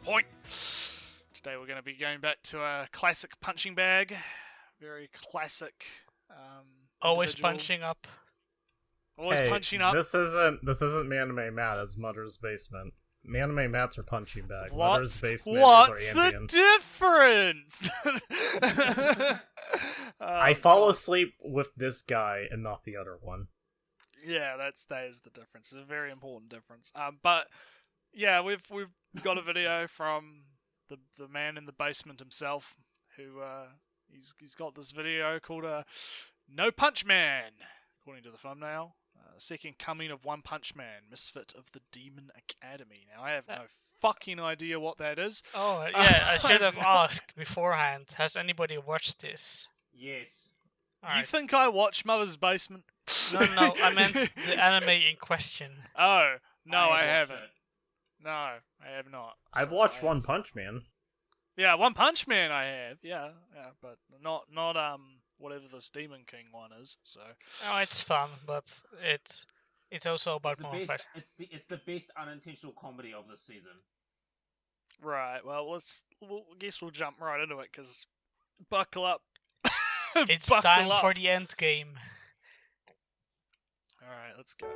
point. Today we're going to be going back to a classic punching bag. Very classic. Always individual. punching up. Always punching up. This isn't Manime Matt, it's Mother's Basement. Manime Matt's are punching bag. Mother's Basement What's is the our ambient. difference? I fall asleep with this guy and not the other one. Yeah, that is the difference. It's a very important difference. But yeah, we've got a video from the man in the basement himself, who he's got this video called "No Punch Man," according to the thumbnail. Second coming of One Punch Man, Misfit of the Demon Academy. Now I have no fucking idea what that is. Oh yeah, I should have asked beforehand. Has anybody watched this? Yes. You think I watch Mother's Basement? No, I meant the anime in question. Oh, no, I haven't. It. No, I have not. I've watched One Punch Man. Yeah, One Punch Man I have. Yeah, but not whatever this Demon King one is. So. Oh, it's fun, but it's also about It's the more best. It's the best unintentional comedy of this season. Right. Well, I guess we'll jump right into it because buckle up. It's Buckle time up. for the end game. All right, let's go.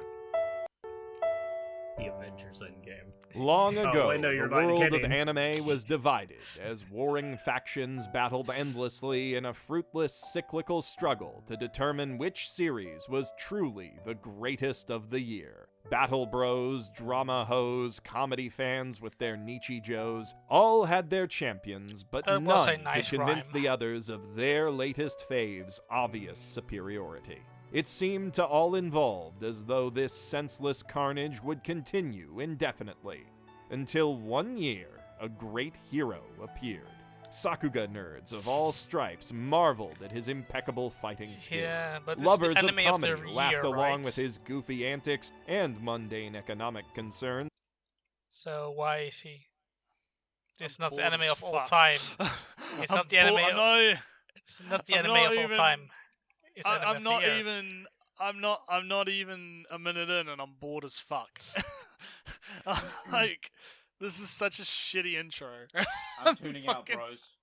The Avengers Endgame. Long ago, wait, no, you're the not world kidding. of anime was divided as warring factions battled endlessly in a fruitless cyclical struggle to determine which series was truly the greatest of the year. Battle bros, drama hoes, comedy fans with their Nichijos all had their champions, but That none was a could nice convince rhyme. the others of their latest fave's obvious superiority. It seemed to all involved as though this senseless carnage would continue indefinitely, until one year a great hero appeared. Sakuga nerds of all stripes marveled at his impeccable fighting skills. Yeah, but it's Lovers the of anime of the comedy laughed year, along right? with his goofy antics and mundane economic concerns. So why is he? It's I'm not the bored anime as of all fuck. time. It's not the anime. It's not the I'm anime not of all even- time. It's anime I'm of the not year. even. I'm not even a minute in, and I'm bored as fuck. Like, this is such a shitty intro. I'm tuning out, fucking- bros.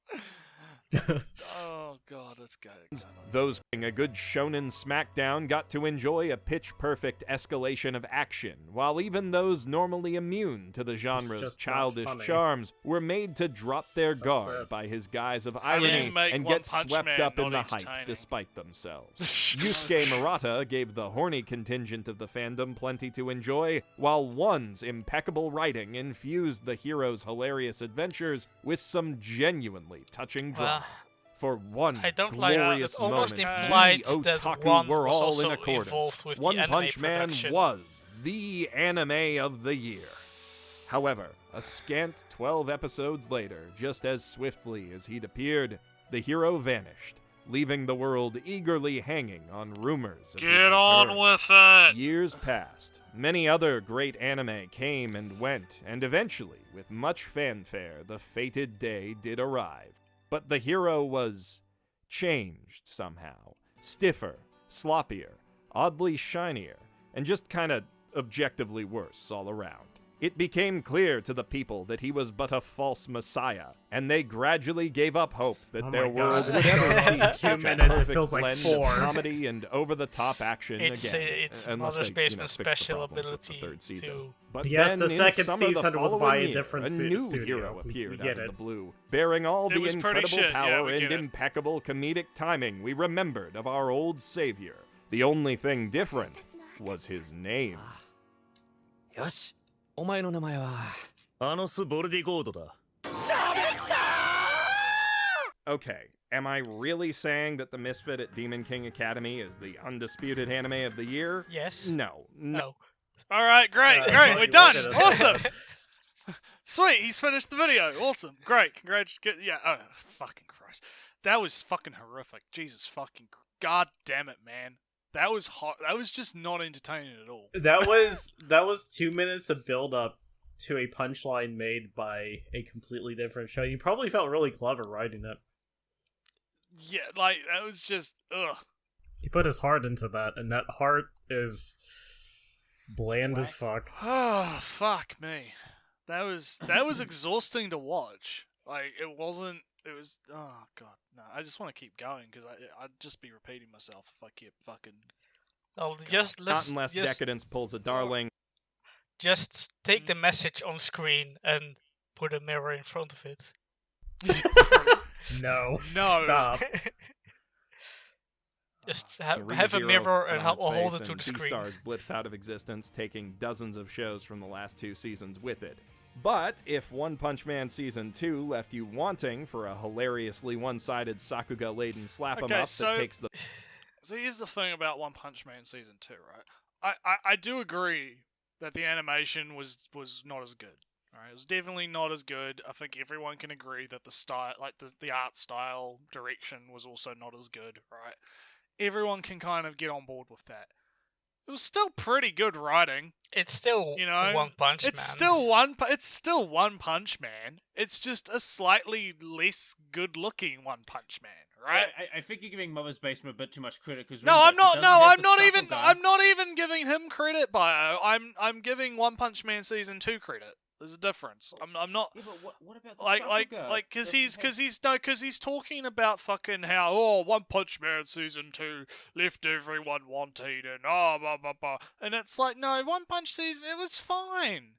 Oh god, let's go. Those getting a good shonen smackdown got to enjoy a pitch-perfect escalation of action, while even those normally immune to the genre's just not childish funny. charms were made to drop their That's guard it. by his guise of How do you irony make and One get Punch swept Man up in the not hype entertaining? despite themselves. Yusuke Murata gave the horny contingent of the fandom plenty to enjoy, while One's impeccable writing infused the hero's hilarious adventures with some genuinely touching drama. Well, For one I don't like that. glorious It almost moment, implied we that otaku One were was all also in accordance. involved with the One anime Punch Man production. was the anime of the year. However, a scant 12 episodes later, just as swiftly as he'd appeared, the hero vanished, leaving the world eagerly hanging on rumors of his Get on return. with it. Years passed. Many other great anime came and went, and eventually, with much fanfare, the fated day did arrive. But the hero was changed somehow. Stiffer, sloppier, oddly shinier, and just kinda objectively worse all around. It became clear to the people that he was but a false messiah, and they gradually gave up hope that Oh their my God, world this would is ever going see on such 2 a minutes, it perfect feels like blend 4. of comedy and over-the-top action It's again. it's unless Mother's they, Basement fix the special problems with the ability third season. to. But Yes, then the in second some of the season was by following a year, different a new studio. hero We appeared get out it. of the blue, bearing all It the was pretty incredible shit, yeah, power we and get it. impeccable comedic timing we remembered of our old savior. The only thing different was his name. よし、お前の名前はアノス・ボルディゴードだ。 Okay, am I really saying that the Misfit at Demon King Academy is the undisputed anime of the year? Yes. No. No. All right, great, Uh, great, you we're done. wanted us. Awesome. Sweet, he's finished the video. Awesome, great, congratulations. Yeah, oh, fucking Christ, that was fucking horrific. Jesus fucking, god damn it, man. That was hot. That was just not entertaining at all. That was 2 minutes of build up to a punchline made by a completely different show. You probably felt really clever writing it. Yeah, like that was just ugh. He put his heart into that, and that heart is bland as fuck. Oh fuck me. That was exhausting to watch. Like it wasn't. It was. Oh god, no. I just want to keep going because I'd just be repeating myself if I kept fucking. Well, Not unless Decadence pulls a Darling. just take the message on screen and put a mirror in front of it. No. No. Stop. Just The have a ReZero mirror and on its hold face it to and the screen. Beastars blips out of existence, taking dozens of shows from the last 2 seasons with it. But if One Punch Man Season 2 left you wanting for a hilariously one-sided Sakuga-laden slap 'em Okay, up so- that takes the So here's the thing about One Punch Man Season 2, right? I do agree that the animation was not as good. Alright, it was definitely not as good. I think everyone can agree that the style, like the art style direction, was also not as good, right? Everyone can kind of get on board with that. It was still pretty good writing. It's still You know, One Punch It's Man. still One Punch Man. It's just a slightly less good-looking One Punch Man, right? I think you're giving Mother's Basement a bit too much credit because No, I'm not. No, I'm not even giving him credit, Bio. I'm giving One Punch Man Season 2 credit. There's a difference. I'm not. Yeah, but what about the Like, Sakuga? because he's talking about fucking how One Punch Man Season 2 left everyone wanting and blah blah blah, and it's like no, One Punch Season it was fine,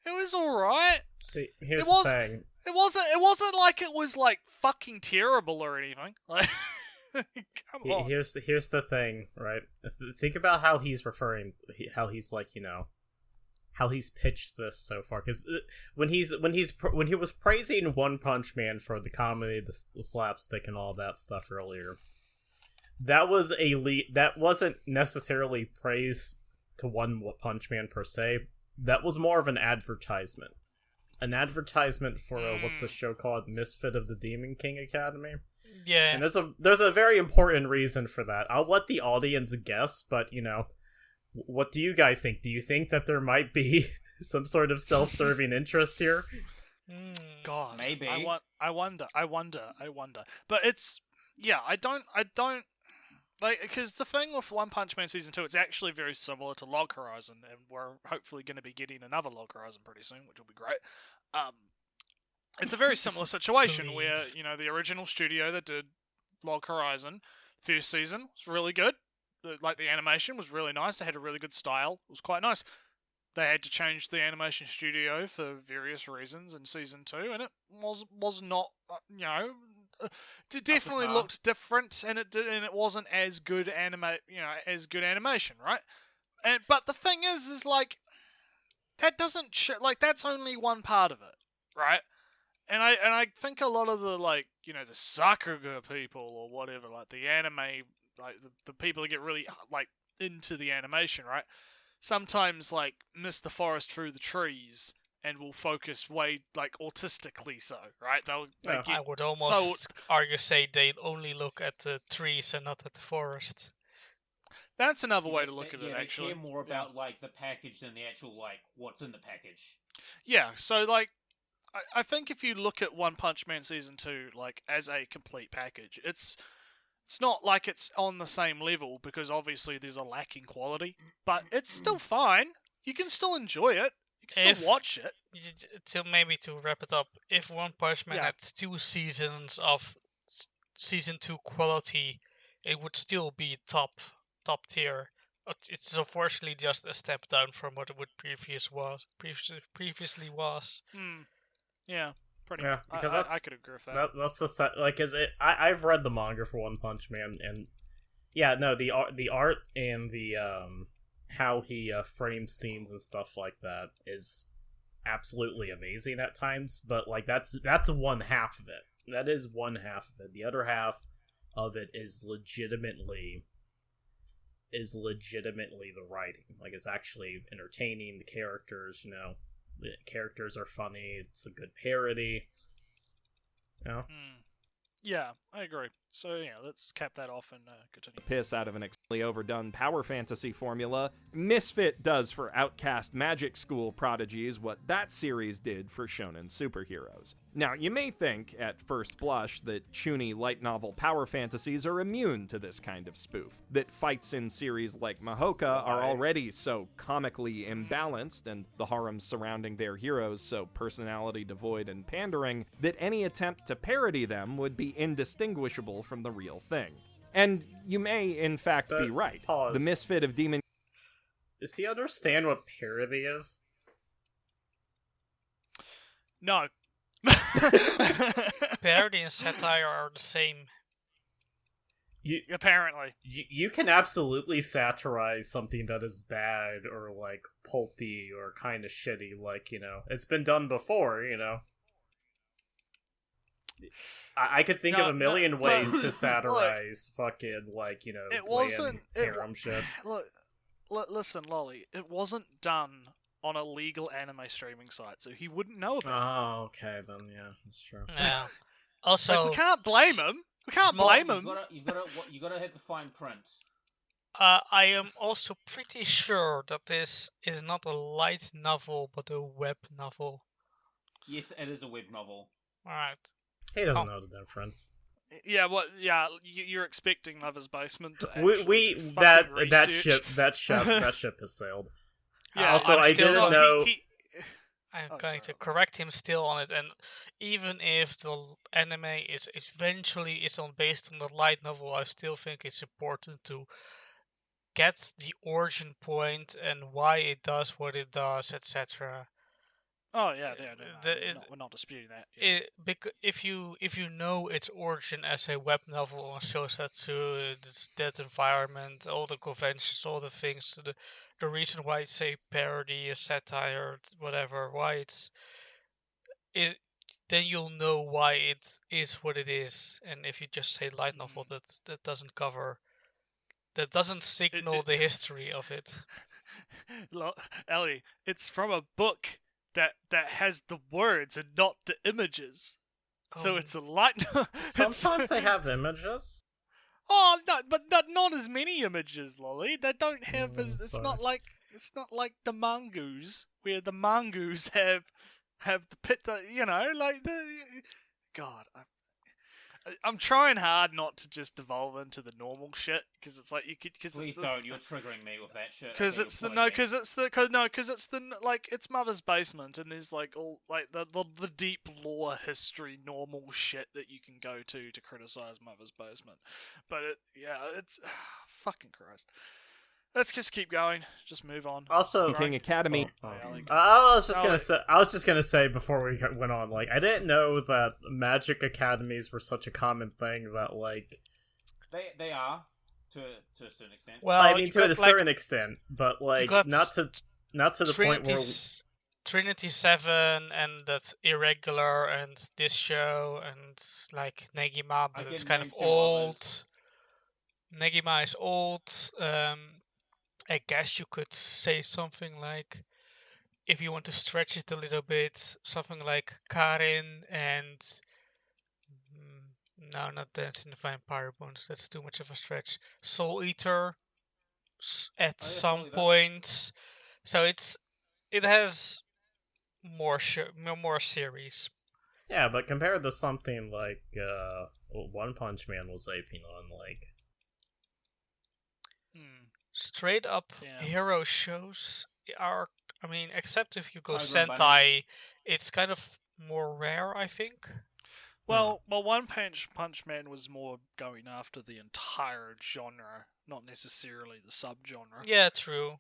it was all right. See, here's It was- the thing. It wasn't like it was like fucking terrible or anything. Like, come on. Here's the thing, right? Think about how he's how he's like, how he's pitched this so far. Because when he was praising One Punch Man for the comedy, the slapstick, and all that stuff earlier, that wasn't necessarily praise to One Punch Man per se. That was more of an advertisement. An advertisement for what's the show called? Misfit of the Demon King Academy. Yeah. And there's a very important reason for that. I'll let the audience guess, but what do you guys think? Do you think that there might be some sort of self-serving interest here? God, Maybe. I wonder. But it's I don't like because the thing with One Punch Man Season 2, it's actually very similar to Log Horizon, and we're hopefully going to be getting another Log Horizon pretty soon, which will be great. It's a very similar situation where the original studio that did Log Horizon first season was really good. The animation was really nice. They had a really good style. It was quite nice. They had to change the animation studio for various reasons in Season 2, and it was not, it definitely looked different, and it wasn't as good animation, right? But the thing is like, that doesn't, that's only one part of it, right? And I think a lot of the, the Sakuga people or whatever, like the anime, like the people that get really into the animation, right? Sometimes miss the forest through the trees and will focus way autistically so, right? I would almost say they only look at the trees and not at the forest. That's another way to look at it, they actually. care more about the package than the actual what's in the package. Yeah, so I think if you look at One Punch Man Season 2 as a complete package, it's not like it's on the same level because obviously there's a lack in quality, but it's still fine. You can still enjoy it. You can still watch it. To wrap it up, if One Punch Man had 2 seasons of Season 2 quality, it would still be top tier. It's unfortunately just a step down from what it would previously was. Yeah, pretty. Yeah, because I could agree with that. That's the set. I've read the manga for One Punch Man, and the art and the how he frames scenes and stuff like that is absolutely amazing at times. But that's one half of it. That is one half of it. The other half of it is legitimately the writing. It's actually entertaining. The characters, the characters are funny. It's a good parody. Yeah, I agree. So let's cap that off and continue. Piss out of an extremely overdone power fantasy formula, Misfit does for outcast magic school prodigies what that series did for shonen superheroes. Now, you may think, at first blush, that chuny light novel power fantasies are immune to this kind of spoof, that fights in series like Mahoka are already so comically imbalanced, and the harems surrounding their heroes so personality devoid and pandering, that any attempt to parody them would be indistinguishable from the real thing. And you may, in fact, be right. Pause. The Misfit of Demon... Does he understand what parody is? No. Parody and satire are the same. Apparently. You can absolutely satirize something that is bad or, like, pulpy or kind of shitty, like, it's been done before, I could think of a million ways to satirize fucking, like, it wasn't harem shit. Look, listen, Lolly, it wasn't done on a legal anime streaming site, so he wouldn't know about it. Oh, okay, then, yeah, that's true. Yeah. Also, we can't blame him. We can't blame him. You gotta hit the fine print. I am also pretty sure that this is not a light novel, but a web novel. Yes, it is a web novel. Alright. He doesn't know the difference. Yeah, you're expecting Lover's Basement to that ship has sailed. Yeah, also, I didn't know. I'm going to correct him still on it, and even if the anime is eventually based on the light novel, I still think it's important to get the origin point and why it does what it does, etc. Oh yeah, we're not disputing that. Yeah. If you know its origin as a web novel on Shosetsu, that environment, all the conventions, all the things, the reason why it's a parody, a satire, whatever, then you'll know why it is what it is. And if you just say light novel, that doesn't signal the history of it. Ellie, it's from a book that has the words and not the images. So it's a light. Sometimes they have images. Oh no, but not as many images, Lolly. They don't have as. It's not like the mangus where the mangus have the pit. Like the. God, I'm trying hard not to just devolve into the normal shit because it's like you could. Please don't. You're triggering me with that shit. Because it's it's Mother's Basement, and there's like all like the deep lore history normal shit that you can go to criticize Mother's Basement. But it's fucking Christ. Let's just keep going. Just move on. Also, King Academy. I was just gonna say before we went on, like, I didn't know that magic academies were such a common thing that, like, they are to a certain extent. Well, I mean, to a certain extent, but like not to the point where Trinity 7 and that's Irregular and this show and like Negima, but it's kind of old. Negima is old. I guess you could say something like, if you want to stretch it a little bit, something like Karin and no, not Dancing the Vampire Bones. That's too much of a stretch. Soul Eater at some point. So it has more series. Yeah, but compared to something like One Punch Man was aping on, like. Straight up hero shows are, I mean, except if you go Sentai, it's kind of more rare, I think. Well, One Punch Man was more going after the entire genre, not necessarily the subgenre. Yeah, true.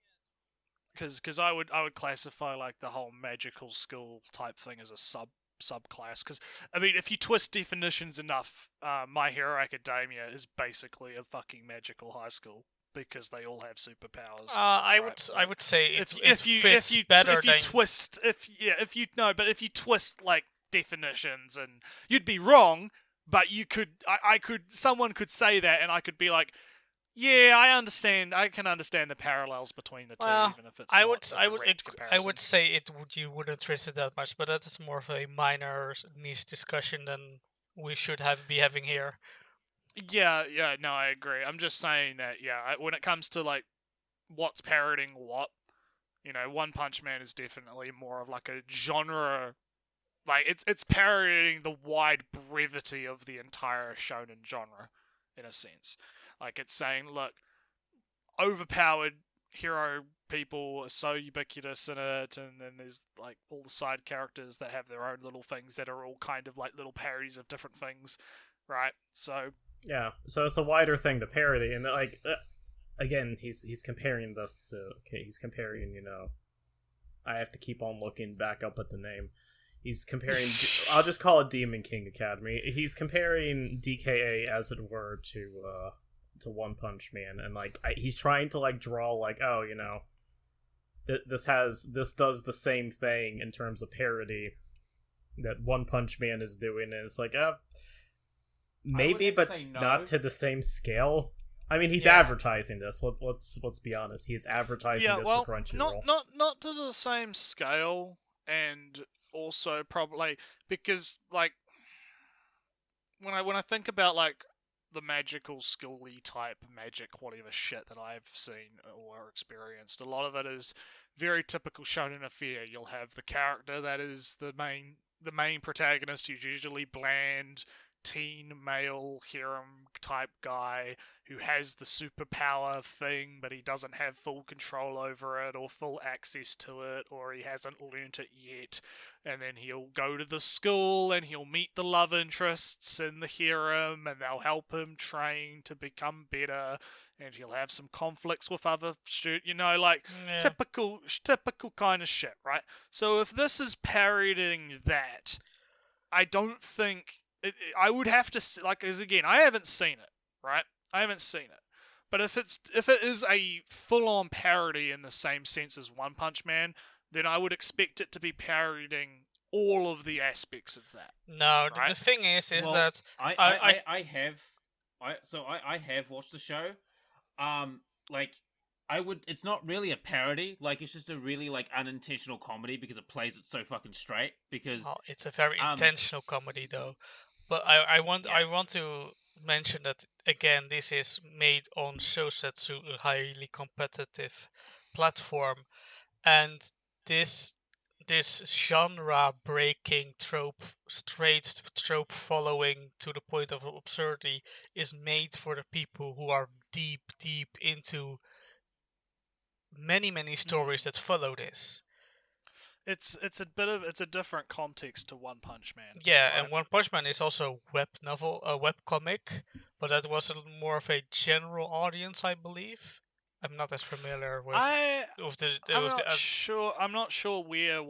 Because I would classify like the whole magical school type thing as a subclass. Because I mean, if you twist definitions enough, My Hero Academia is basically a fucking magical high school. Because they all have superpowers. I would say it fits better than if you twist like definitions, and you'd be wrong, but someone could say that, and I could be like, yeah, I can understand the parallels between the two, even if it's I would say you wouldn't twist it that much, but that is more of a minor niche discussion than we should be having here. Yeah, no, I agree. I'm just saying that, when it comes to, like, what's parodying what, One Punch Man is definitely more of, like, a genre. Like, it's parodying the wide brevity of the entire shonen genre, in a sense. Like, it's saying, look, overpowered hero people are so ubiquitous in it, and then there's, like, all the side characters that have their own little things that are all kind of, like, little parodies of different things, right? So... Yeah, so it's a wider thing to parody, and, like, again, he's comparing this to... Okay, he's comparing, I have to keep on looking back up at the name. He's comparing... I'll just call it Demon King Academy. He's comparing DKA, as it were, to One Punch Man, and, like, he's trying to, like, draw, like, oh, this does the same thing in terms of parody that One Punch Man is doing, and it's like, maybe, but no. not to the same scale. I mean, he's advertising this. Let's be honest. He's advertising this for Crunchyroll. Not to the same scale, and also probably because, like, when I think about, like, the magical skilly type magic whatever shit that I've seen or experienced, a lot of it is very typical shonen affair. You'll have the character that is the main protagonist, who's usually bland teen male harem type guy who has the superpower thing, but he doesn't have full control over it or full access to it, or he hasn't learnt it yet. And then he'll go to the school and he'll meet the love interests in the harem, and they'll help him train to become better, and he'll have some conflicts with other typical kind of shit, right? So if this is parodying that, I don't think I would have to, like, because again, I haven't seen it, right? I haven't seen it. But if it is a full-on parody in the same sense as One Punch Man, then I would expect it to be parodying all of the aspects of that. No, right? the thing is Well, that I have watched the show. It's not really a parody. Like, it's just a really, like, unintentional comedy because it plays it so fucking straight. Because it's a very intentional comedy, though. But I want to mention that again. This is made on Shousetsu, a highly competitive platform, and this genre-breaking trope following to the point of absurdity is made for the people who are deep into many stories that follow this. It's a different context to One Punch Man. Yeah, right? And One Punch Man is also a web comic, but that was more of a general audience, I believe. I'm not as familiar with. I'm not sure where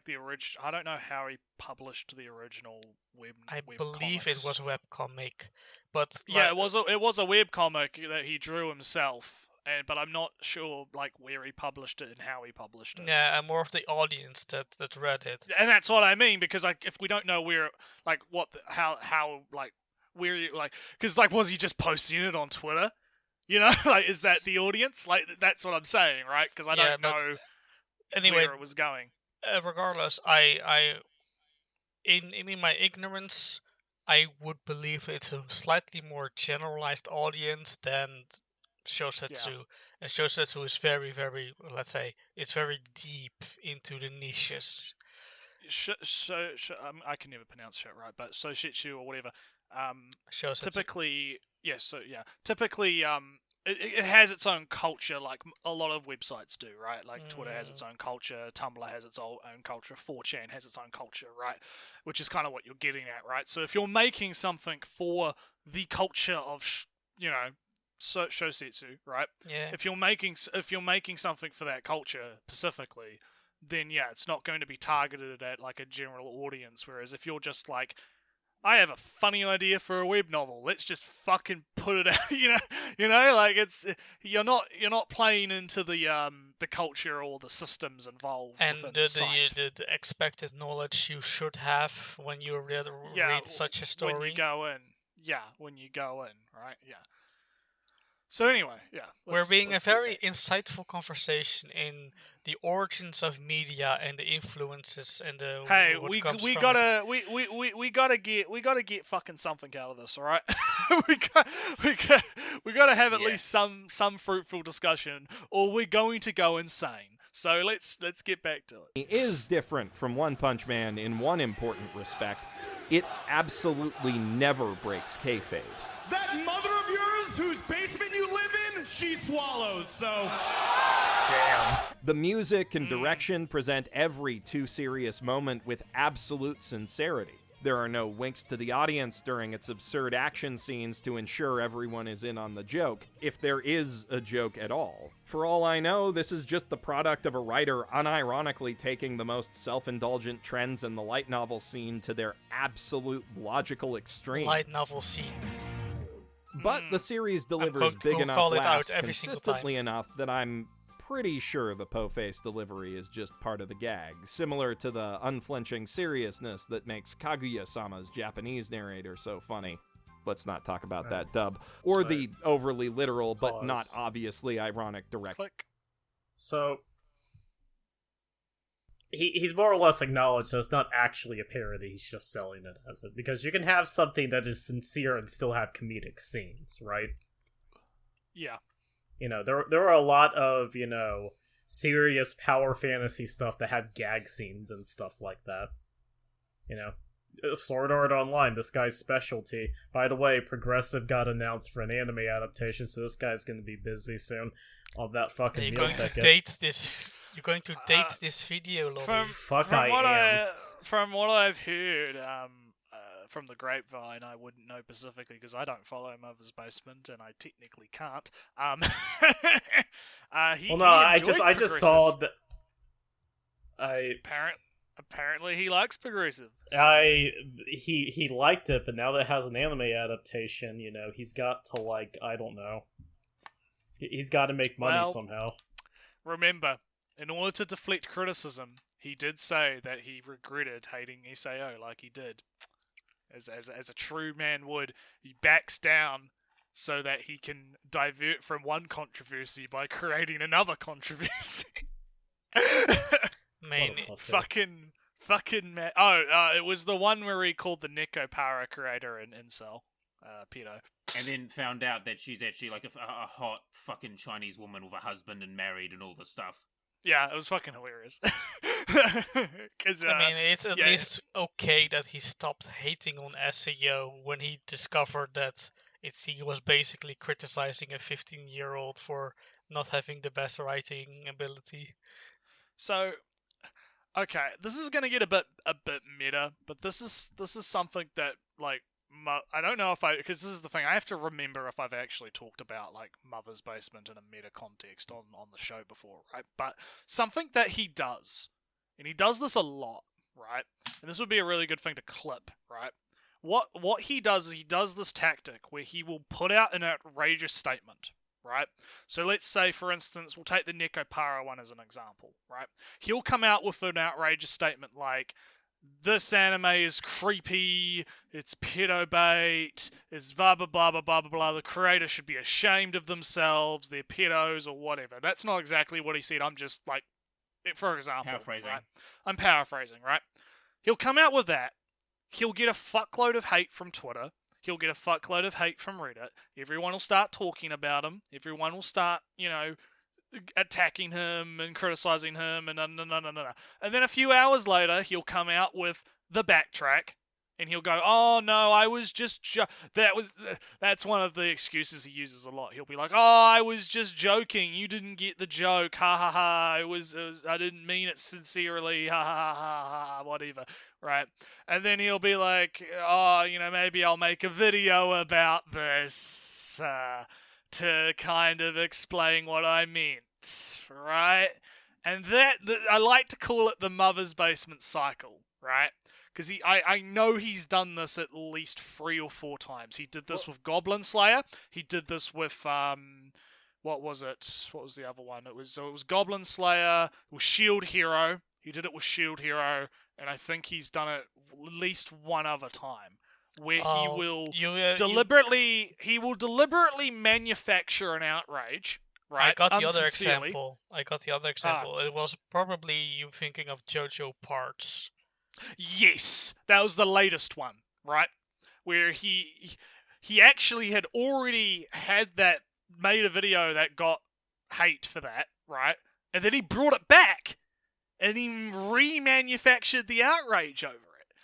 the original. I don't know how he published the original web. I believe it was web comic, but it was a web comic that he drew himself. But I'm not sure, like, where he published it and how he published it. Yeah, and more of the audience that read it. And that's what I mean, because, like, if we don't know where, like, because, like, was he just posting it on Twitter? Like, is that the audience? Like, that's what I'm saying, right? Because I don't know where it was going. Regardless, in my ignorance, I would believe it's a slightly more generalized audience than Shousetsu. Yeah. And Shousetsu is very, very, let's say, it's very deep into the niches. I can never pronounce shit right, but Shousetsu or whatever. Shousetsu. Typically, it has its own culture, like a lot of websites do, right? Like Twitter has its own culture, Tumblr has its own culture, 4chan has its own culture, right? Which is kind of what you're getting at, right? So if you're making something for the culture of, Shousetsu, right? Yeah. If you're making something for that culture specifically, then it's not going to be targeted at, like, a general audience. Whereas if you're just like, I have a funny idea for a web novel, let's just fucking put it out, like, it's you're not playing into the culture or the systems involved. And the expected knowledge you should have when you read such a story. When you go in, right? Yeah. So anyway, yeah. We're being a let's get very back. insightful conversation in the origins of media and the influences and the Hey, what we comes we from gotta we gotta get fucking something out of this, all right? we got we gotta have at Yeah. least some fruitful discussion, or we're going to go insane. So let's get back to it. It is different from One Punch Man in one important respect. It absolutely never breaks kayfabe. That mother of yours whose basement you live in, she swallows, so... The music and direction present every too serious moment with absolute sincerity. There are no winks to the audience during its absurd action scenes to ensure everyone is in on the joke, if there is a joke at all. For all I know, this is just the product of a writer unironically taking the most self-indulgent trends in the light novel scene to their absolute logical extreme. light novel scene. But the series delivers going big to enough call it out laughs every single consistently enough that I'm pretty sure the po-face delivery is just part of the gag, similar to the unflinching seriousness that makes Kaguya-sama's Japanese narrator so funny. Let's not talk about that dub. Or the overly literal but not Pause. obviously ironic direct. Click. So he's more or less acknowledged that it's not actually a parody, he's just selling it as it. Because you can have something that is sincere and still have comedic scenes, right? Yeah. You know, there are a lot of, you know, serious power fantasy stuff that had gag scenes and stuff like that. You know, Sword Art Online, this guy's specialty. By the way, Progressive got announced for an anime adaptation, so this guy's gonna be busy soon on that fucking You're meal going to ticket. date this. You're going to date this video, Lobby. Fuck, I am. From what I've heard, from the grapevine, I wouldn't know specifically because I don't follow Mother's Basement and I technically can't. I just saw that. Apparently he likes Progressive. He liked it, but now that it has an anime adaptation, you know, he's got to, like, I don't know. He's got to make money somehow. Remember, in order to deflect criticism, he did say that he regretted hating SAO like he did. As a true man would, he backs down so that he can divert from one controversy by creating another controversy. Man, Fucking man. Oh, it was the one where he called the Neko Para creator an incel. Pedo. And then found out that she's actually like a hot fucking Chinese woman with a husband and married and all this stuff. Yeah, it was fucking hilarious. 'Cause, I mean, it's at least okay that he stopped hating on SAO when he discovered that he was basically criticizing a 15-year-old for not having the best writing ability. So, okay, this is gonna get a bit meta, but this is something that, like, I don't know if because this is the thing, I have to remember if I've actually talked about, like, Mother's Basement in a meta context on the show before, right? But something that he does, and he does this a lot, right? And this would be a really good thing to clip, right? What he does is he does this tactic where he will put out an outrageous statement, right? So let's say, for instance, we'll take the Neko Para one as an example, right? He'll come out with an outrageous statement like, this anime is creepy, it's pedo bait, it's blah blah blah blah blah blah blah, the creators should be ashamed of themselves, they're pedos or whatever. That's not exactly what he said, I'm just, like, for example, Paraphrasing. right? I'm paraphrasing, right? He'll come out with that, he'll get a fuckload of hate from Twitter, he'll get a fuckload of hate from Reddit, everyone will start talking about him, everyone will start, you know, attacking him and criticizing him and no. And then a few hours later, he'll come out with the backtrack and he'll go, "Oh no, I was just that's one of the excuses he uses a lot. He'll be like, "Oh, I was just joking. You didn't get the joke. Ha ha ha. It was I didn't mean it sincerely. Ha ha ha ha. Whatever." Right? And then he'll be like, "Oh, you know, maybe I'll make a video about this to kind of explain what I meant." Right? And I like to call it the Mother's Basement cycle, right? Because I know he's done this at least 3 or 4 times. He did this with Goblin Slayer. He did this with what was it? What was the other one? It was Goblin Slayer. It was Shield Hero. He did it with Shield Hero, and I think he's done it at least one other time. where you deliberately manufacture an outrage. Right? I got the other Unsincerely. example. It was probably you thinking of JoJo Parts. Yes, that was the latest one, right? Where he actually had already had that made a video that got hate for that, right? And then he brought it back and he remanufactured the outrage over it.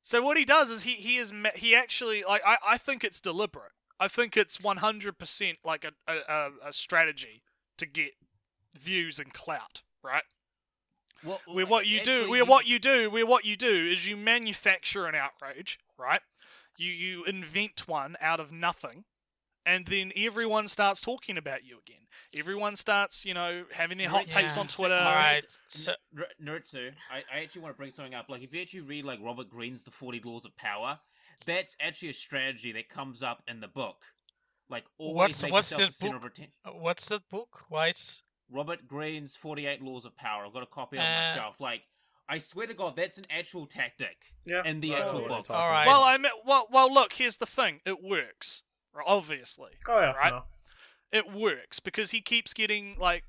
So what he does is he actually like I think it's deliberate. I think it's 100% like a strategy to get views and clout, right? Well, What you do is you manufacture an outrage, right? You invent one out of nothing, and then everyone starts talking about you again. Everyone starts, having their hot takes on Twitter. Alright, so Nurtsu, I actually want to bring something up. Like, if you actually read, like, Robert Greene's The 40 Laws of Power, that's actually a strategy that comes up in the book. Like, always make yourself the center of attention. What's that book? Why it's... Robert Greene's 48 Laws of Power. I've got a copy on my shelf. Like, I swear to God, that's an actual tactic in the actual book. All right. Well, look, here's the thing. It works, obviously. Oh yeah, right? no. It works because he keeps getting like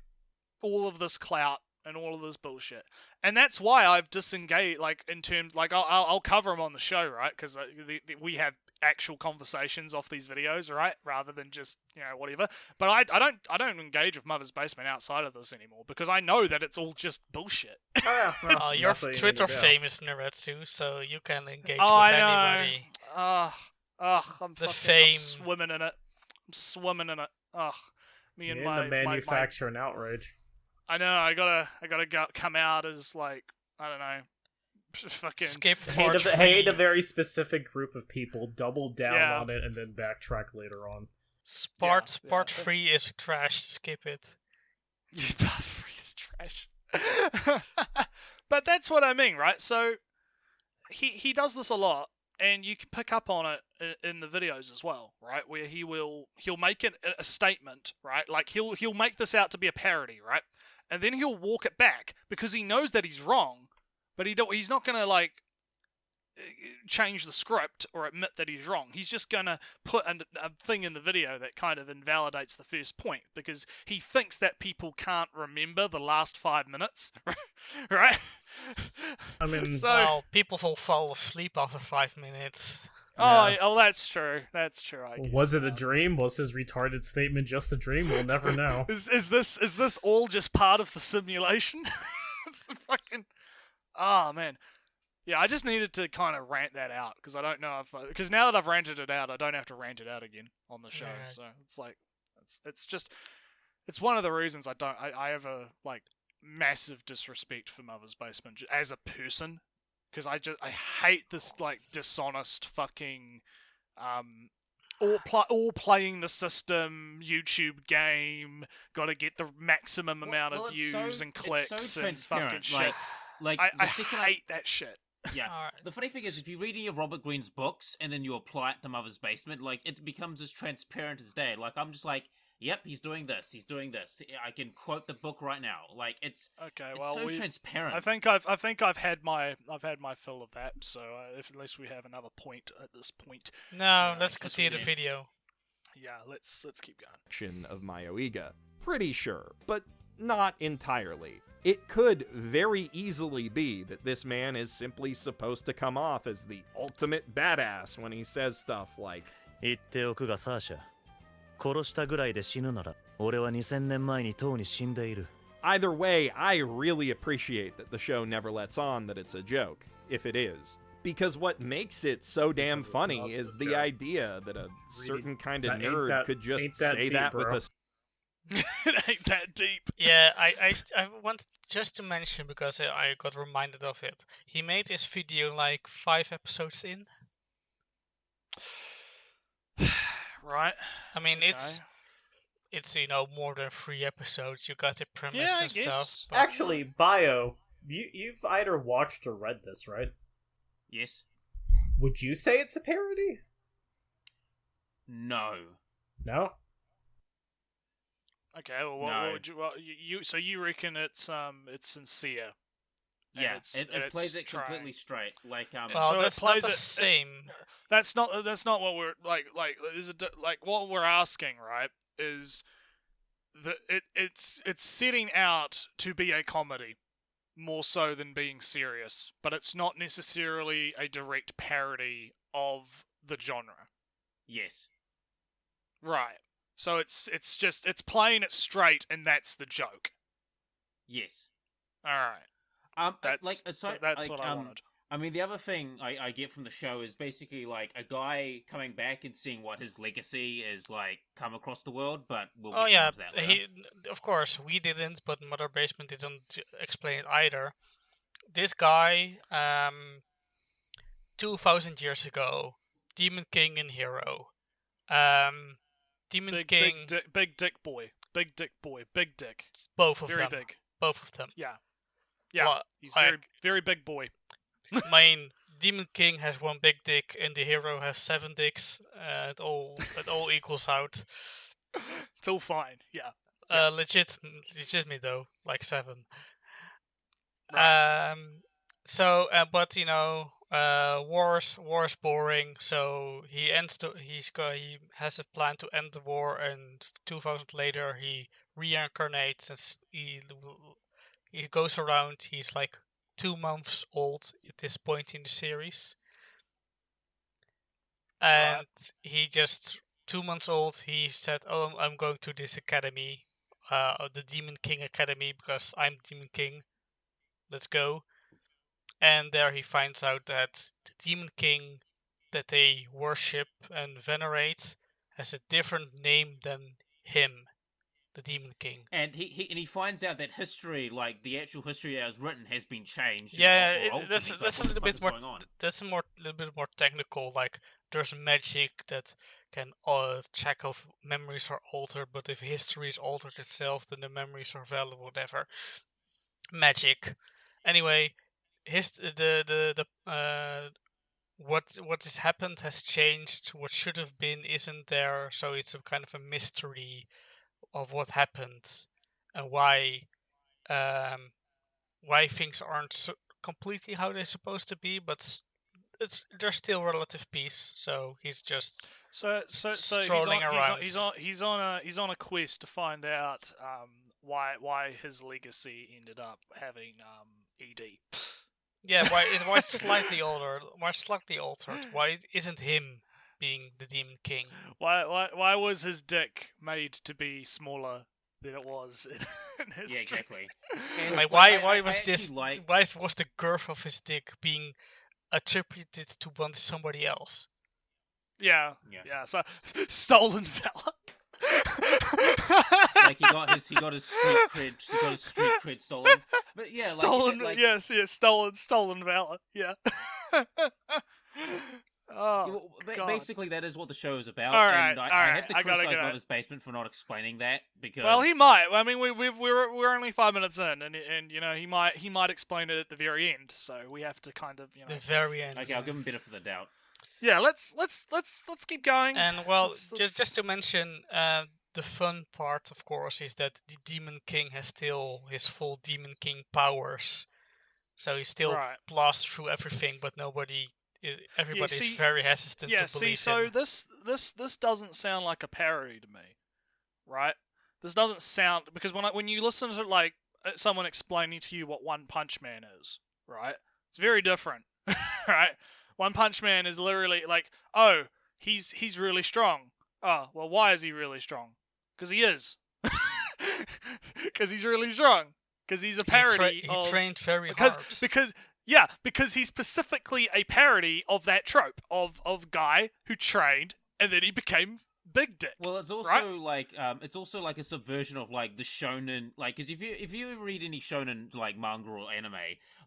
all of this clout and all of this bullshit, and that's why I've disengaged. Like in terms, like I'll cover him on the show, right? Because we have actual conversations off these videos, right? Rather than just whatever. But I don't engage with Mother's Basement outside of this anymore because I know that it's all just bullshit. Oh yeah, no, Your that's what you Twitter need to do. famous Naretsu, so you can engage Oh, with I know. anybody. I'm The fucking, fame. I'm swimming in it. Ugh, me and You my need to manufacture an outrage. I know. I gotta come out as like I don't know, fucking Skip Hate part a, hate a 3. very specific group of people, double down Yeah. on it, and then backtrack later on. Part Yeah. 3 is trash. Skip it. Freeze trash. But that's what I mean, right? So he does this a lot, and you can pick up on it in the videos as well, right? Where he'll make a statement, right? Like he'll make this out to be a parody, right? And then he'll walk it back because he knows that he's wrong, but he's not gonna like change the script or admit that he's wrong. He's just gonna put a thing in the video that kind of invalidates the first point because he thinks that people can't remember the last 5 minutes, right? I mean, So- Well, people will fall asleep after 5 minutes. Oh, that's true. That's true. I guess. was it a dream? Was his retarded statement just a dream? We'll never know. Is this all just part of the simulation? It's the fucking. Oh man. Yeah, I just needed to kind of rant that out because I don't know if because now that I've ranted it out, I don't have to rant it out again on the show. Right. So it's like it's one of the reasons I have a like massive disrespect for Mother's Basement as a person because I hate this like dishonest fucking all playing the system YouTube game, got to get the maximum amount of it's views so- and clicks it's so and fucking transparent. shit. Like I the second hate that shit. Yeah. Alright. The funny thing is, if you read any of Robert Greene's books and then you apply it to Mother's Basement, like it becomes as transparent as day. Like I'm just like, yep, he's doing this. He's doing this. I can quote the book right now. Like it's Okay, it's well, so transparent. I think I've had my fill of that. So if unless we have another point at this point, No, let's that's continue the really- video. yeah, let's keep going. Action of Myoiga. Pretty sure, but not entirely. It could very easily be that this man is simply supposed to come off as the ultimate badass when he says stuff like, 言っておくがサーシャ殺したぐらいで死ぬなら俺は2000年前にとうに死んでいる Either way, I really appreciate that the show never lets on that it's a joke, if it is. Because what makes it so damn It's funny not is a the joke. idea that a certain kind of that ain't nerd that- could just ain't that say deep, that bro. with a It ain't that deep. Yeah, I want just to mention because I got reminded of it. He made this video like 5 episodes in. Right. I mean, Okay. it's more than 3 episodes. You got the premise Yeah, I and guess. stuff. But Actually, Bio, you've either watched or read this, right? Yes. Would you say it's a parody? No. No? Okay. Well, what No. would you? Well, you so you reckon it's sincere? Yeah, it's, it and plays it's it completely trying. straight. Like Well, So it that's not plays the it- same. That's not what we're like. Like what we're asking, right? Is that it's setting out to be a comedy more so than being serious, but it's not necessarily a direct parody of the genre. yes. Right. So it's playing it straight, and that's the joke. Yes. All right. That's like aside, that's like, what I wanted. I mean, the other thing I get from the show is basically like a guy coming back and seeing what his legacy is like come across the world, but we'll get Oh yeah, into that later. of course we didn't, but Mother Basement didn't explain it either. This guy, 2,000 years ago, Demon King and hero. Demon King, Big dick boy, big dick, both of very them, big. both of them. Yeah, Well, he's like- very big boy. Main Demon King has one big dick, and the hero has 7 dicks. It all equals out. It's all fine. Yeah. Legitimate though, like 7. Right. But war's boring. So he has a plan to end the war, and 2,000 later he reincarnates and he goes around. He's like 2 months old at this point in the series, and he just 2 months old. He said, "Oh, I'm going to this academy, the Demon King Academy, because I'm Demon King. Let's go." And there he finds out that the Demon King that they worship and venerate has a different name than him, the Demon King. And he finds out that history, like the actual history that was written, has been changed. Yeah, or altered. that's He's like, a what the little fuck bit is more. going on? That's a little bit more technical. Like there's magic that can check if memories are altered, but if history is altered itself, then the memories are valid. Whatever. Magic. Anyway, what has happened has changed. What should have been isn't there. So it's a kind of a mystery of what happened and why things aren't completely how they're supposed to be. But there's still relative peace. So he's just strolling around. He's on a quest to find out why his legacy ended up having ED. Yeah, why slightly older? Why slightly altered? Why isn't him being the Demon King? Why was his dick made to be smaller than it was in history? Yeah, exactly. And, Like I why was actually this? like- Why was the girth of his dick being attributed to somebody else? Yeah. Yeah. So stolen valor. like he got his street cred stolen. But yeah, stolen. like Yes, stolen valor. Yeah. Oh, God. basically that is what the show is about. All right, and I all had to right, I gotta criticize go. Mother's Basement for not explaining that because Well, he might. I mean, we're only 5 minutes in, and he might explain it at the very end. So we have to kind of The very end. Okay, I'll give him benefit of the doubt. Yeah, let's keep going. And well, Let's- just to mention, the fun part, of course, is that the Demon King has still his full Demon King powers, so he still Right. blasts through everything, but everybody's see- very hesitant Yeah, to see, believe so him. this doesn't sound like a parody to me, right? This doesn't sound, because when you listen to like someone explaining to you what One Punch Man is, right? It's very different, right? One Punch Man is literally like, oh, he's really strong. Oh, well, why is he really strong? Because he is. Because he's really strong. Because he's a parody. He trained very because hard. because he's specifically a parody of that trope of guy who trained and then he became big dick. Well, it's also right? like a subversion of like the shonen, like because if you read any shonen like manga or anime,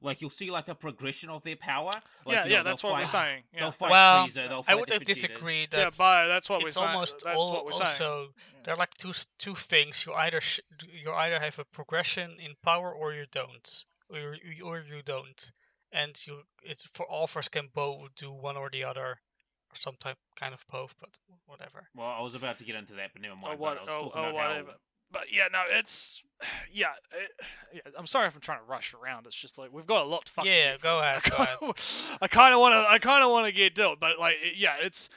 like you'll see like a progression of their power. Like, that's what we're saying. Yeah. They'll fight Well, Frieza, they'll I fight would different disagree. Vegetas. Yeah, That but that's what we're it's saying. almost That's what we're saying. also there are like two things. You either have a progression in power or you don't, or you don't, and it's for all of us can both do one or the other, or some type kind of both, but whatever. Well, I was about to get into that, but never mind. What? But I was talking about whatever. But yeah, no, it's yeah. I'm sorry if I'm trying to rush around. It's just like we've got a lot to fucking. Yeah, get go through. ahead. I kind of want to get to it, but like, yeah, it's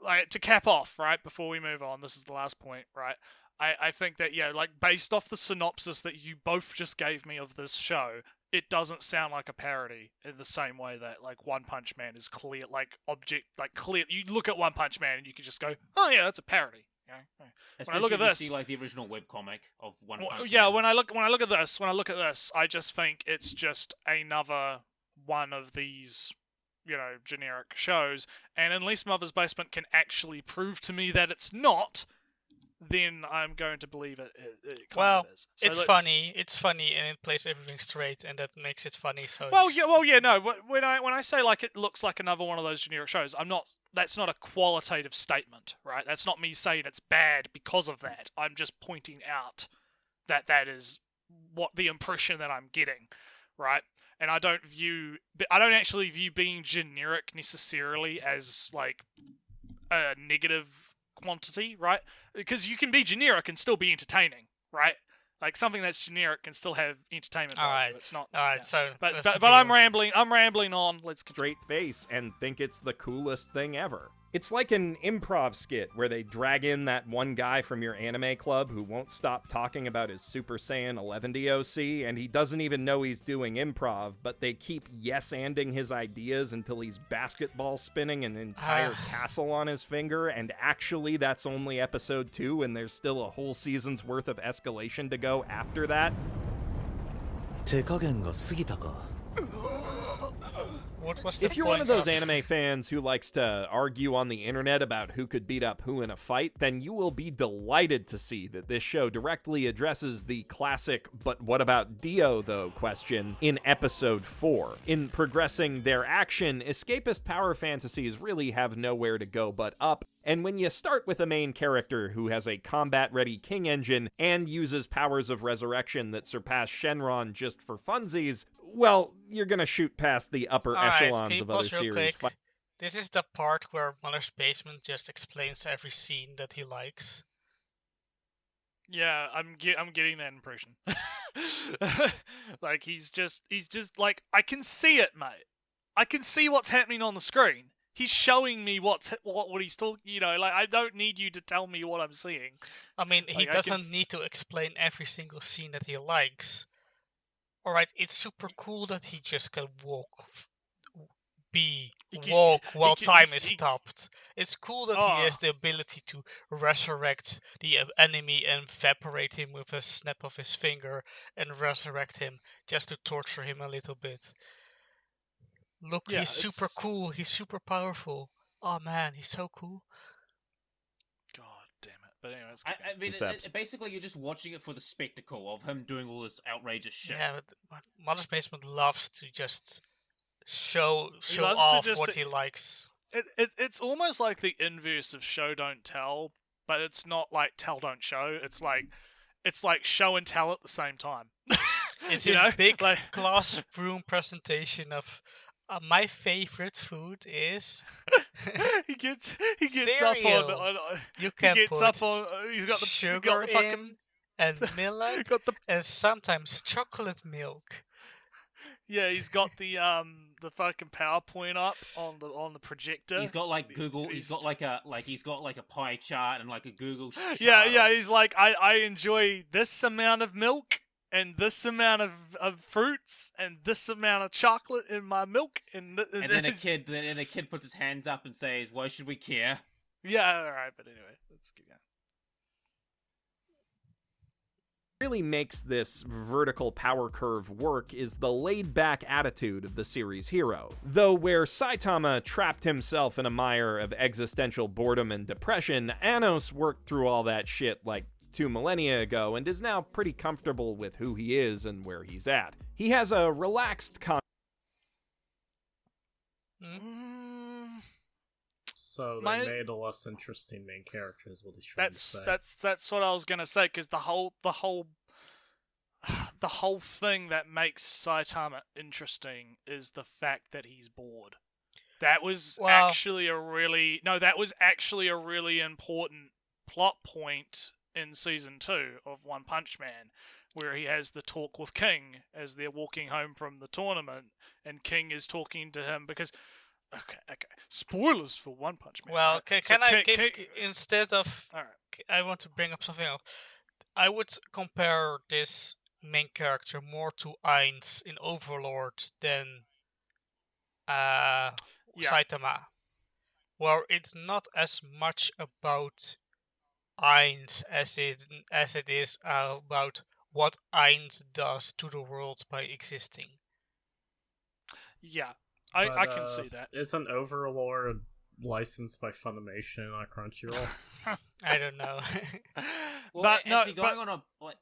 like to cap off right before we move on. This is the last point, right? I think that yeah, like based off the synopsis that you both just gave me of this show, it doesn't sound like a parody in the same way that like One Punch Man is clear, clear. You look at One Punch Man and you can just go, oh yeah, that's a parody. You know? When I look at Especially if this, you see like the original webcomic of One Punch yeah, Man. when I look at this, I just think it's just another one of these, generic shows. And unless Mother's Basement can actually prove to me that it's not, then I'm going to believe it kind of is. So it's funny, and it plays everything straight, and that makes it funny. So no. When I say like it looks like another one of those generic shows, I'm not. That's not a qualitative statement, right? That's not me saying it's bad because of that. I'm just pointing out that is what the impression that I'm getting, right? And I don't actually view being generic necessarily as like a negative quantity, right? Because you can be generic and still be entertaining, right? Like something that's generic can still have entertainment value. Alright. It's not. Alright, Yeah. so But let's I'm continue. rambling on. Let's continue. Straight face and think it's the coolest thing ever. It's like an improv skit where they drag in that one guy from your anime club who won't stop talking about his Super Saiyan 11 DOC, and he doesn't even know he's doing improv, but they keep yes-anding his ideas until he's basketball spinning an entire castle on his finger, and actually that's only episode 2, and there's still a whole season's worth of escalation to go after that. 手加減が過ぎたか What was the If you're one of point those anime fans who likes to argue on the internet about who could beat up who in a fight, then you will be delighted to see that this show directly addresses the classic "but what about Dio though" question in episode 4. In progressing their action, escapist power fantasies really have nowhere to go but up. And when you start with a main character who has a combat-ready king engine and uses powers of resurrection that surpass Shenron just for funsies, well, you're gonna shoot past the upper echelons can you of other pause real series. quick? This is the part where Mother's Basement just explains every scene that he likes. Yeah, I'm getting that impression. Like he's just like I can see it, mate. I can see what's happening on the screen. He's showing me what he's talking. Like I don't need you to tell me what I'm seeing. I mean, he Like, doesn't need to explain every single scene that he likes. Alright, it's super cool that he just can walk while time is stopped. It's cool that he has the ability to resurrect the enemy and evaporate him with a snap of his finger and resurrect him just to torture him a little bit. Look, Yeah, he's super cool, he's super powerful. Oh man, he's so cool. God damn it. But anyway, let's I mean, Concepts. basically, you're just watching it for the spectacle of him doing all this outrageous shit. Yeah, but Mother's Basement loves to just show loves to off just- what he likes. It's almost like the inverse of show don't tell, but it's not like tell don't show. It's like show and tell at the same time. It's You his know? big Like- classroom presentation of my favorite food is. he gets up Cereal. on You he can gets put up on he's got the sugar the fucking in and milk got the and sometimes chocolate milk. yeah he's got the fucking PowerPoint up on the projector. He's got like Google. He's got like a pie chart and like a Google. Chart yeah. of- He's like I enjoy this amount of milk and this amount of fruits and this amount of chocolate in my milk and then a kid puts his hands up and says, "Why should we care?" Yeah, all right, but anyway, let's keep going. Really makes this vertical power curve work is the laid-back attitude of the series hero. Though where Saitama trapped himself in a mire of existential boredom and depression, Anos worked through all that shit like 2 millennia ago and is now pretty comfortable with who he is and where he's at. He has a relaxed So they My- made a less interesting main character, is what he's trying to say. That's what I was gonna say, because the whole thing that makes Saitama interesting is the fact that he's bored. That was Well- actually a really important plot point in season 2 of One Punch Man, where he has the talk with King as they're walking home from the tournament, and King is talking to him because. Okay. Spoilers for One Punch Man. Well, right? can So I give instead of? All right. I want to bring up something else. I would compare this main character more to Ainz in Overlord than Saitama, where it's not as much about Ainz as it is about what Ainz does to the world by existing. Yeah, I can see that. Isn't Overlord licensed by Funimation, not Crunchyroll? I don't know. Well, But no, actually, going but- on a like,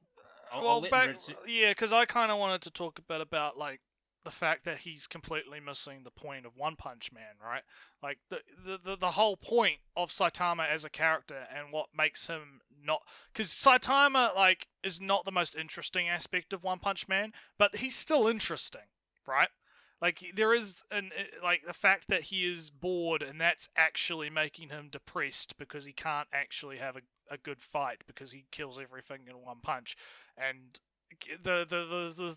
I'll Well, let back, Nerd yeah, because I kind of wanted to talk a bit about like the fact that he's completely missing the point of One Punch Man, right? Like the whole point of Saitama as a character and what makes him not, because Saitama like is not the most interesting aspect of One Punch Man, but he's still interesting, right? Like there is like the fact that he is bored and that's actually making him depressed because he can't actually have a good fight because he kills everything in one punch, and the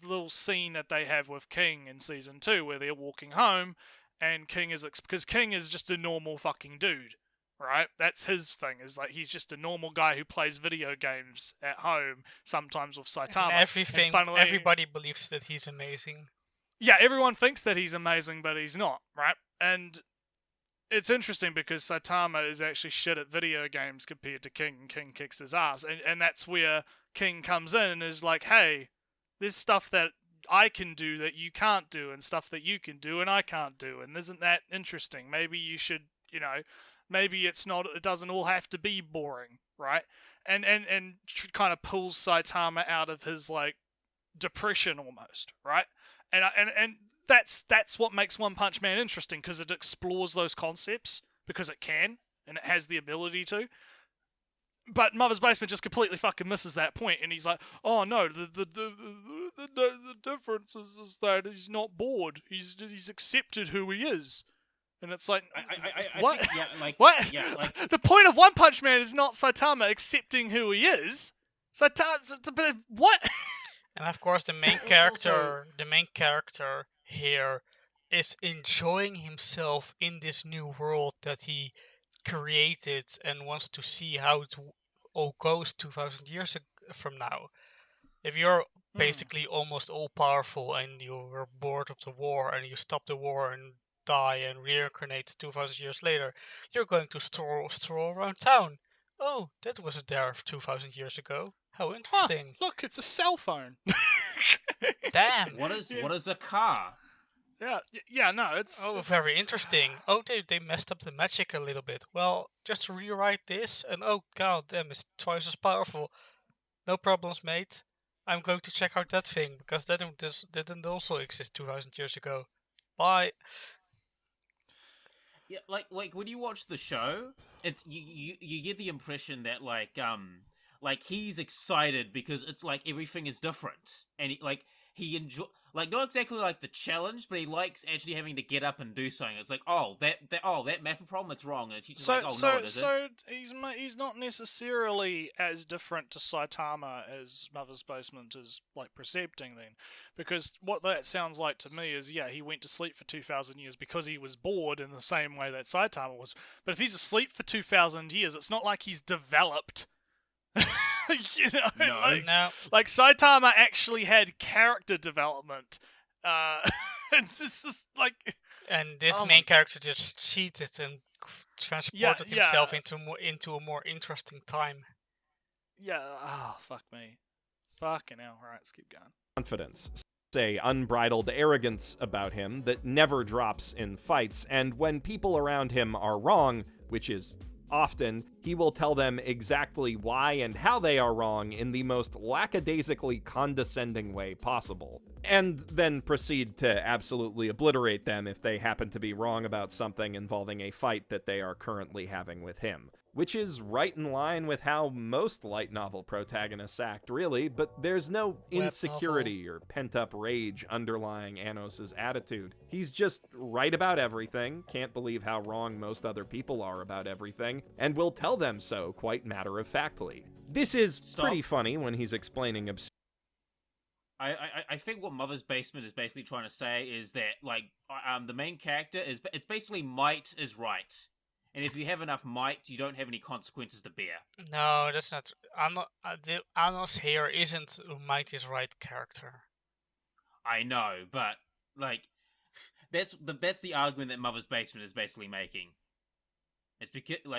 little scene that they have with King in season 2 where they're walking home and King is because King is just a normal fucking dude, right? That's his thing, is like he's just a normal guy who plays video games at home sometimes with Saitama. And funnily, everybody believes that he's amazing. yeah, everyone thinks that he's amazing, but he's not, right? And it's interesting because Saitama is actually shit at video games compared to King, and King kicks his ass. And that's where King comes in and is like, hey, there's stuff that I can do that you can't do, and stuff that you can do and I can't do, and isn't that interesting? Maybe you should, maybe it doesn't all have to be boring, right? And kind of pulls Saitama out of his, like, depression almost, right? And that's what makes One Punch Man interesting, because it explores those concepts, because it can, and it has the ability to. But Mother's Basement just completely fucking misses that point, and he's like, oh no, the difference is that he's not bored. He's accepted who he is. And it's like, what? I think, yeah, like, what? Yeah, like, The point of One Punch Man is not Saitama accepting who he is. What? And of course, the main character here is enjoying himself in this new world that he created and wants to see how it all goes 2,000 years from now. If you're basically almost all-powerful and you're bored of the war and you stop the war and die and reincarnate 2,000 years later, you're going to stroll around town. Oh, that wasn't there 2,000 years ago. How interesting. Look, it's a cell phone. Damn. what is a car? Yeah, no, it's... Oh, very interesting. Oh, they messed up the magic a little bit. Well, just rewrite this, and oh god damn, it's twice as powerful. No problems, mate. I'm going to check out that thing, because that didn't also exist 2,000 years ago. Bye. Yeah, like when you watch the show, it's you get the impression that like he's excited because it's like everything is different, and he enjoy, like, not exactly like the challenge, but he likes actually having to get up and do something. It's like, that math problem, it's wrong, and she's like, oh no, it isn't. So he's not necessarily as different to Saitama as Mother's Basement is like percepting then, because what that sounds like to me is, yeah, he went to sleep for 2,000 years because he was bored in the same way that Saitama was. But if he's asleep for 2,000 years, it's not like he's developed. No. Like Saitama actually had character development. It's just like, and this main character just cheated and transported himself into a more interesting time. Yeah. Oh, fuck me. Fucking hell. All right, let's keep going. Confidence, say unbridled arrogance about him that never drops in fights, and when people around him are wrong, which is often, he will tell them exactly why and how they are wrong in the most lackadaisically condescending way possible. and then proceed to absolutely obliterate them if they happen to be wrong about something involving a fight that they are currently having with him. Which is right in line with how most light novel protagonists act, really, but there's no insecurity or pent-up rage underlying Anos' attitude. He's just right about everything, can't believe how wrong most other people are about everything, and will tell them so quite matter-of-factly. This is pretty funny when he's explaining I think what Mother's Basement is basically trying to say is that, like, the main character it's basically might is right. And if you have enough might, you don't have any consequences to bear. No, that's not. Anos here isn't a might is right character. I know, but, like, that's the argument that Mother's Basement is basically making. It's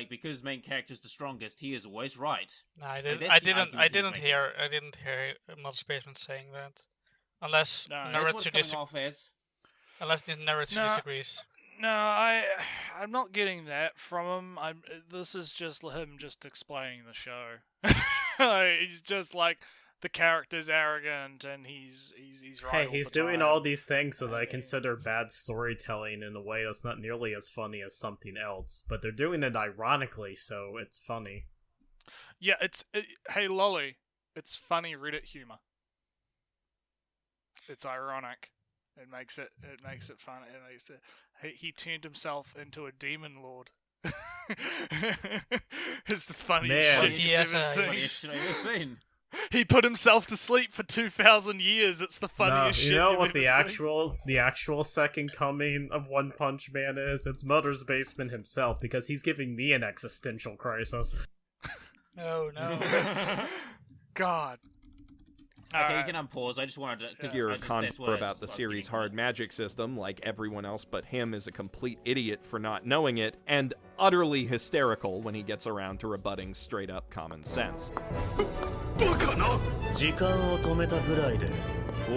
because main character's the strongest, he is always right. No, I didn't hear Mother's Basement saying that, unless Naruto disagrees. No, I'm not getting that from him. This is just him just explaining the show. He's just like, the character's arrogant and he's right. Hey, he's doing all these things that I consider bad storytelling in a way that's not nearly as funny as something else, but they're doing it ironically, so it's funny. Yeah, hey Lolly, it's funny Reddit humor. It's ironic. It makes it fun. He turned himself into a demon lord. It's the funniest shit you've ever seen. He put himself to sleep for 2,000 years. It's the funniest shit. You know you've what ever the actual second coming of One Punch Man is? It's Mother's Basement himself, because he's giving me an existential crisis. Oh no. God. Okay, you can unpause. I just wanted to hear a contour about the series' hard magic system, like everyone else but him is a complete idiot for not knowing it, and utterly hysterical when he gets around to rebutting straight-up common sense. 時間を止めたぐらいで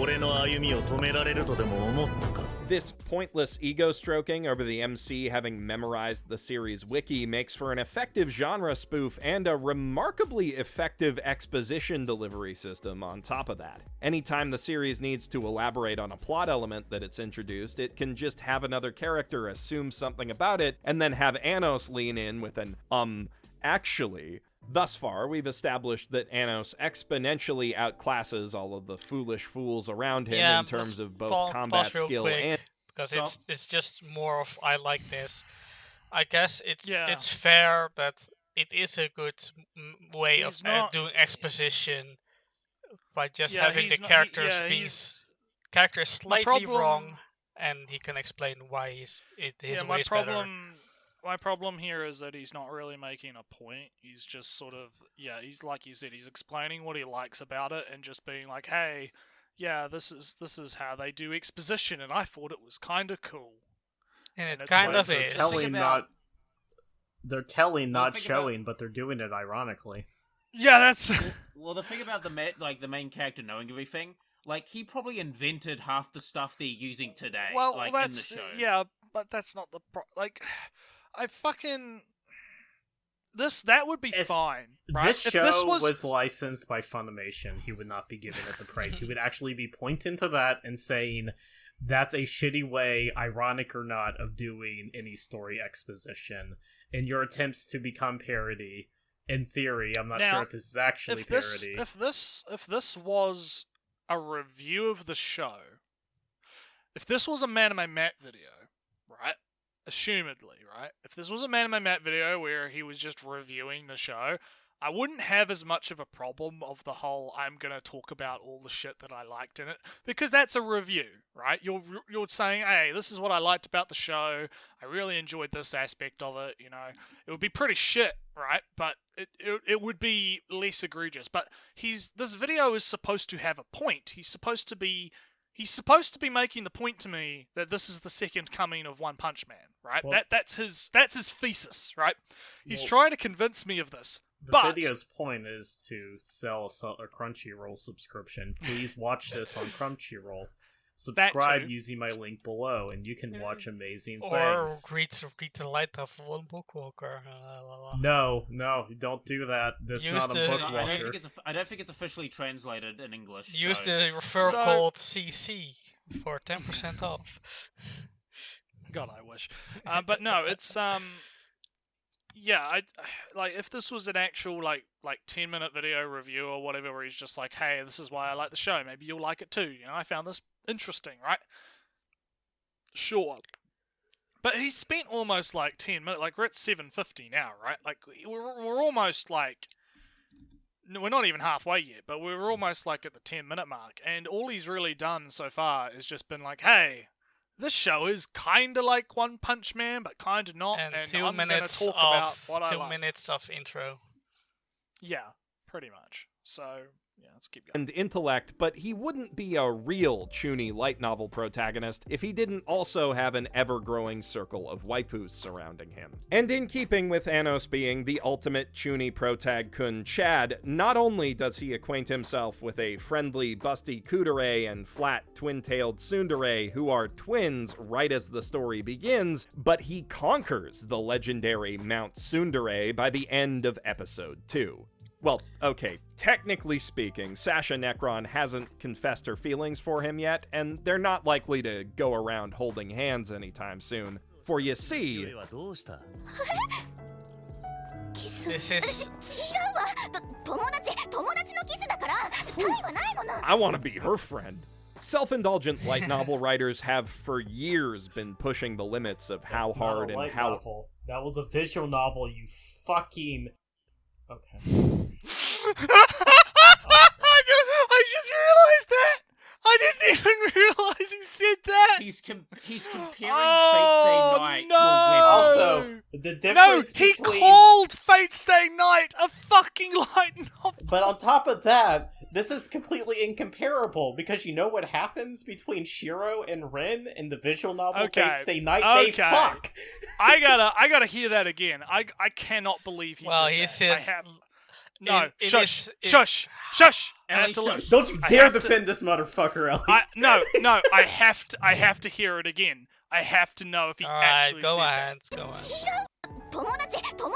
俺の歩みを止められるとでも思ったか This pointless ego-stroking over the MC having memorized the series wiki makes for an effective genre spoof and a remarkably effective exposition delivery system on top of that. Anytime the series needs to elaborate on a plot element that it's introduced, it can just have another character assume something about it, and then have Anos lean in with an, actually. Thus far, we've established that Anos exponentially outclasses all of the foolish fools around him in terms of both combat skill and... Because it's just more of, I like this. I guess it's fair that it is a good way of doing exposition by just having the characters character is slightly wrong, and he can explain why his way is better. My problem here is that he's not really making a point. He's just sort of, he's like you said, he's explaining what he likes about it and just being like, hey, yeah, this is how they do exposition, and I thought it was kind of cool. And it kind of is. They're telling, not showing, but they're doing it ironically. Yeah, that's... Well, the thing about the main character knowing everything, like, he probably invented half the stuff they're using today, in the show. Yeah, but that's not the... That would be fine, right? This show was licensed by Funimation, he would not be giving it the price. He would actually be pointing to that and saying, that's a shitty way, ironic or not, of doing any story exposition. In your attempts to become parody, in theory, I'm not sure if this is actually parody. If this was a review of the show, if this was a Manime Matt video, right? Assumedly, right? If this was a Manime Matt video where he was just reviewing the show, I wouldn't have as much of a problem of the whole I'm gonna talk about all the shit that I liked in it, because that's a review, right? You're saying, hey, this is what I liked about the show, I really enjoyed this aspect of it, it would be pretty shit, right? But it would be less egregious. But this video is supposed to have a point. He's supposed to be making the point to me that this is the second coming of One Punch Man, right? Well, that's his thesis, right? He's trying to convince me of this. The video's point is to sell a Crunchyroll subscription. Please watch this on Crunchyroll. Subscribe too. using my link below, and you can watch amazing Or things. read the light of one bookwalker. No, don't do that. This is Use not a the- book No, walker. I don't think it's officially translated in English. Use so- the referral So- code CC for 10% off. God, I wish. But no, it's yeah, I like if this was an actual like 10-minute video review or whatever, where he's just like, hey, this is why I like the show. Maybe you'll like it too. You know, I found this interesting, right? Sure. But he spent almost like 10 minutes. Like we're at 7:50 now, right? Like we're almost like. We're not even halfway yet, but we're almost like at the 10-minute mark, and all he's really done so far is just been like, hey, this show is kind of like One Punch Man, but kind of not, And and 2 I'm minutes gonna talk about of what I 2 like. minutes of intro. Yeah, pretty much. So, yeah, let's keep going. And intellect, but he wouldn't be a real Chuny light novel protagonist if he didn't also have an ever-growing circle of waifus surrounding him. And in keeping with Anos being the ultimate Chuny protag kun Chad, not only does he acquaint himself with a friendly, busty Kudere and flat, twin-tailed tsundere who are twins right as the story begins, but he conquers the legendary Mount Tsundere by the end of episode 2. Well, okay, technically speaking, Sasha Necron hasn't confessed her feelings for him yet, and they're not likely to go around holding hands anytime soon. For you see, はどうした This is 違うわ友達のキスだからタイはないもの I want to be her friend. Self-indulgent light novel writers have for years been pushing the limits of how That's not hard a and light how... novel. That was a visual novel, you fucking... Okay. I just realized that! I didn't even realize he said that! He's comparing Oh, Fate's Day Night no! to a web. Also, the No, difference he between... called Fate's Day Night a fucking light novel! But on top of that, this is completely incomparable, because you know what happens between Shiro and Rin in the visual novel Okay, Fate's Day Night? They okay. fuck! I gotta hear that again. I cannot believe he well, did he that. says I have... No, in shush, his- shush, shush! I Ellie, have to shush. Don't you I dare have to- defend this motherfucker, Ellie! No, I have to hear it again. I have to know if he Alright, actually go said ahead, go ahead. 友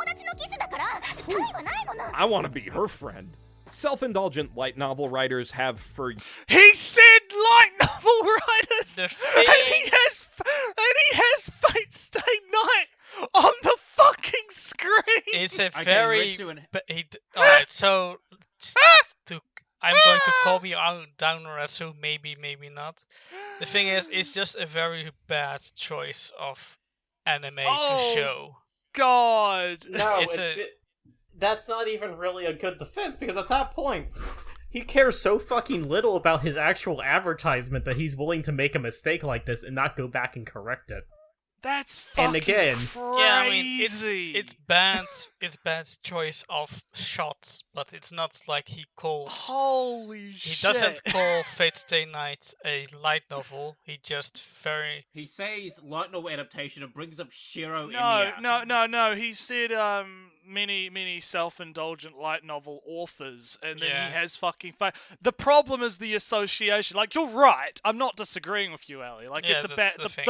達のキスだからタイはないもの I want to be her friend. Self-indulgent light novel writers have for... that. He said light novel writers, The and he has Fate's Day Night on the fucking screen. It's a Okay, very... Ritsu and- Alright, so... I'm going to call me down Rasu, maybe not. The thing is, it's just a very bad choice of anime Oh. to show. God. No, It's that's not even really a good defense, because at that point, he cares so fucking little about his actual advertisement that he's willing to make a mistake like this and not go back and correct it. That's fucking And again- crazy. Yeah, I mean, it's bad choice of shots, but it's not like he calls... Holy He shit. doesn't call Fate's Day Night a light novel. He just very... He says light novel adaptation and brings up Shiro No, Emiya. no. He said many self-indulgent light novel authors, and then Yeah. he has fucking the problem is the association. Like, you're right. I'm not disagreeing with you, Ali. Like, Yeah, it's a that's bad. the thing.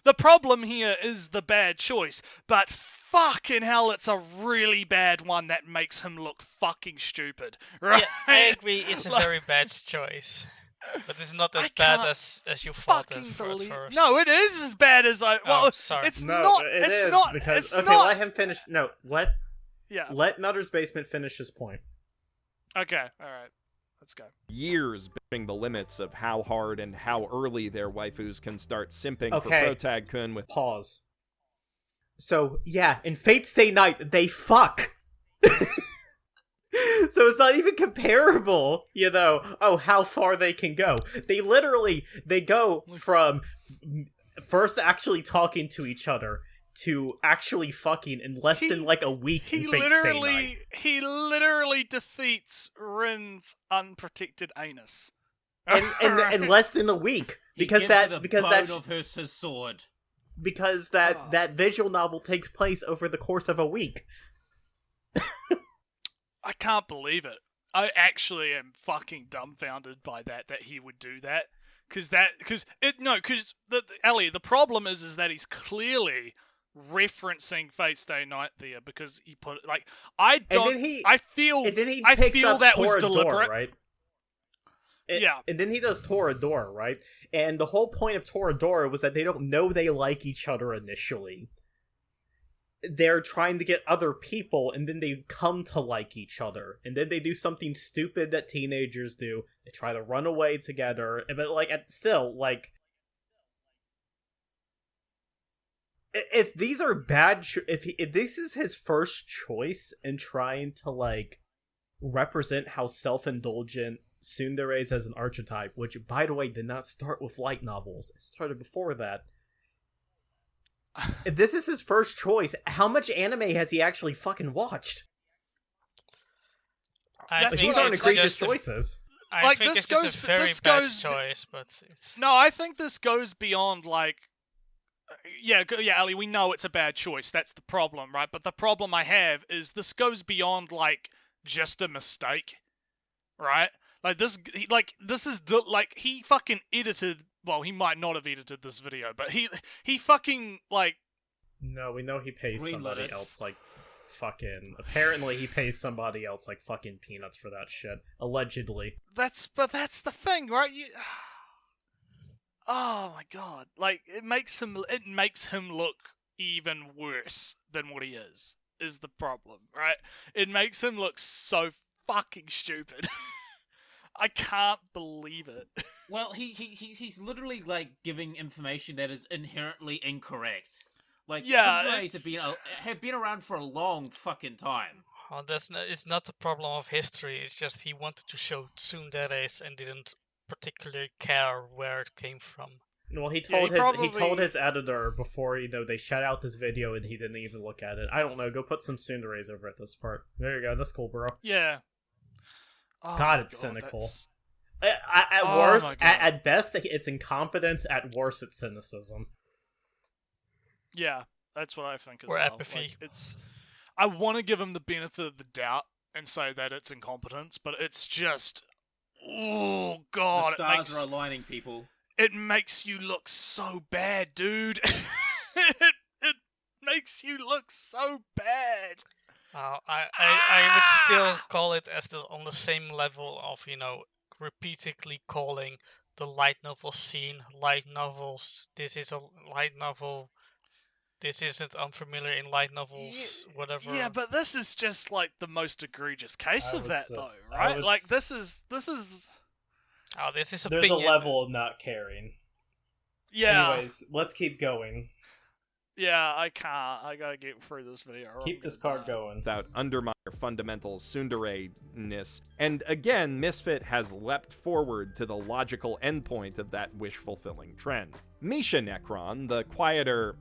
The problem here is the bad choice, but fucking hell, it's a really bad one that makes him look fucking stupid. Right? Yeah, I agree, it's a Like- very bad choice. But it's not I as bad can't as you thought Fucking at believe. first. No, it is as bad as I. Well, sorry. it's No, not. it it's is, not. because it's okay, not. let him finish. No, let Melter's Basement finish his point. Okay, all right. Let's go. years pushing the limits of how hard and how early their waifus can start simping Okay. for protag kun with... Pause. So, yeah, in Fate's Day Night, they fuck! So it's not even comparable, you know, how far they can go. They go from first actually talking to each other to actually fucking in less than like a week in Fate's Day Night. He literally defeats Rin's unprotected anus. In less than a week. He Because gives her that the because bone that of his sword. because that visual novel takes place over the course of a week. I can't believe it. I actually am fucking dumbfounded by that he would do that. Because Ellie, the problem is that he's clearly referencing Fate Stay Night there because he put like I don't. And then he, I feel. and then he I picks feel up that was Toradora, deliberate. right? Yeah. And then he does Toradora, right? And the whole point of Toradora was that they don't know they like each other initially. They're trying to get other people, and then they come to like each other. And then they do something stupid that teenagers do. They try to run away together. But, like, still, like... If these are bad... if this is his first choice in trying to, like, represent how self-indulgent tsundere is as an archetype, which, by the way, did not start with light novels. It started before that. If this is his first choice, how much anime has he actually fucking watched? These aren't egregious choices. I think this is a very bad choice, but it's... No, I think this goes beyond, like... Yeah, Ali, we know it's a bad choice. That's the problem, right? But the problem I have is this goes beyond, like, just a mistake, right? Like, he fucking edited... Well, he might not have edited this video, but he fucking, like... No, we know he pays somebody else, like, fucking... Apparently he pays somebody else, like, fucking peanuts for that shit. Allegedly. But that's the thing, right? Oh my god. Like, it makes him look even worse than what he is the problem, right? It makes him look so fucking stupid. I can't believe it. Well, he's literally, like, giving information that is inherently incorrect. Like, tsunderes have been around for a long fucking time. Oh, it's not the problem of history, it's just he wanted to show tsunderes and didn't particularly care where it came from. Well, he told his editor before, they shut out this video and he didn't even look at it. I don't know, go put some tsunderes over at this part. There you go, that's cool, bro. Yeah. Oh God, it's cynical. At best, it's incompetence. At worst, it's cynicism. Yeah, that's what I think as or well. apathy. Like, I want to give him the benefit of the doubt and say that it's incompetence, but it's just... Oh, God. The stars are aligning, people. It makes you look so bad, dude. it makes you look so bad. I would still call it as on the same level of, repeatedly calling the light novel scene light novels. This is a light novel. This isn't unfamiliar in light novels, whatever. Yeah, but this is just, like, the most egregious case of that, though, right? Like, this is... Oh, this is There's a level of not caring. Yeah. Anyways, let's keep going. Yeah, I can't. I gotta get through this video. Keep this card going. Without undermining fundamental tsundere-ness. And again, Misfit has leapt forward to the logical endpoint of that wish-fulfilling trend. Misha Necron, the quieter,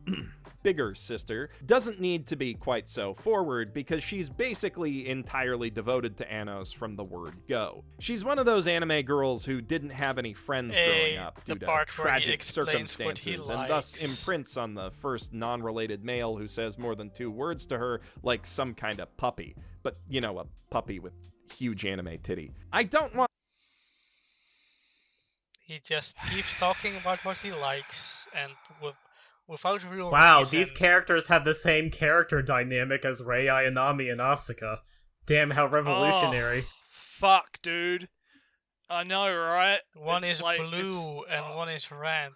bigger sister, doesn't need to be quite so forward because she's basically entirely devoted to Anos from the word go. She's one of those anime girls who didn't have any friends growing up due to tragic circumstances and thus imprints on the first non-related male who says more than 2 words to her like some kind of puppy. But, a puppy with huge anime titty. I don't want... He just keeps talking about what he likes, and without real reason. These characters have the same character dynamic as Rei Ayanami and Asuka. Damn, how revolutionary. Oh, fuck, dude. I know, right? One is blue and one is red.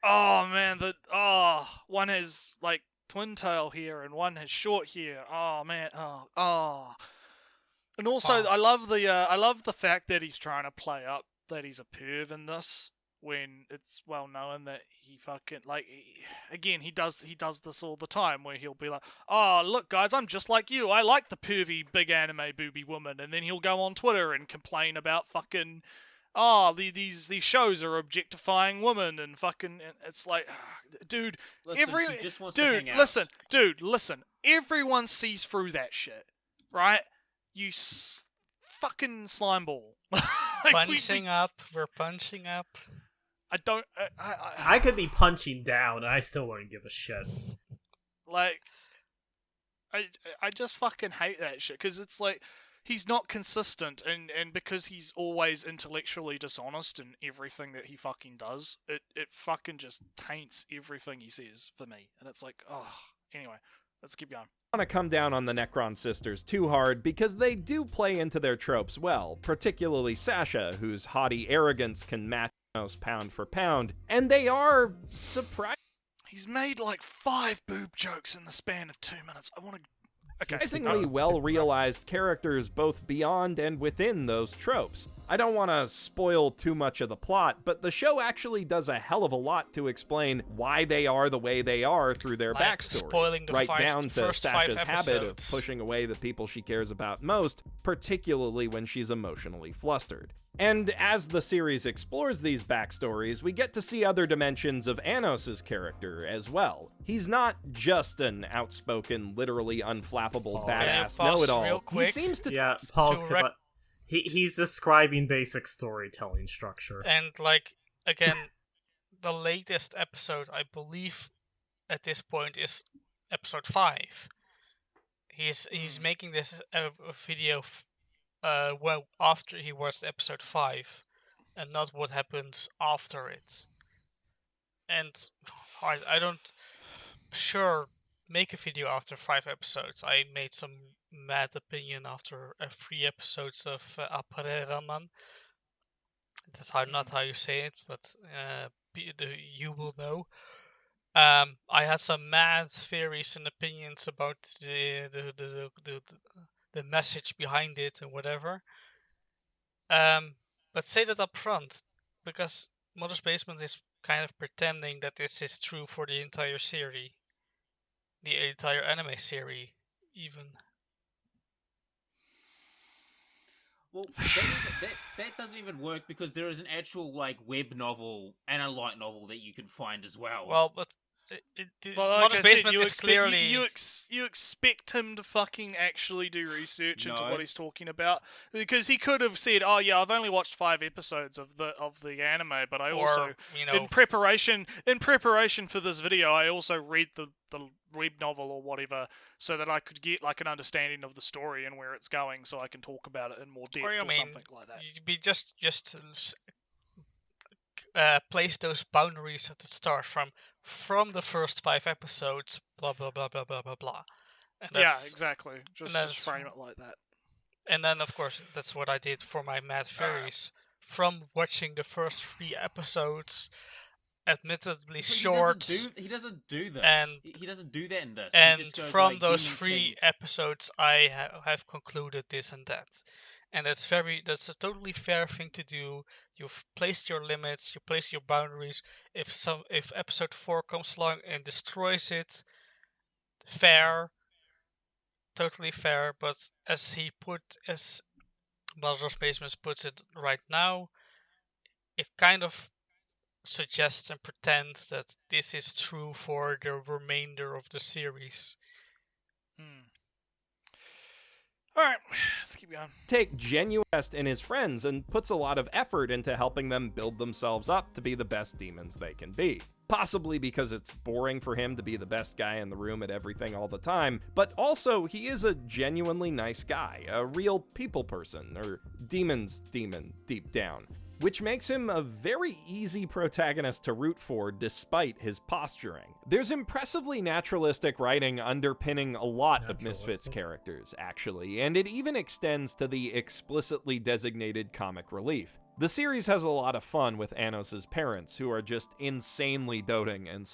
Oh, man, one has, like, twin tail here and one has short hair. Oh, man, And also, I love the fact that he's trying to play up that he's a perv in this when it's well known that he fucking he does this all the time where he'll be like, oh look guys, I'm just like you, I like the pervy big anime booby woman, and then he'll go on Twitter and complain about fucking these shows are objectifying women and fucking, and it's like, dude, listen, everyone sees through that shit, right? You fucking slime ball. We're punching up. I could be punching down and I still wouldn't give a shit. Like, I just fucking hate that shit, because it's like, he's not consistent, and because he's always intellectually dishonest in everything that he fucking does, it fucking just taints everything he says for me. And it's like, oh, anyway, let's keep going. I want to come down on the Necron sisters too hard because they do play into their tropes well, particularly Sasha, whose haughty arrogance can match Thanos pound for pound, and they are surprising. He's made like 5 boob jokes in the span of 2 minutes. I want to... Surprisingly well-realized characters both beyond and within those tropes. I don't want to spoil too much of the plot, but the show actually does a hell of a lot to explain why they are the way they are through their backstories, right down to Sasha's habit of pushing away the people she cares about most, particularly when she's emotionally flustered. And as the series explores these backstories, we get to see other dimensions of Anos' character as well. He's not just an outspoken, literally unflappable badass know-it-all. He seems to... Yeah, pause, because he's describing basic storytelling structure. And, like, again, the latest episode, I believe, at this point, is episode 5. He's making this a video... well, after he watched episode 5, and not what happens after it. And I don't... Sure, make a video after 5 episodes. I made some mad opinion after 3 episodes of Apareraman. That's not how you say it, but you will know. I had some mad theories and opinions about the message behind it and whatever. But say that up front, because Mother's Basement is kind of pretending that this is true for the entire series. The entire anime series, even. Well, that doesn't even work because there is an actual like web novel and a light novel that you can find as well. Well, but like Mother's Basement is clearly... You expect him to fucking actually do research into what he's talking about, because he could have said, "Oh yeah, I've only watched 5 episodes of the anime, but I also, in preparation for this video, I also read the web novel or whatever, so that I could get like an understanding of the story and where it's going, so I can talk about it in more depth or something like that." You'd be just place those boundaries at the start from the first 5 episodes, blah blah blah blah blah blah blah. And yeah, exactly. Just frame it like that. And then, of course, that's what I did for my mad theories. From watching the first 3 episodes, admittedly short. He doesn't do this. He doesn't do that in this. And from those 3 episodes, I have concluded this and that. And that's a totally fair thing to do. You've placed your limits, you place your boundaries. If episode 4 comes along and destroys it, fair, totally fair. But as Mother's Basement puts it right now, it kind of suggests and pretends that this is true for the remainder of the series. Alright, let's keep going. Take genuine interest in his friends and puts a lot of effort into helping them build themselves up to be the best demons they can be. Possibly because it's boring for him to be the best guy in the room at everything all the time, but also he is a genuinely nice guy, a real people person, or demon's demon deep down, which makes him a very easy protagonist to root for despite his posturing. There's impressively naturalistic writing underpinning a lot of Misfits characters, actually, and it even extends to the explicitly designated comic relief. The series has a lot of fun with Anos' parents, who are just insanely doting and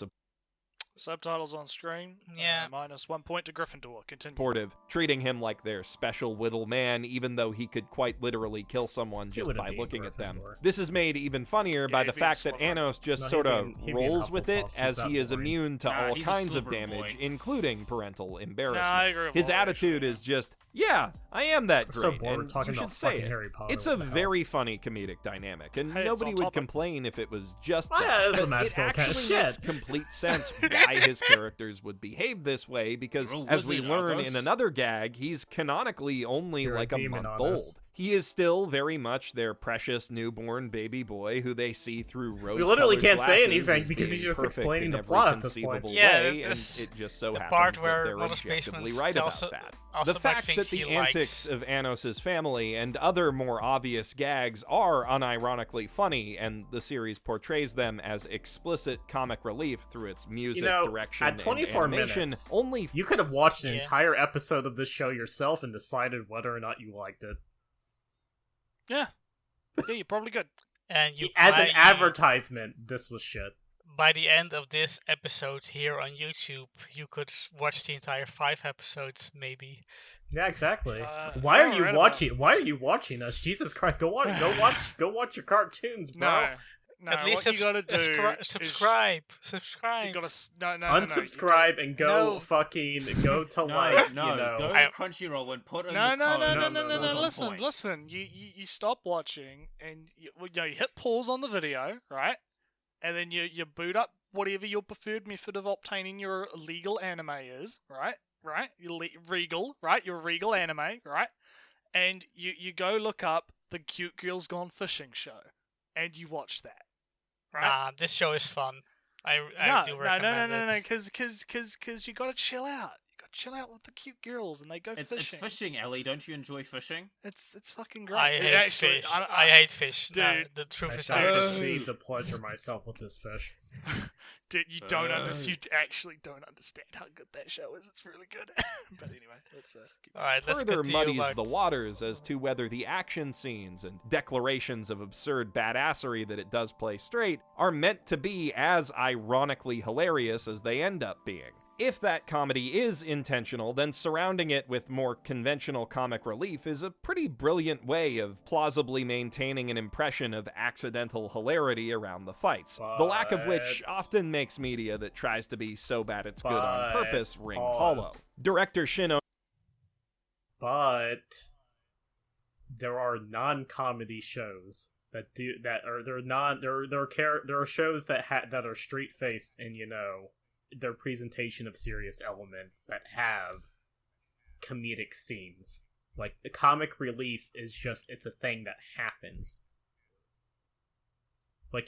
Subtitles on screen. Yeah. -1 point to Gryffindor. Continue. Supportive, treating him like their special little man, even though he could quite literally kill someone just by looking at them. This is made even funnier by the fact that Anos just sort of rolls with it, as he is immune to all kinds of damage, including parental embarrassment. His attitude is just, yeah, I am that great, and you should say it. It's a very funny comedic dynamic, and nobody would complain if it was just that. But it actually makes complete sense why his characters would behave this way, because as we learn in another gag, he's canonically only like a month old. He is still very much their precious newborn baby boy who they see through rose-colored We literally can't say glasses anything as because being he's just perfect explaining in the every plot at this point. conceivable Yeah, way, and this- it just so the happens part that where they're Mother's objectively Basement right about also- that. also The might fact think that the he antics likes- of Anos' family and other more obvious gags are unironically funny, and the series portrays them as explicit comic relief through its music, direction, at 24 and animation, minutes, only you could have watched an Yeah. entire episode of this show yourself and decided whether or not you liked it. Yeah, you're probably good. And you As an by- advertisement, this was shit. By the end of this episode here on YouTube, you could watch the entire 5 episodes, maybe. Yeah, exactly. Why are you watching? Why are you watching us? Jesus Christ! Go watch your cartoons, bro. No, At least what you gotta do subscribe. Is Subscribe. you gotta no. Unsubscribe and go No. fucking go to No, like no, you know. go to Crunchyroll and put in No, the code. no. Pause on point. Listen. You stop watching and you hit pause on the video, right? And then you boot up whatever your preferred method of obtaining your legal anime is, right? Right? Your regal, right? Your regal anime, right? And you go look up the Cute Girls Gone Fishing show, and you watch that, right? Nah, this show is fun. I do recommend it. No, because you gotta chill out. You gotta chill out with the cute girls, and they go It's fishing. fishing, Ellie. Don't you enjoy fishing? It's fucking great. I It hate actually- fish. I hate fish. Dude, No, the truth I is shall out. proceed to pleasure myself with this fish. Dude, you don't understand. You actually don't understand how good that show is. It's really good. But anyway, let's keep Alright, let's further continue muddies about... the waters as to whether the action scenes and declarations of absurd badassery that it does play straight are meant to be as ironically hilarious as they end up being. If that comedy is intentional, then surrounding it with more conventional comic relief is a pretty brilliant way of plausibly maintaining an impression of accidental hilarity around the fights, the lack of which But- often makes media that tries to be so bad it's good on But- purpose ring pause. hollow. Director Shin But there are non-comedy shows that do that are they're not there are shows that that are straight-faced and their presentation of serious elements that have comedic scenes. Like the comic relief is just it's a thing that happens. Like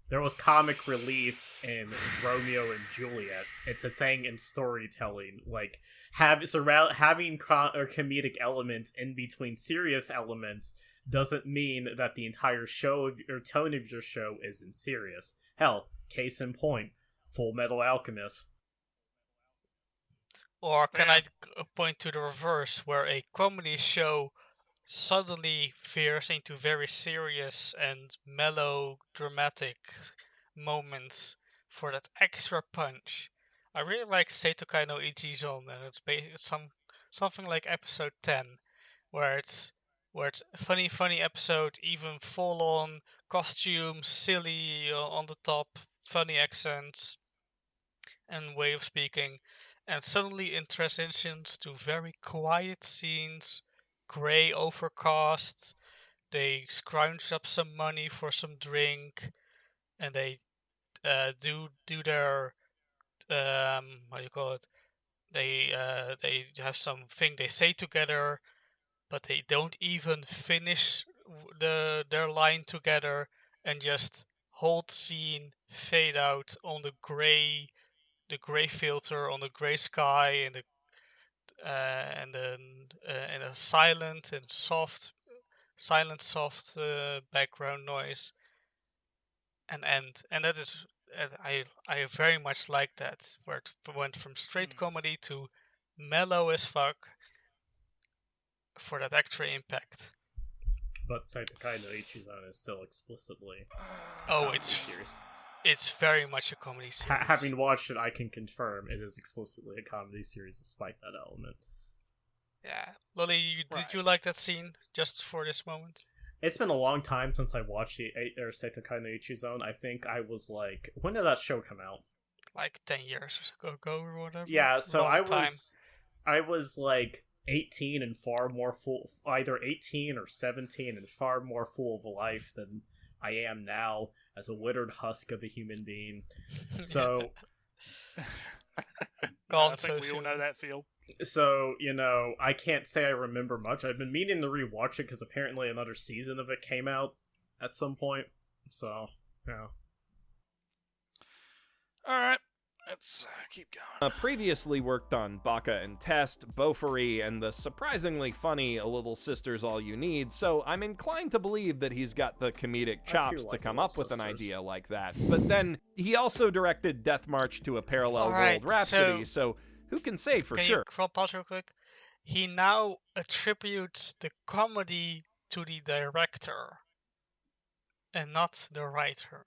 there was comic relief in Romeo and Juliet. It's a thing in storytelling. Like having comedic elements in between serious elements doesn't mean that the entire show or tone of your show isn't serious. Hell, case in point, Full Metal Alchemist. Or can I point to the reverse, where a comedy show suddenly veers into very serious and melodramatic moments for that extra punch? I really like Seitokai no Ichizon, and it's something like episode 10, where it's a funny episode, even full on costumes, silly on the top, funny accents and way of speaking, and suddenly it transitions to very quiet scenes, grey overcast. They scrounge up some money for some drink, and they do their how do you call it? They have something they say together, but they don't even finish their line together, and just hold scene, fade out on the gray filter on the gray sky, and then in a silent soft background noise, and end. And that is I very much like that, where it went from straight comedy to mellow as fuck for that extra impact. But Seitokai no Ichizan is still explicitly Oh, comedy it's series. It's very much a comedy series. Having watched it, I can confirm it is explicitly a comedy series despite that element. Yeah. Lily, did you like that scene just for this moment? It's been a long time since I watched the Seitokai no Ichizan. I think I was like, when did that show come out? Like 10 years ago or whatever. Yeah, so Long time. I was like 18 and far more full, either 18 or 17 and far more full of life than I am now as a withered husk of a human being. So gone I think so we soon. all know that feel. So, I can't say I remember much. I've been meaning to rewatch it because apparently another season of it came out at some point. So, yeah. Alright, let's keep going. Previously worked on Baka and Test, Beaufory, and the surprisingly funny A Little Sister's All You Need, so I'm inclined to believe that he's got the comedic chops to like come Little up with an Sisters. idea like that. But then, he also directed Death March to a Parallel Alright, World Rhapsody, so who can say for Can sure? you pause real quick? He now attributes the comedy to the director and not the writer.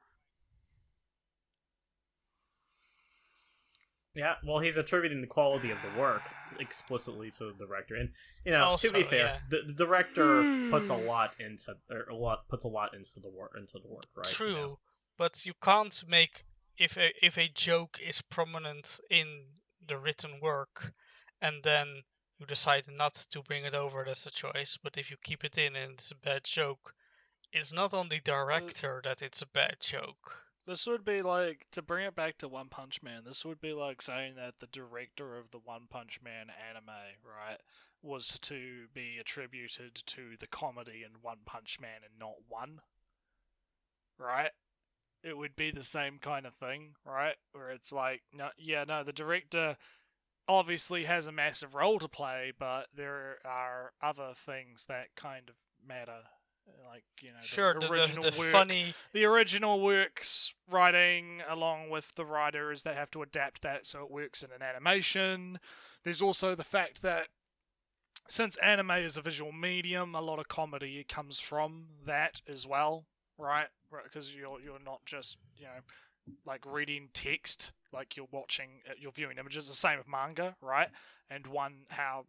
Yeah, well, he's attributing the quality of the work explicitly to the director, and Also, to be fair, yeah. the director puts a lot into the work, right? True, but you can't make if a joke is prominent in the written work, and then you decide not to bring it over, that's a choice. But if you keep it in and it's a bad joke, it's not on the director that it's a bad joke. This would be like, to bring it back to One Punch Man, this would be like saying that the director of the One Punch Man anime, right, was to be attributed to the comedy in One Punch Man and not one. Right? It would be the same kind of thing, right? Where it's like, no, the director obviously has a massive role to play, but there are other things that kind of matter. Like, Sure, the original the work, funny. the original work's writing, along with the writers that have to adapt that so it works in an animation. There's also the fact that since anime is a visual medium, a lot of comedy comes from that as well, right? Because you're not just like reading text, like you're viewing images. The same with manga, right? And how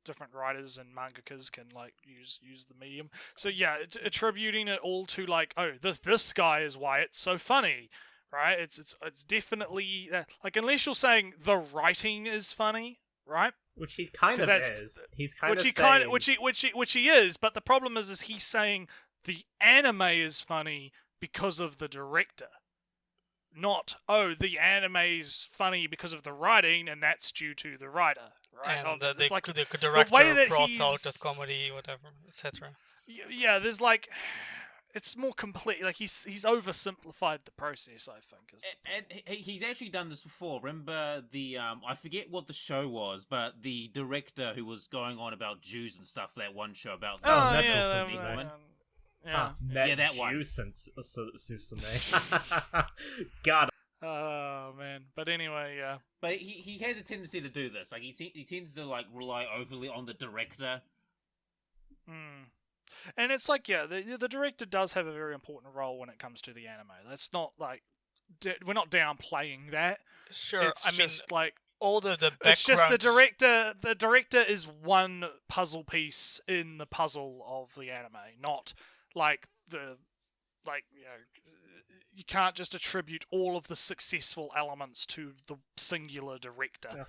different writers and mangakas can like use the medium. So yeah, attributing it all to like, oh, this guy is why it's so funny, right? It's definitely like, unless you're saying the writing is funny, right? Which he kind of is. He's kind of saying... which he is, but the problem is he's saying the anime is funny because of the director. Not, the anime's funny because of the writing, and that's due to the writer, right? And the director that brought out that comedy, whatever, etc. Yeah, there's like, it's more complete. Like he's oversimplified the process, I think. And he's actually done this before. Remember the I forget what the show was, but the director who was going on about Jews and stuff. That one show about Susume. woman. Yeah, that one. Susume. God. Oh man, but anyway, yeah. But he has a tendency to do this. Like he tends to like rely overly on the director. And it's like, yeah, the director does have a very important role when it comes to the anime. That's not like we're not downplaying that. Sure, it's just like all the backgrounds. It's just the director. The director is one puzzle piece in the puzzle of the anime, not like you can't just attribute all of the successful elements to the singular director. Yeah.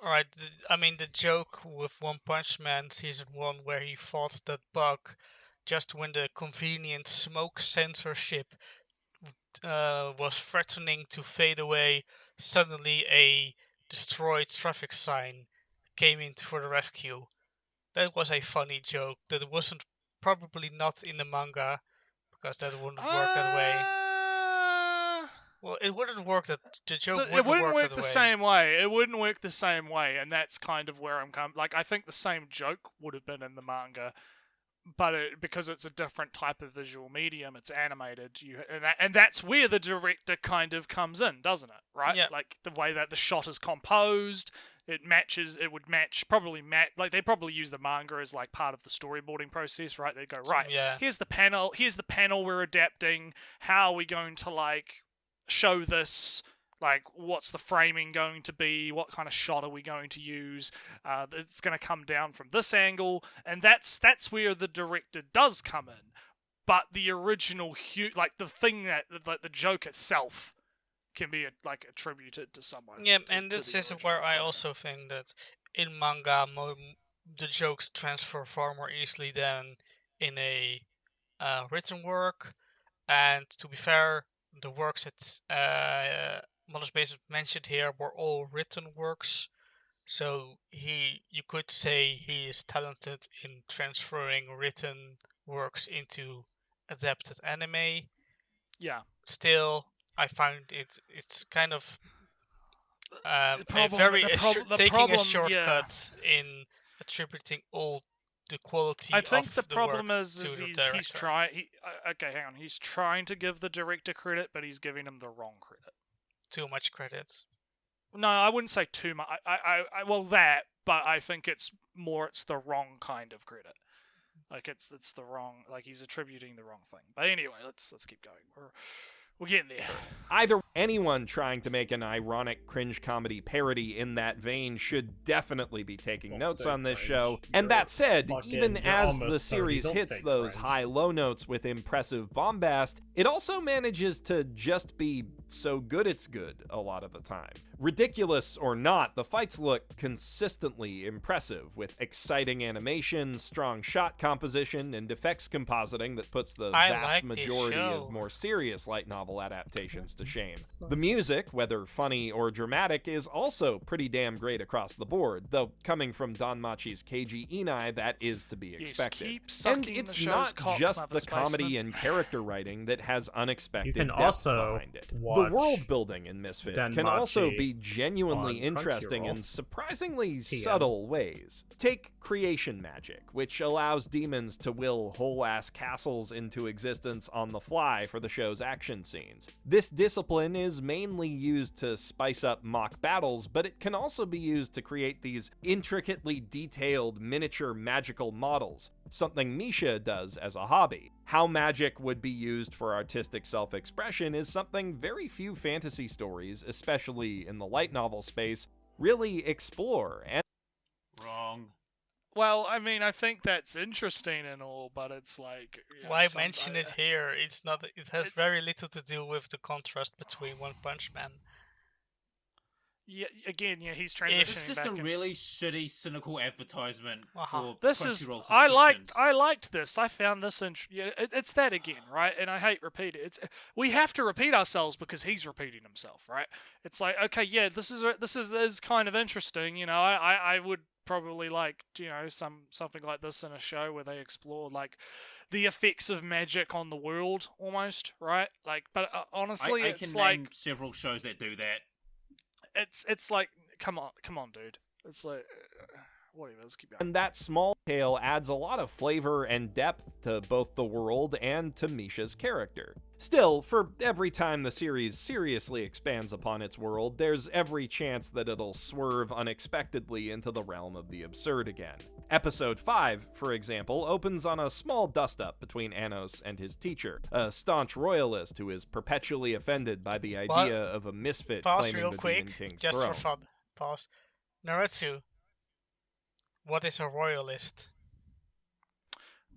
Alright, the joke with One Punch Man Season 1 where he fought that bug just when the convenient smoke censorship was threatening to fade away, suddenly a destroyed traffic sign came in for the rescue. That was a funny joke that wasn't probably not in the manga, because that wouldn't work that way. Well, it wouldn't work that the joke It wouldn't work the the same way. It wouldn't work the same way, and that's kind of where I'm coming. Like, I think the same joke would have been in the manga, but because it's a different type of visual medium, it's animated. And that's where the director kind of comes in, doesn't it? Right? Yeah. Like the way that the shot is composed, it would match. Like they probably use the manga as like part of the storyboarding process, right? They go, right, yeah. Here's the panel we're adapting. How are we going to like show this? Like, what's the framing going to be? What kind of shot are we going to use? It's going to come down from this angle, and that's where the director does come in. But the original, like the thing that, like the joke itself, can be attributed to someone. Yeah, and this is where I also think that in manga, the jokes transfer far more easily than in a written work. And to be fair, the works that Mother's Basement mentioned here were all written works. So you could say he is talented in transferring written works into adapted anime. Yeah. Still, I find it's kind of taking a shortcut in attributing all the quality I think of the problem work is to the he's director. trying. Okay, hang on. He's trying to give the director credit, but he's giving him the wrong credit. Too much credit. No, I wouldn't say too much. Well, that, but I think it's the wrong kind of credit. Like it's the wrong. Like he's attributing the wrong thing. But anyway, let's keep going. We're getting there. Either anyone trying to make an ironic cringe comedy parody in that vein should definitely be taking notes on this show. And that said, even as the series hits those high-low notes with impressive bombast, it also manages to just be so good it's good a lot of the time. Ridiculous or not, the fights look consistently impressive, with exciting animation, strong shot composition, and effects compositing that puts the vast majority of more serious light novel adaptations to shame. The music, whether funny or dramatic, is also pretty damn great across the board, though coming from Danmachi's Keiji Inai, that is to be expected. And it's not just the comedy and character writing that has unexpected depth behind it. The world building in Misfit can also be genuinely interesting in surprisingly subtle ways. Take creation magic, which allows demons to will whole-ass castles into existence on the fly for the show's action scenes. This discipline is mainly used to spice up mock battles, but it can also be used to create these intricately detailed miniature magical models, something Misha does as a hobby. How magic would be used for artistic self-expression is something very few fantasy stories, especially in the light novel space, really explore. And wrong. Well, I mean, I think that's interesting and all, but it's like... Why mention it here? It's not. It has very little to do with the contrast between One Punch Man. Yeah, again, he's transitioning. It's just a really shitty, cynical advertisement for this Crunchyroll is. I liked this. I found this. It's that again, right? And I hate repeating. We have to repeat ourselves because he's repeating himself, right? It's like, okay, yeah, this is kind of interesting. I would probably like something like this in a show where they explore like the effects of magic on the world, almost, right? Like, but honestly, I it's can like name several shows that do that. It's like, come on, dude. It's like, whatever, let's keep going. And that small tale adds a lot of flavor and depth to both the world and to Misha's character. Still, for every time the series seriously expands upon its world, there's every chance that it'll swerve unexpectedly into the realm of the absurd again. Episode 5, for example, opens on a small dust-up between Anos and his teacher, a staunch royalist who is perpetually offended by the idea of a misfit claiming the Demon King's just throne. for fun. Pause. Naretsu, what is a royalist?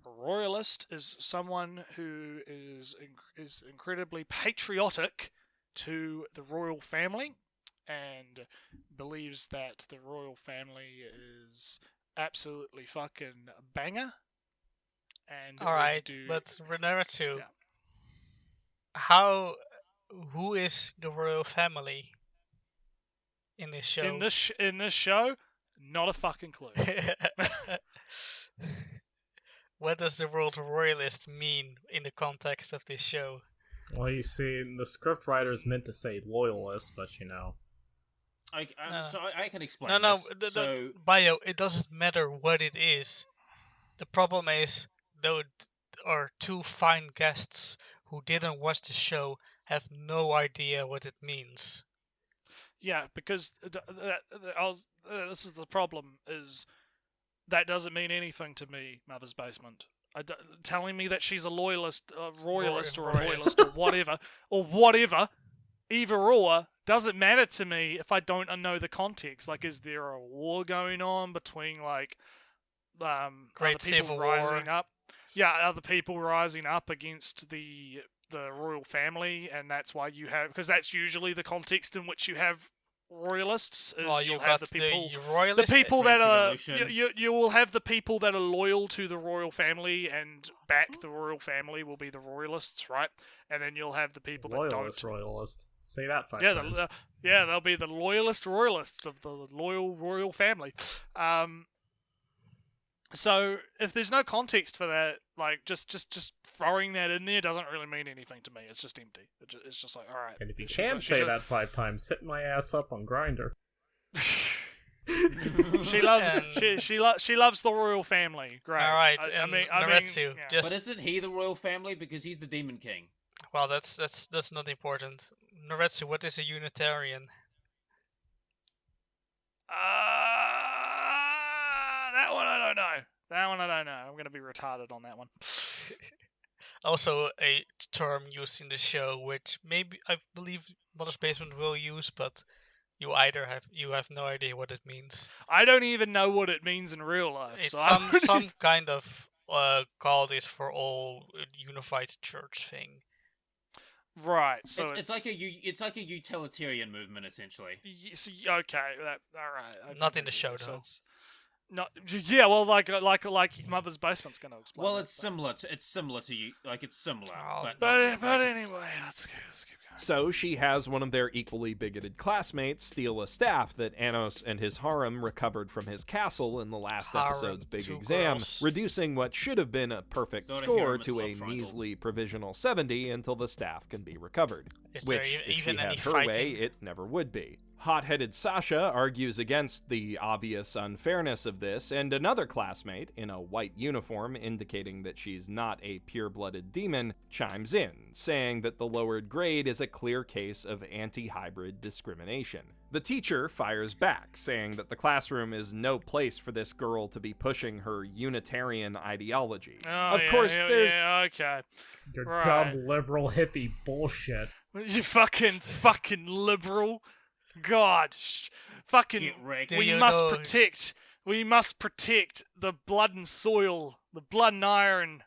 A royalist is someone who is incredibly patriotic to the royal family and believes that the royal family is absolutely fucking banger. And alright, but Naretsu, who is the royal family in this show? In this show, not a fucking clue. What does the word royalist mean in the context of this show? Well, you see, the script writers meant to say loyalist, but So I can explain. The Bio, it doesn't matter what it is. The problem is, though, our two fine guests who didn't watch the show have no idea what it means. Yeah, because this is the problem, is that doesn't mean anything to me, Mother's Basement. Telling me that she's a loyalist, royalist, or a loyalist, or whatever, either or, doesn't matter to me if I don't know the context. Like, is there a war going on between, like, Great Civil rising War? Up? Yeah, other people rising up against the royal family, and that's why you have, because that's usually the context in which you have royalists. Is Well, you you'll got have the people, royalists. the people that French are Revolution. you will have the people that are loyal to the royal family and back the royal family will be the royalists, right? And then you'll have the people that Loyalist, don't. royalist. Say that 5 Yeah, times. they'll be the loyalist royalists of the loyal royal family. So if there's no context for that, like just throwing that in there doesn't really mean anything to me. It's just empty. It's just like, all right. And if you she's can like- say she's that 5 times, hit my ass up on Grinder. she loves she loves the royal family. Great. All right, I and mean, Naretsu, yeah. just But isn't he the royal family because he's the Demon King? well, that's not important. Naretsu, what is a Unitarian? That one I don't know. I'm gonna be retarded on that one. Also, a term used in the show, which maybe I believe Mother's Basement will use, but you have no idea what it means. I don't even know what it means in real life. It's so I wouldn't- some kind of call this for all unified church thing. right. So It's like a utilitarian movement essentially. Okay. All right. I Not think in the I show, get it. So though. it's not. Yeah. Well, like Mother's Basement's gonna explain. Well, that, it's similar to you. Like it's similar, Oh, but But like it's- anyway, let's keep going. So she has one of their equally bigoted classmates steal a staff that Anos and his harem recovered from his castle in the last Harem, episode's big 2 exam, girls. reducing what should have been a perfect Sort of score harem is to a love triangle. measly provisional 70 until the staff can be recovered. Is there Which, if even she any had her way, fighting? it never would be. Hot-headed Sasha argues against the obvious unfairness of this, and another classmate, in a white uniform indicating that she's not a pure-blooded demon, chimes in, saying that the lowered grade is a clear case of anti-hybrid discrimination. The teacher fires back, saying that the classroom is no place for this girl to be pushing her Unitarian ideology. Oh, Of yeah, course, yeah, there's yeah, okay. Your Right. dumb liberal hippie bullshit. You fucking liberal. God, fucking. Get wrecked. Do We you must know- protect. We must protect the blood and soil, the blood and iron.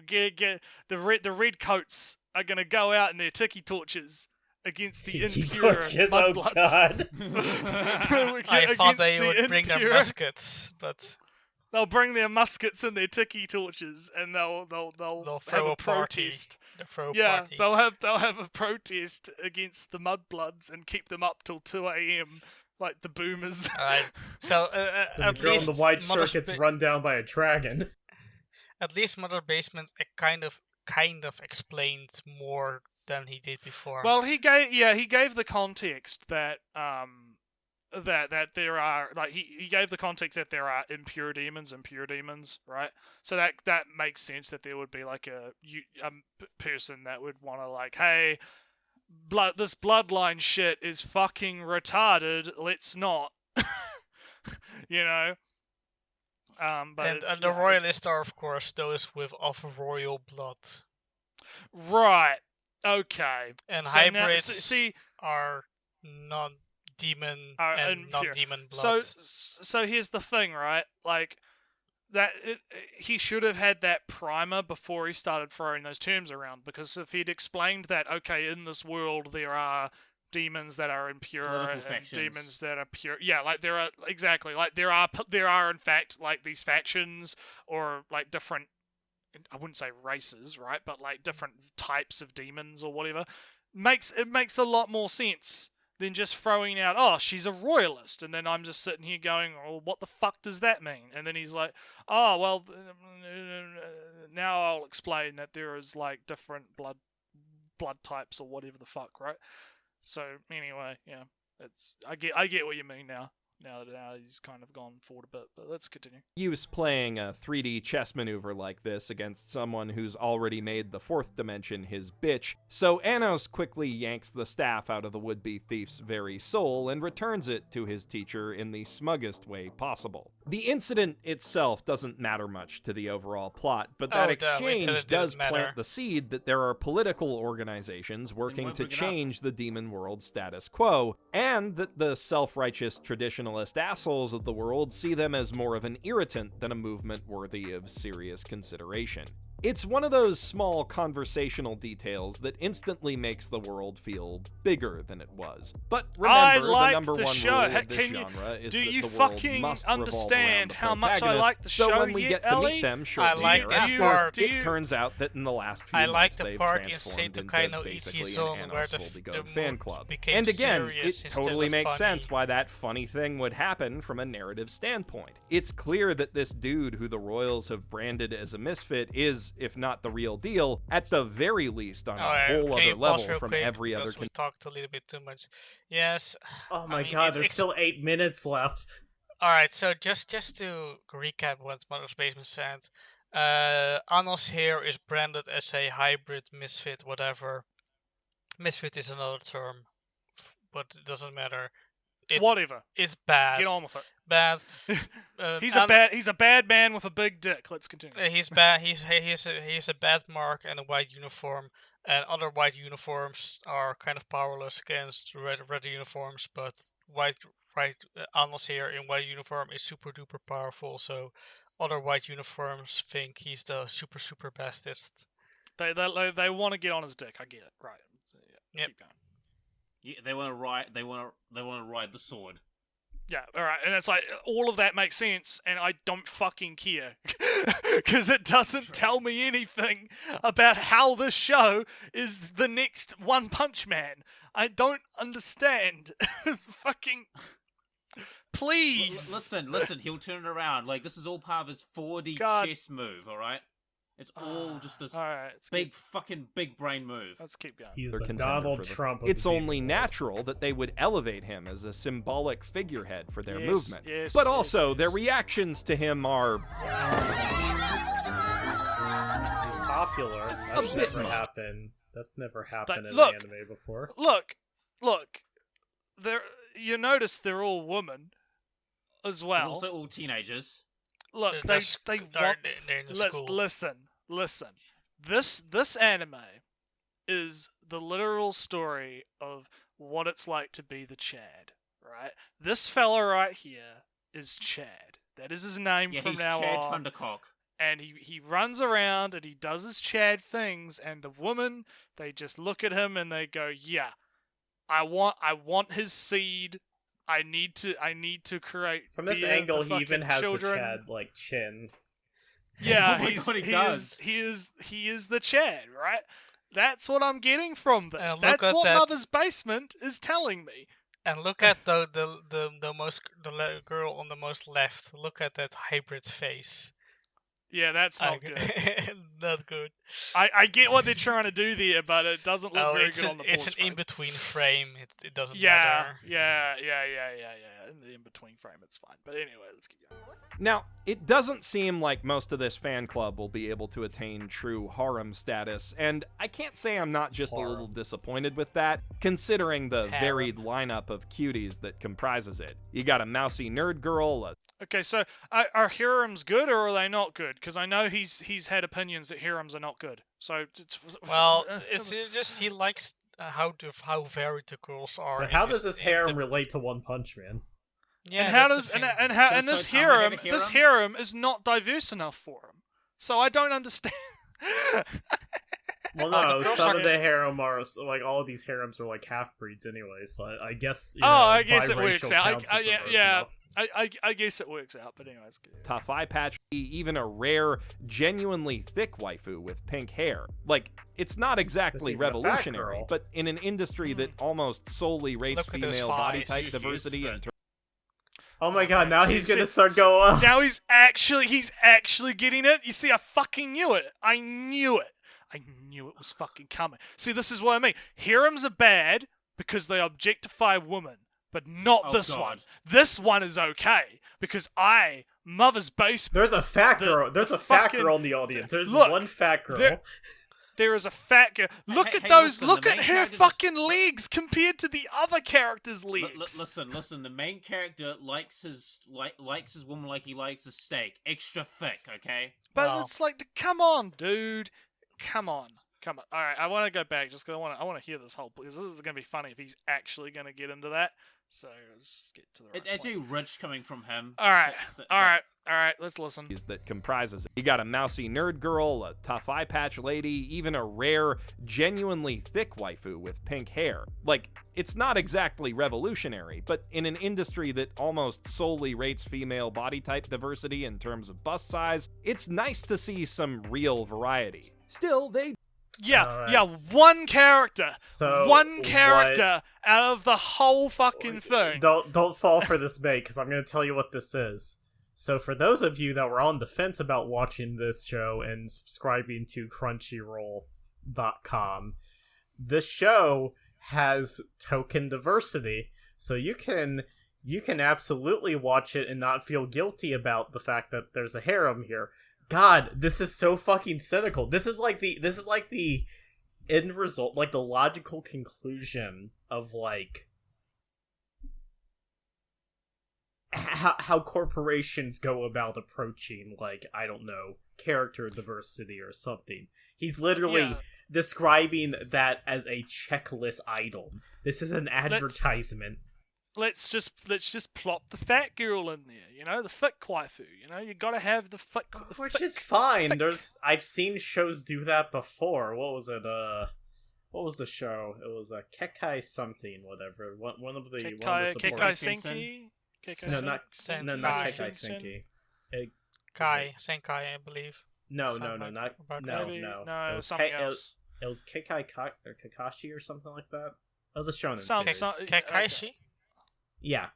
Get the red coats are gonna go out in their tiki torches against the Tiki impure torches, oh mudbloods. god. I thought they Against the would bring their impure- muskets, but They'll bring their muskets and their tiki torches, and they'll they'll have throw a a party. protest. The throw Yeah, party. they'll have a protest against the mudbloods and keep them up till 2 a.m. like the boomers. Alright, so The at girl in least the white Mother's shirt gets Ba- run down by a dragon. at least Mother Basement kind of explained more than he did before. Well, he gave the context that that there are he gave the context that there are impure demons and pure demons, right? So that makes sense that there would be like a person that would want to like, hey, this bloodline shit is fucking retarded. Let's not, you know. But and it's- the yeah, royalists are, of course, those with of royal blood. right? Okay. And So now- hybrids see. are non-demon Are and impure. non-demon blood. So here's the thing, right? Like he should have had that primer before he started throwing those terms around. Because if he'd explained that, okay, in this world there are demons that are impure Political and factions. demons that are pure. Yeah, like there are exactly like there are in fact like these factions or like different. I wouldn't say races, right? But like different types of demons or whatever. It makes a lot more sense than just throwing out, oh, she's a royalist, and then I'm just sitting here going, oh, what the fuck does that mean? And then he's like, oh, well, now I'll explain that there is like different blood types or whatever the fuck, right? So anyway, yeah, I get what you mean now. Now that he's kind of gone forward a bit, but let's continue. Use playing a 3D chess maneuver like this against someone who's already made the fourth dimension his bitch, so Anos quickly yanks the staff out of the would-be thief's very soul and returns it to his teacher in the smuggest way possible. The incident itself doesn't matter much to the overall plot, but that exchange does plant the seed that there are political organizations working why to bring it up? change the demon world status quo, and that the self-righteous traditionalist assholes of the world see them as more of an irritant than a movement worthy of serious consideration. It's one of those small conversational details that instantly makes the world feel bigger than it was. But I remember, like the number the one show. rule Hey, of this can you- genre is do that you the world fucking must revolve around understand the how much I protagonist. like the so show when we yet, get to Ellie? meet them I shortly like this thereafter, part. it turns out that in the last few I months like the they've part in transformed Seito into Kai no basically Ichi-zone an where the Anos the Gold fan mood club. became And again, serious it instead totally of makes funny. sense why that funny thing would happen from a narrative standpoint. It's clear that this dude who the Royals have branded as a misfit is, if not the real deal, at the very least on a whole can other you pause level real from quick? every other Because we talked a little bit too much. Yes. Oh I my mean, god, it's there's still 8 minutes left. Alright, so just to recap what Mother's Basement said, Anos here is branded as a hybrid misfit, whatever. Misfit is another term, but it doesn't matter. Whatever. It's bad. Get on with it. Bad. He's a bad man with a big dick. Let's continue. He's bad. He's a bad mark and a white uniform, and other white uniforms are kind of powerless against red uniforms. But Anos here in white uniform is super duper powerful. So other white uniforms think he's the super bestest. They want to get on his dick. I get it. Right. So, yeah, Yep. Keep going. Yeah, they want to ride. They want to ride the sword. Yeah, alright, and it's like, all of that makes sense, and I don't fucking care. Because it doesn't tell me anything about how this show is the next One Punch Man. I don't understand. Fucking... Please! Listen, he'll turn it around. Like, this is all part of his 4D God. chess move, alright? It's all just this Alright, big brain move. let's keep going. He's Their the contender Donald for the- Trump of It's the game only world. natural that they would elevate him as a symbolic figurehead for their Yes, movement. yes, but yes, also, yes. their reactions to him are He's popular. That's bit never much. happened. That's never happened in look, anime before. Look! You notice they're all women as They're well. also all teenagers. Look, They're they they're want... in the school. Listen. This anime is the literal story of what it's like to be the Chad, right? This fella right here is Chad. That is his name Yeah, from he's now Chad on. Thundercock. And he runs around and he does his Chad things, and the women, they just look at him and they go, "Yeah, I want his seed. I need to create." From this beer angle, for he even fucking has children. the Chad like chin. Yeah, Oh my God, he does. he is the Chad, right? That's what I'm getting from this. Look That's at what that. Mother's Basement is telling me. And look at the girl on the most left. Look at that hybrid face. Yeah, that's not good. Not good. I get what they're trying to do there, but it doesn't look very it's good on the it's pause an frame. in-between frame. It doesn't Yeah, matter. yeah. In the in-between frame, it's fine. But anyway, let's keep going. Now, it doesn't seem like most of this fan club will be able to attain true harem status, and I can't say I'm not just a little disappointed with that, considering the varied lineup of cuties that comprises it. You got a mousy nerd girl, a Okay, so are harems good or are they not good? Because I know he's had opinions that harems are not good. So Well, it's just he likes how varied the girls are. But in how his- does this in harem the- relate to One Punch Man? Yeah, and how that's does the thing. and this Does Saitama have a this harem is not diverse enough for him. So I don't understand. Well, the no, girls some are of the just- harem are like all of these harems are like half breeds anyway. So I guess. You Oh, know, I guess it works biracial out. counts as Yeah, diverse yeah. enough. I guess it works out. But anyways, tough eye patch, even a rare, genuinely thick waifu with pink hair. Like, it's not exactly even a fat revolutionary, girl. but in an industry that almost solely rates Look at those female body thighs. type She's diversity and Oh my god! Now See- he's gonna see- start going. now he's actually getting it. You see, I fucking knew it. I knew it was fucking coming. See, this is what I mean. Harems are bad because they objectify women, but not Oh, this God. one. This one is okay because Mother's Basement. There's a fat The girl. There's a fat fucking- girl in the audience. There's Look, one fat girl. There is a fat girl. Look hey, at hey, those. listen, Look the at main her character fucking legs compared to the other characters' legs. Listen. The main character likes his woman like he likes his steak, extra thick. Okay. But Wow. it's like, come on, dude. Come on. All right, I want to go back just because I want to hear this whole, because this is going to be funny if he's actually going to get into that. So let's get to the right It's point. actually rich coming from him. All right. All right, let's listen. That comprises it. You got a mousy nerd girl, a tough eye patch lady, even a rare, genuinely thick waifu with pink hair. Like, it's not exactly revolutionary, but in an industry that almost solely rates female body type diversity in terms of bust size, it's nice to see some real variety. Still, they Yeah, one character. So one character out of the whole fucking thing. Don't fall for this bait, because I'm going to tell you what this is. So for those of you that were on the fence about watching this show and subscribing to Crunchyroll.com, this show has token diversity, so you can absolutely watch it and not feel guilty about the fact that there's a harem here. God, this is so fucking cynical. This is like the end result, like the logical conclusion of like how corporations go about approaching, like, I don't know, character diversity or something. He's literally describing that as a checklist item. This is an advertisement. Let's just plop the fat girl in there, you know, the fit waifu, you know, you gotta have the fit, which is fine. I've seen shows do that before. What was it? What was the show? It was a Kekai something, whatever. One of the Kekai Senki. No, not Kekai Senki. Senkai, I believe. No, not no. It was something else. It was Kekai or Kakashi or something like that. It was a shonen series. Kakashi. Yeah.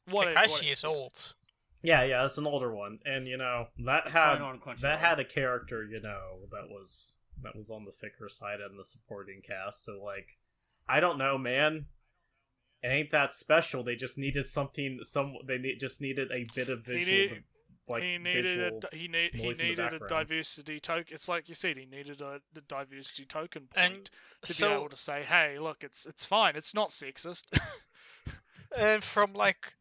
Kakashi is old. Yeah, that's an older one, and you know that had a character, you know, that was on the thicker side and the supporting cast. So like, I don't know, man. It ain't that special. They just needed something. Just needed a bit of visual. He needed a diversity token. It's like you said, he needed a diversity token point to be able to say, "Hey, look, it's fine. It's not sexist." And from like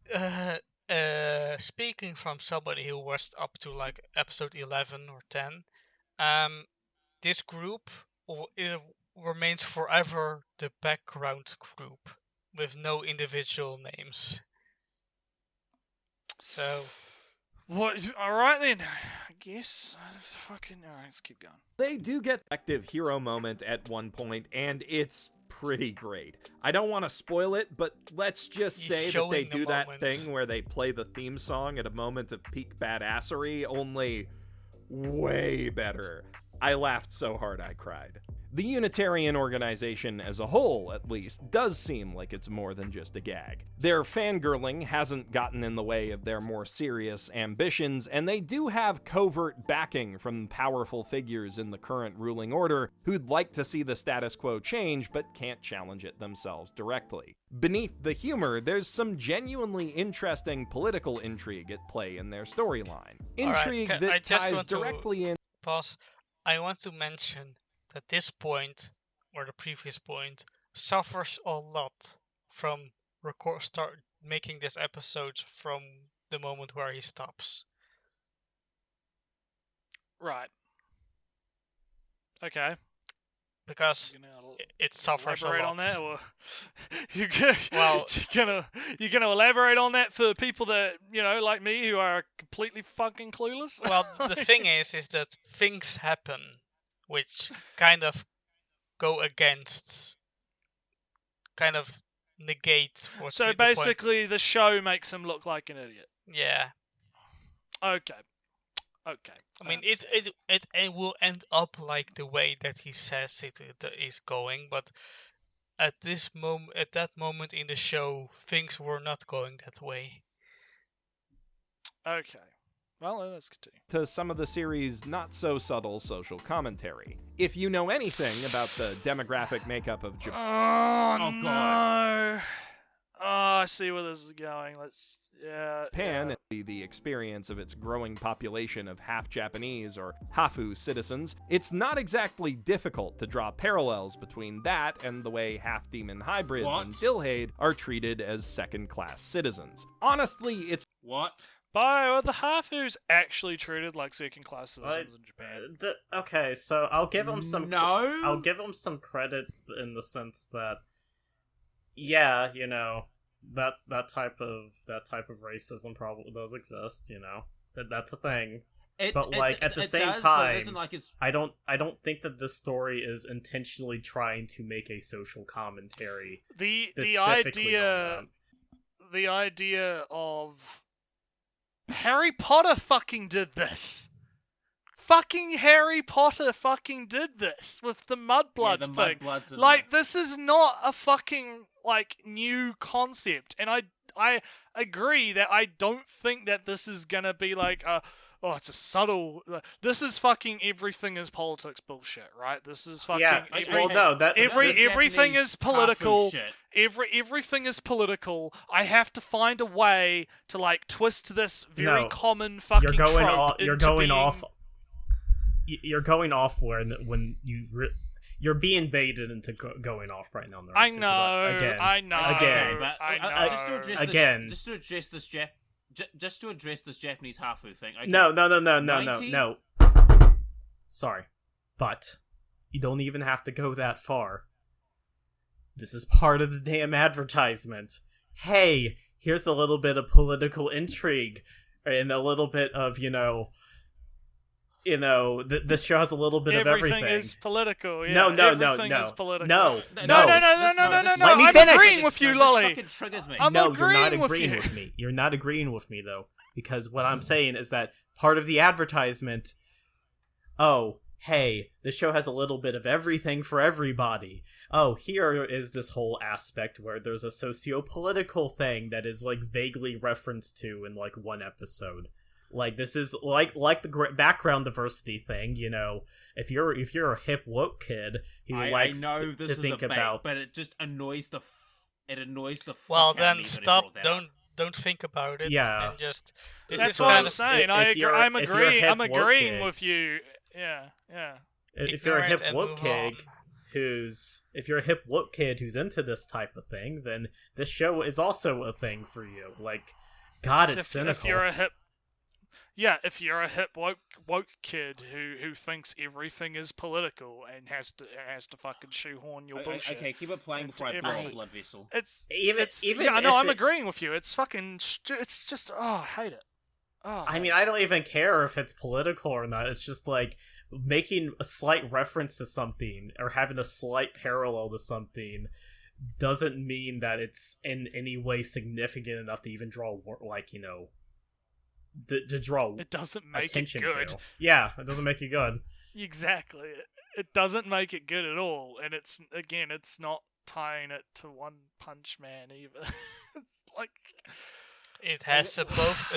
speaking from somebody who watched up to like episode 11 or 10, this group remains forever the background group with no individual names. So, what? All right then. I guess. Fucking. All right, let's keep going. They do get an active hero moment at one point, and it's pretty great. I don't want to spoil it, but let's just say that they do that thing where they play the theme song at a moment of peak badassery, only way better. I laughed so hard I cried. The Unitarian organization as a whole, at least, does seem like it's more than just a gag. Their fangirling hasn't gotten in the way of their more serious ambitions, and they do have covert backing from powerful figures in the current ruling order who'd like to see the status quo change but can't challenge it themselves directly. Beneath the humor, there's some genuinely interesting political intrigue at play in their storyline. Intrigue that ties directly in... Pause. I want to mention that this point, or the previous point, suffers a lot from start making this episode from the moment where he stops. Right. Okay. Because it suffers a lot. On that, or you're gonna elaborate on that for people that, you know, like me, who are completely fucking clueless? Well, the thing is that things happen which kind of go against, kind of negate what's so basically the show makes him look like an idiot. Yeah. Okay. I mean, it will end up like the way that he says it is going, but at that moment in the show, things were not going that way. Okay. Well, let's continue. To some of the series' not-so-subtle social commentary. If you know anything about the demographic makeup of Japan... Oh, no! Oh, I see where this is going. Japan, the experience of its growing population of half-Japanese or Hafu citizens, it's not exactly difficult to draw parallels between that and the way half-demon hybrids and Dilhade are treated as second-class citizens. Honestly, it's... What? Are the Hafus actually treated like second-class citizens in Japan? Okay, so I'll give them some. No, I'll give them some credit in the sense that, yeah, you know, that type of racism probably does exist. You know, That's a thing. But like at the same does, time, it isn't like it's... I don't think that this story is intentionally trying to make a social commentary. The idea of Harry Potter fucking did this. Fucking Harry Potter fucking did this with the mudblood thing. Like, this is not a fucking, like, new concept. And I agree that I don't think that this is gonna be like it's a subtle... This is fucking everything is politics bullshit, right? This is fucking... everything is political. Everything is political. I have to find a way to, like, twist this very common fucking trope You're going off when you're being baited into going off right now. On the I know. Just to address this Japanese Hafu thing. Okay. No. Sorry, but you don't even have to go that far. This is part of the damn advertisement. Hey, here's a little bit of political intrigue and a little bit of this show has a little bit of everything. Everything is political. Yeah. No. Is political. No. I'm me finish. agreeing with you, Lolly. Fucking triggers me. I'm you're not agreeing with me. You're not agreeing with me, though, because what I'm saying is that part of the advertisement. Oh, hey, this show has a little bit of everything for everybody. Oh, here is this whole aspect where there's a socio-political thing that is like vaguely referenced to in like one episode. Like, this is like the background diversity thing, if you're a hip woke kid who likes to think about, but it just annoys the fuck Well, out of then me stop. that it Don't think about it. Yeah. And just That's what I'm saying. I'm agreeing with you. Yeah. If you're a hip woke kid who's into this type of thing, then this show is also a thing for you. Like, God, it's cynical. If you're a hip woke kid who thinks everything is political and has to fucking shoehorn your bullshit. Okay, keep it playing before I blow a blood vessel. I'm agreeing with you. It's fucking. It's just. I hate it. I mean, I don't even care if it's political or not. It's just like making a slight reference to something or having a slight parallel to something doesn't mean that it's in any way significant enough to even draw to draw it doesn't make attention it good. To. Yeah, it doesn't make it good. Exactly. It doesn't make it good at all, and it's not tying it to One Punch Man either. It's like it has both.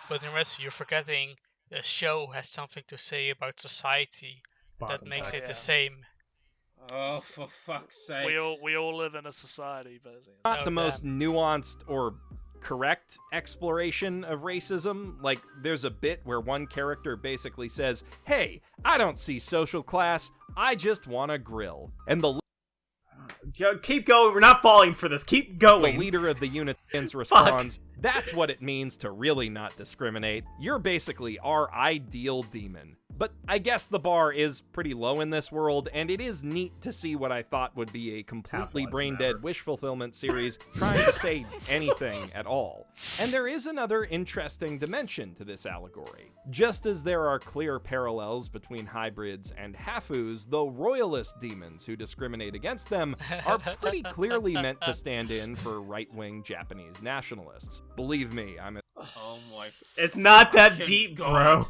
But remember, you're forgetting the show has something to say about society that makes it the same. Oh, for fuck's sake! We all live in a society, but not the most nuanced or correct exploration of racism. Like, there's a bit where one character basically says, "Hey, I don't see social class. I just want a grill," and the keep going. We're not falling for this. Keep going. The leader of the Unitarians responds, "That's what it means to really not discriminate. You're basically our ideal demon." But I guess the bar is pretty low in this world, and it is neat to see what I thought would be a completely brain-dead wish fulfillment series trying to say anything at all. And there is another interesting dimension to this allegory. Just as there are clear parallels between hybrids and Hafus, though royalist demons who discriminate against them are pretty clearly meant to stand in for right-wing Japanese nationalists. Believe me, Oh my... It's not that deep, bro.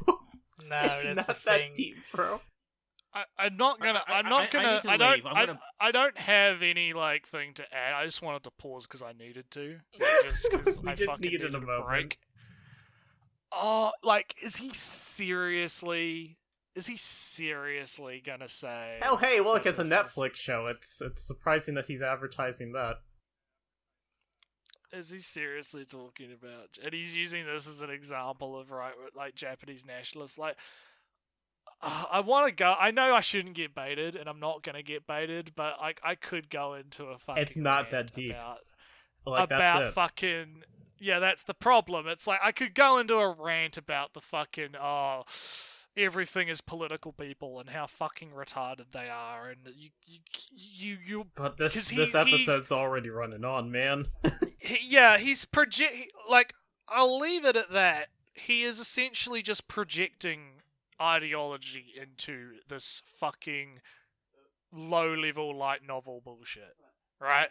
No, it's not that deep, bro. I don't have any like thing to add. I just wanted to pause because I needed to. We just needed a moment. Break. Oh, like, is he seriously gonna say? Oh, hey, look, it's a Netflix show. It's surprising that he's advertising that. Is he seriously talking about? And he's using this as an example of Japanese nationalists. Like, I want to go. I know I shouldn't get baited, and I'm not gonna get baited. But I could go into a fucking. It's not that deep. About fucking. Yeah, that's the problem. It's like I could go into a rant about the fucking everything is political people and how fucking retarded they are, and you. But this episode's already running on, man. He's I'll leave it at that. he is essentially just projecting ideology into this fucking low-level light novel bullshit, right?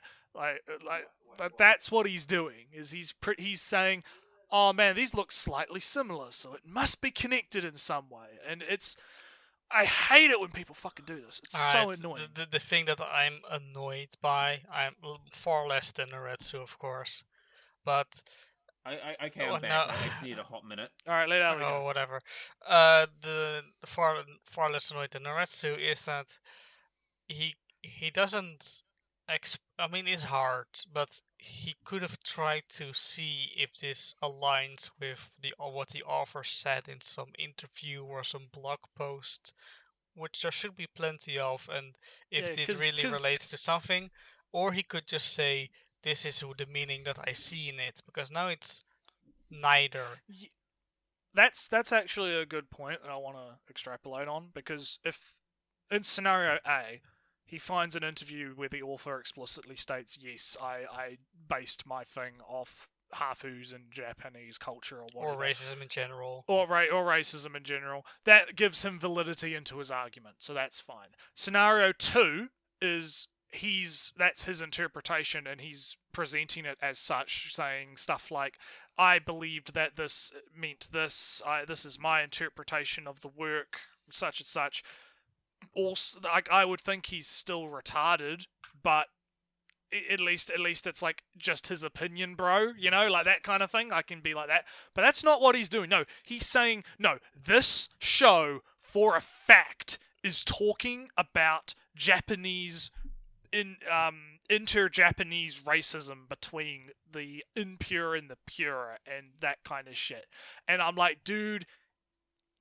That's what he's doing. Is he's saying, "Oh man, these look slightly similar, so it must be connected in some way." And I hate it when people fucking do this. It's so annoying. The thing that I'm annoyed by, I'm far less than Naretsu, of course, but Okay, I'm back. no. I actually need a hot minute. All right, let out. Oh, whatever. The far less annoyed than Naretsu is that he doesn't. I mean, it's hard, but he could have tried to see if this aligns with what the author said in some interview or some blog post, which there should be plenty of, and if it really relates to something, or he could just say, "This is the meaning that I see in it," because now it's neither. That's actually a good point that I want to extrapolate on, because if in scenario A, he finds an interview where the author explicitly states, "Yes, I based my thing off hafus and Japanese culture or whatever," or racism in general, or racism in general, that gives him validity into his argument, so that's fine. Scenario 2 is that's his interpretation, and he's presenting it as such, saying stuff like, "I believed that this meant this. This is my interpretation of the work, such and such." Also, like, I would think he's still retarded, but at least it's like just his opinion, bro. You know, like that kind of thing. I can be like that, but that's not what he's doing. No, he's saying, no, this show for a fact is talking about Japanese inter-Japanese racism between the impure and the pure and that kind of shit. And I'm like, dude,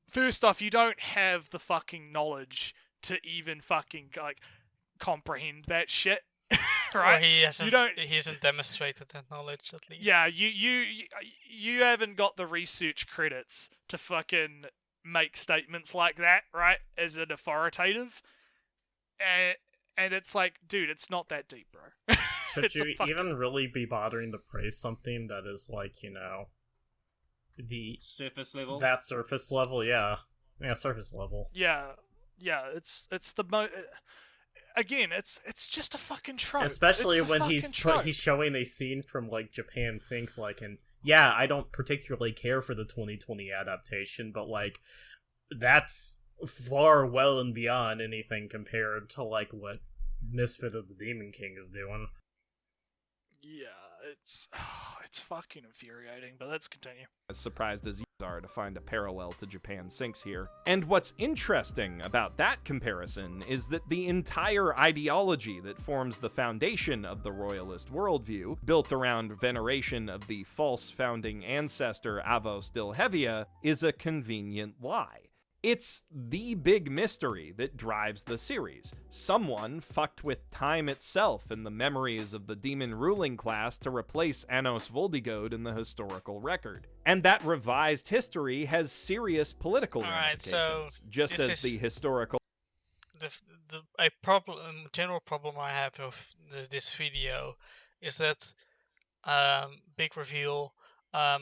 first off, you don't have the fucking knowledge to even fucking like comprehend that shit. Right? Or he hasn't demonstrated that knowledge, at least. Yeah, you haven't got the research credits to fucking make statements like that, right? As an authoritative. And it's like, dude, it's not that deep, bro. Should you even really be bothering to praise something that is like, you know, the surface level? That surface level, yeah. Yeah, surface level. Yeah, it's the again, it's just a fucking trope. Especially when he's showing a scene from like Japan Sinks, like, and yeah, I don't particularly care for the 2020 adaptation, but like that's far well and beyond anything compared to like what Misfit of the Demon King is doing. Yeah, it's fucking infuriating, but let's continue. As surprised as you are to find a parallel to Japan Sinks here. And what's interesting about that comparison is that the entire ideology that forms the foundation of the royalist worldview, built around veneration of the false founding ancestor Avos Dilhevia, is a convenient lie. It's the big mystery that drives the series. Someone fucked with time itself and the memories of the demon ruling class to replace Anos Voldigode in the historical record. And that revised history has serious political ramifications, so just as the historical... The general problem I have with this video is that, big reveal,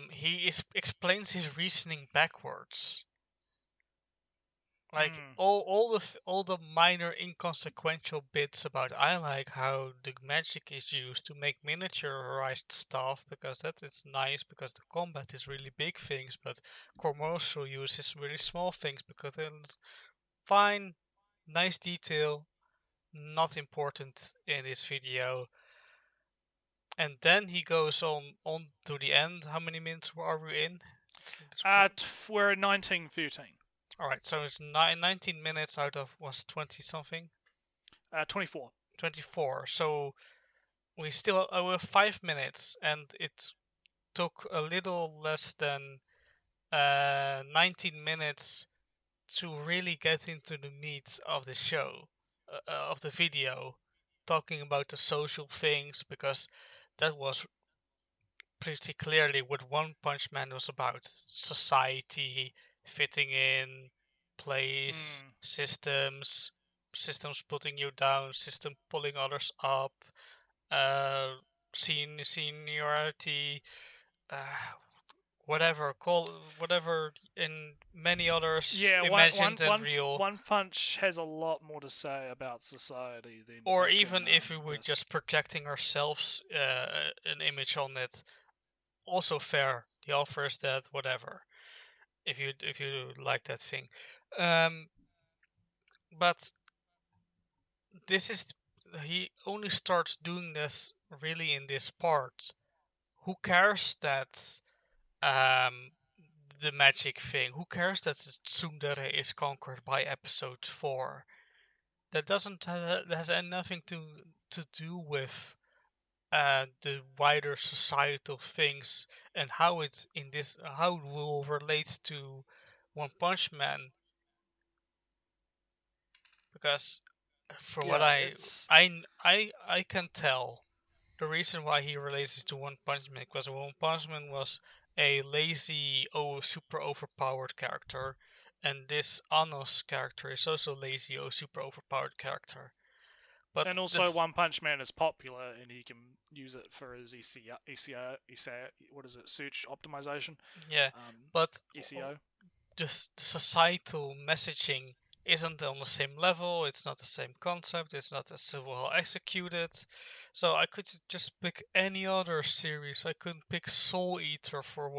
he explains his reasoning backwards. Like all the minor inconsequential bits about I like how the magic is used to make miniaturized stuff, because that is nice because the combat is really big things, but commercial use is really small things because they're fine, nice detail, not important in this video. And then he goes on to the end. How many minutes are we in? We're at 19:13. Alright, so it's 19 minutes out of, was 20 something? 24. 24, so we still have 5 minutes, and it took a little less than 19 minutes to really get into the meat of the show, of the video, talking about the social things, because that was pretty clearly what One Punch Man was about. Society, fitting in, place, systems putting you down, system pulling others up, seniority, whatever in many others Yeah, imagined and real. One Punch has a lot more to say about society than. Or fucking, even if we were this. just projecting ourselves an image on it, also fair. The offer is that whatever. If you like that thing, but this is he only starts doing this really in this part. Who cares that the magic thing? Who cares that Tsundere is conquered by episode 4? That has nothing to do with the wider societal things and how it will relate to One Punch Man. Because from what I can tell, the reason why he relates to One Punch Man because One Punch Man was a lazy, super overpowered character, and this Anos character is also lazy, super overpowered character. But and also, One Punch Man is popular, and he can use it for his ECO, what is it, search optimization? Yeah, but ECO. Just societal messaging isn't on the same level. It's not the same concept. It's not as well executed. So I could just pick any other series. I couldn't pick Soul Eater for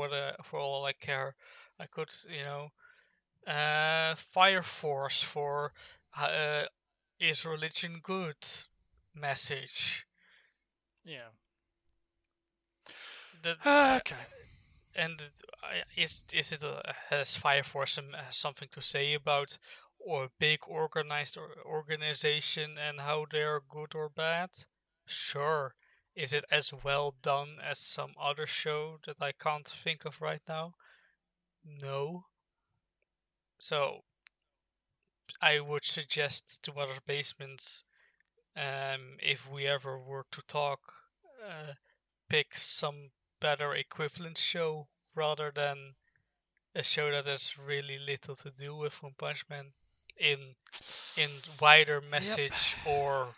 all I care. I could, Fire Force for is religion good message. Yeah. Okay. And has Fire Force something to say about or big organized organization and how they're good or bad? Sure. Is it as well done as some other show that I can't think of right now? No. So I would suggest to other basements, if we ever were to talk, pick some better equivalent show rather than a show that has really little to do with One Punch Man in wider message or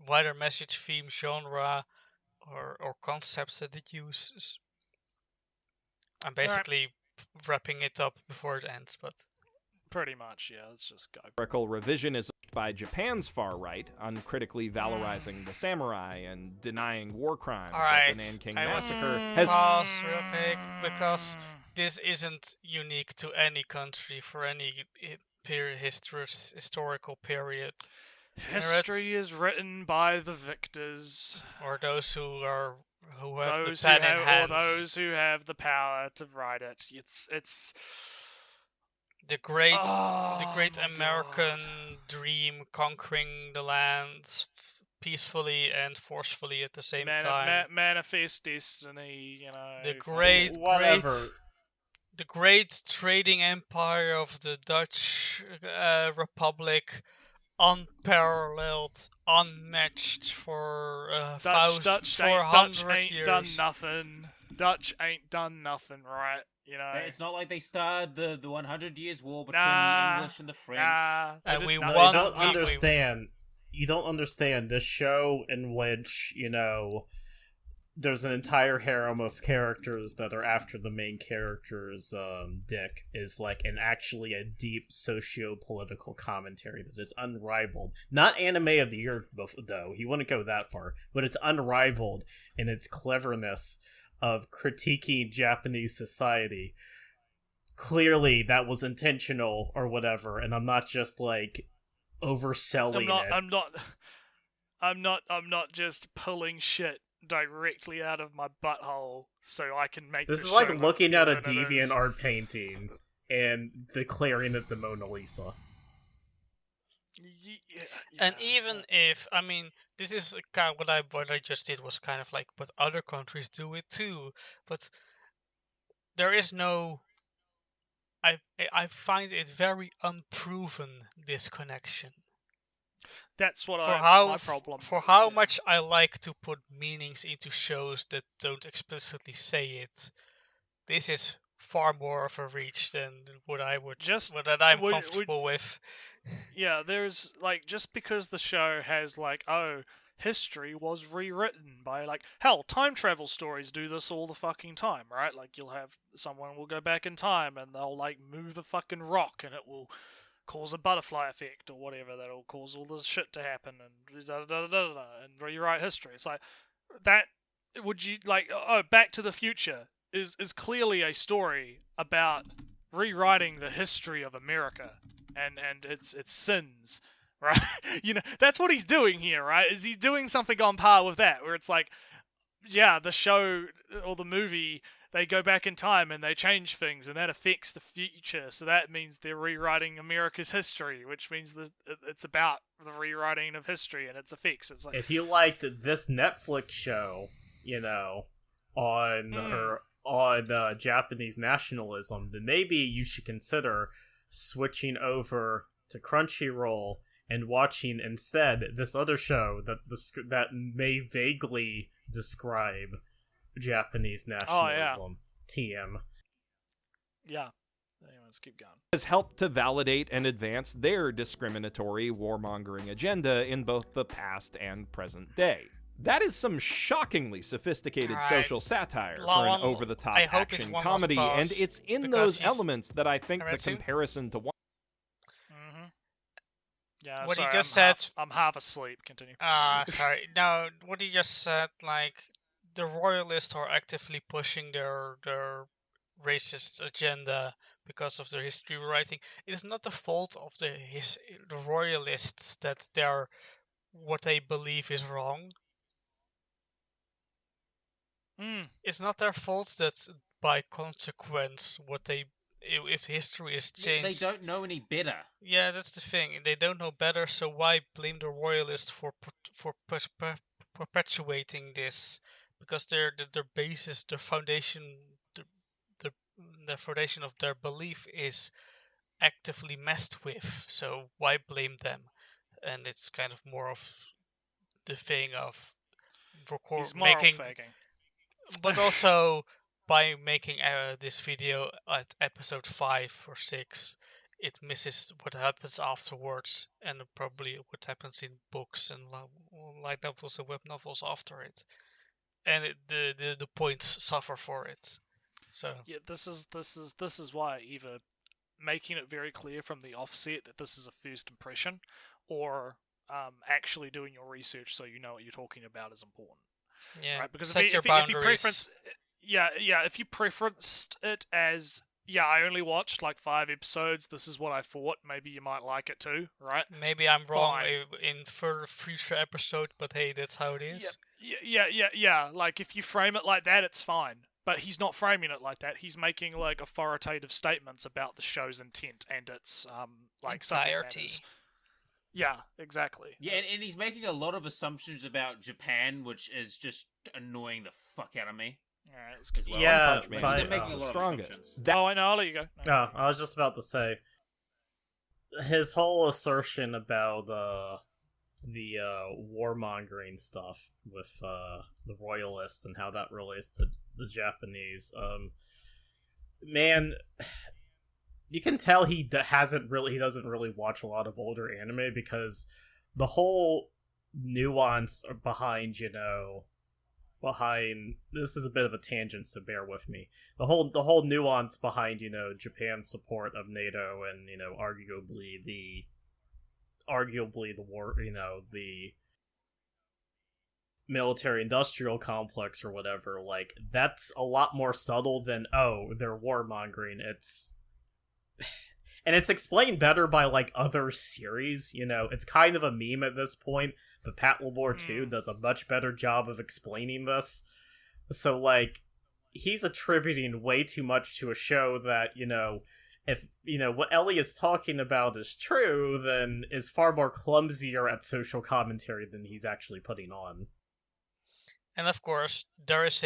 wider message theme genre or concepts that it uses. I'm basically wrapping it up before it ends, but pretty much, yeah. Let's just go. Historical revision is by Japan's far right, uncritically valorizing the samurai and denying war crimes like the Nanking Massacre. Pause real quick, because this isn't unique to any country for any historical period. History is written by the victors, or those who have the pen in hand, or those who have the power to write it. It's the great American dream, conquering the lands peacefully and forcefully at the same time. Manifest destiny, The great trading empire of the Dutch Republic, unparalleled, unmatched for 400 years. Done nothing. Dutch ain't done nothing, right? It's not like they started the 100 Years' War between the English and the French. You don't understand. You don't understand this show in which, there's an entire harem of characters that are after the main character's dick is actually a deep socio-political commentary that is unrivaled. Not anime of the year, though. He wouldn't go that far. But it's unrivaled in its cleverness of critiquing Japanese society. Clearly, that was intentional or whatever, and I'm not just overselling it. I'm not just pulling shit directly out of my butthole so I can make this is like looking at a deviant art painting and declaring it the Mona Lisa. And even if, this is kind of what I just did was kind of like, but other countries do it too. But there is no. I find it very unproven, this connection. That's what my problem. For how much I like to put meanings into shows that don't explicitly say it, this is far more of a reach than what I'm comfortable with. Yeah, there's just because the show has history was rewritten by, like, hell, time travel stories do this all the fucking time, right? Like, you'll have someone will go back in time and they'll, like, move a fucking rock and it will cause a butterfly effect or whatever that'll cause all this shit to happen and da da da da da and rewrite history. It's like that. Would you like? Oh, Back to the Future is clearly a story about rewriting the history of America and its sins, right? That's what he's doing here, right? Is he's doing something on par with that, where it's like, yeah, the show or the movie, they go back in time and they change things, and that affects the future. So that means they're rewriting America's history, which means it's about the rewriting of history and its effects. It's like, if you liked this Netflix show, on Japanese nationalism, then maybe you should consider switching over to Crunchyroll and watching instead this other show that may vaguely describe Japanese nationalism. TM. Yeah. Anyways, keep going. Has helped to validate and advance their discriminatory warmongering agenda in both the past and present day. That is some shockingly sophisticated social satire for an over-the-top action comedy, and it's in those elements that I think the comparison to one. Yeah, what sorry, he just said. I'm half asleep. Continue. Sorry. No, what he just said, like, the royalists are actively pushing their racist agenda because of their history writing. It is not the fault of the royalists that what they believe is wrong. It's not their fault that by consequence if history is changed, they don't know any better. Yeah, that's the thing. They don't know better, so why blame the royalists for perpetuating this? Because their basis, their foundation, the foundation of their belief is actively messed with. So why blame them? And it's kind of more of the thing of making, but also by making this video at episode 5 or 6, it misses what happens afterwards, and probably what happens in books and light novels and web novels after it, and the points suffer for it. So yeah, this is why either making it very clear from the offset that this is a first impression, or actually doing your research so you know what you're talking about is important. Yeah, right? Because set if your boundaries. If you preferenced it as, I only watched like 5 episodes, this is what I thought, maybe you might like it too, right? Maybe I'm wrong in future episode, but hey, that's how it is. Yeah. Like, if you frame it like that, it's fine. But he's not framing it like that. He's making like authoritative statements about the show's intent and its like entirety. Yeah, exactly. Yeah, and he's making a lot of assumptions about Japan, which is just annoying the fuck out of me. Yeah, Punch Man he's making a lot of strongest. assumptions. I know. I'll let you go. No, I was just about to say his whole assertion about the warmongering stuff with the royalists and how that relates to the Japanese. Man, you can tell he doesn't really watch a lot of older anime, because the whole nuance behind this is a bit of a tangent, so bear with me. The whole nuance behind Japan's support of NATO and arguably the war, the military-industrial complex or whatever, like, that's a lot more subtle than, they're warmongering. And it's explained better by, like, other series, It's kind of a meme at this point, but Pat Labor 2 does a much better job of explaining this. So, like, he's attributing way too much to a show that, if, what Ellie is talking about is true, then is far more clumsier at social commentary than he's actually putting on. And of course, there was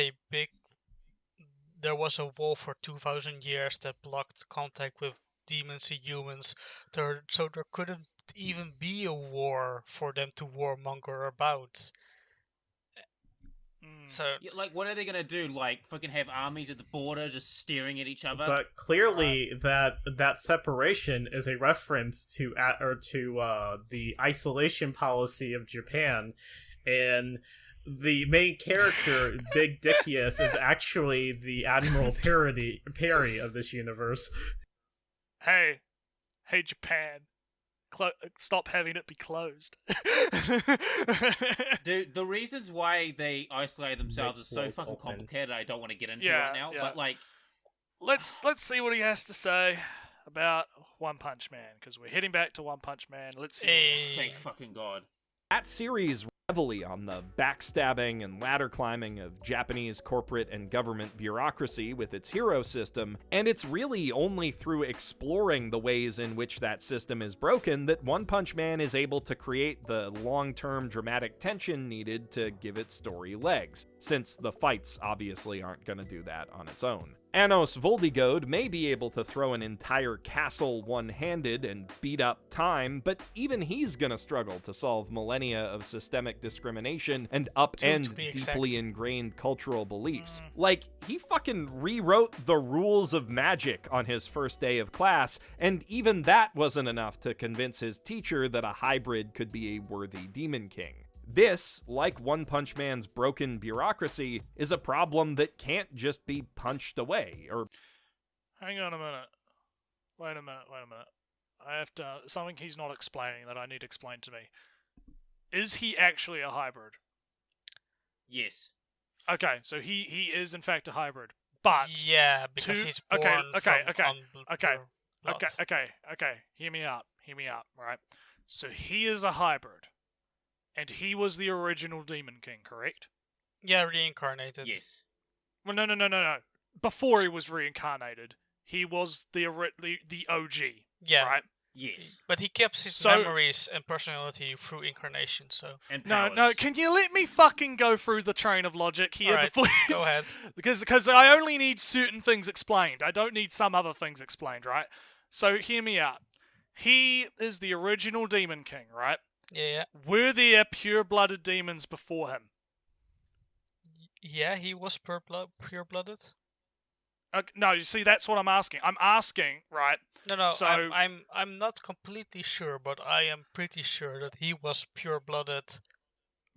a wall for 2,000 years that blocked contact with demons and humans, so there couldn't even be a war for them to warmonger about. So, like, what are they gonna do? Like, fucking have armies at the border just staring at each other? But clearly, that separation is a reference to the isolation policy of Japan, and the main character, Big Dickius, is actually the Admiral Perry of this universe. Hey Japan, stop having it be closed. Dude, the reasons why they isolate themselves is so fucking complicated. I don't want to get into right now, but like, let's see what he has to say about One Punch Man, because we're heading back to One Punch Man. Let's see. What he has to say. Thank fucking God. That series heavily on the backstabbing and ladder climbing of Japanese corporate and government bureaucracy with its hero system, and it's really only through exploring the ways in which that system is broken that One Punch Man is able to create the long-term dramatic tension needed to give its story legs, since the fights obviously aren't going to do that on its own. Anos Voldigode may be able to throw an entire castle one-handed and beat up time, but even he's gonna struggle to solve millennia of systemic discrimination and upend deeply ingrained cultural beliefs. Like, he fucking rewrote the rules of magic on his first day of class, and even that wasn't enough to convince his teacher that a hybrid could be a worthy Demon King. This, like One Punch Man's broken bureaucracy, is a problem that can't just be punched away, or... Hang on a minute. Wait a minute. I have to... Something he's not explaining that I need explained to me. Is he actually a hybrid? Yes. Okay, so he is in fact a hybrid. But... Yeah, because he's born Okay. Hear me out, right? So he is a hybrid. And he was the original Demon King, correct? Yeah, reincarnated. Yes. Well, no. Before he was reincarnated, he was the OG. Yeah. Right? Yes. But he kept his memories and personality through incarnation, so... And no, can you let me fucking go through the train of logic here before you... Go ahead. Because I only need certain things explained. I don't need some other things explained, right? So, hear me out. He is the original Demon King, right? Yeah. Were there pure-blooded demons before him? Yeah, he was pure-blooded. No, you see, that's what I'm asking. I'm asking, right? No. So, I'm not completely sure, but I am pretty sure that he was pure-blooded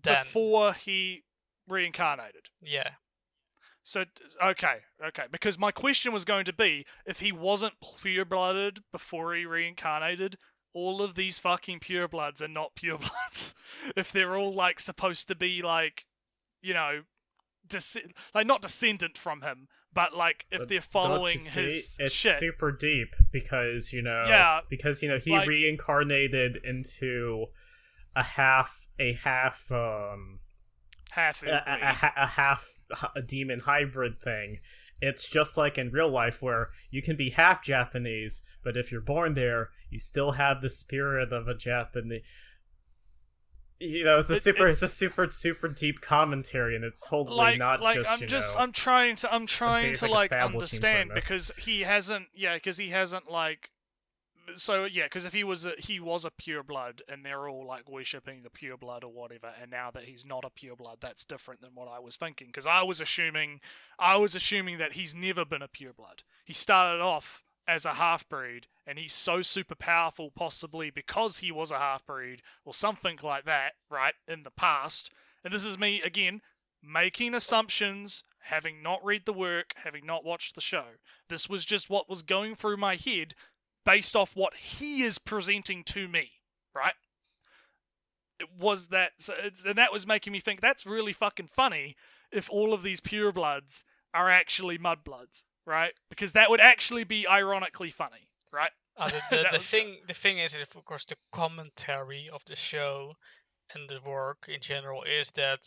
then. Before he reincarnated. Yeah. So, okay. Because my question was going to be, if he wasn't pure-blooded before he reincarnated, all of these fucking purebloods are not purebloods. If they're all, like, supposed to be, like, you know, not descendant from him, but, like, if they're following his it's shit. super deep because, he like, reincarnated into a half demon hybrid thing. It's just like in real life where you can be half Japanese, but if you're born there, you still have the spirit of a Japanese. It's a super deep commentary, and it's totally not just I'm trying to like understand premise. because he hasn't like. So yeah, because if he was a pureblood, and they're all like worshipping the pureblood or whatever, and now that he's not a pureblood, that's different than what I was thinking. Because I was assuming that he's never been a pureblood. He started off as a half-breed, and he's so super powerful, possibly because he was a half-breed or something like that, right, in the past. And this is me again making assumptions, having not read the work, having not watched the show. This was just what was going through my head. Based off what he is presenting to me, right? It was that, and that was making me think that's really fucking funny if all of these purebloods are actually mudbloods, right? Because that would actually be ironically funny, right? The thing is, of course, the commentary of the show and the work in general is that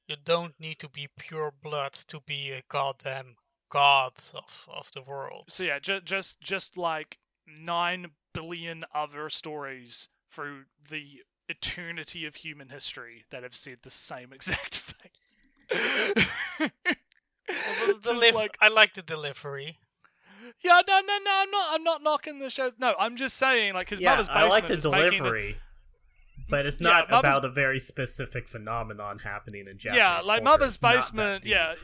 you don't need to be purebloods to be a goddamn god of the world. So yeah, just like 9 billion other stories through the eternity of human history that have said the same exact thing. I like the delivery. Yeah, no, I'm not knocking the show. No, I'm just saying, like, his Mother's Basement. I like the delivery, but it's not about a very specific phenomenon happening in Japanese like culture. Mother's Basement. Yeah.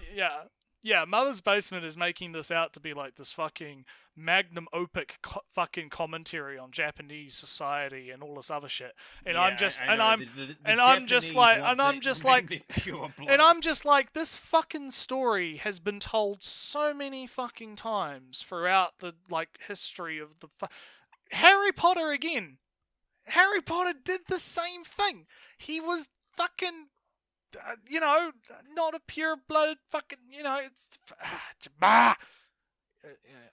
yeah, Mother's Basement is making this out to be like this fucking magnum opus fucking commentary on Japanese society and all this other shit. And I'm just like this fucking story has been told so many fucking times throughout the like history of the Harry Potter again. Harry Potter did the same thing. He was fucking not a pure-blooded fucking, it's... yeah,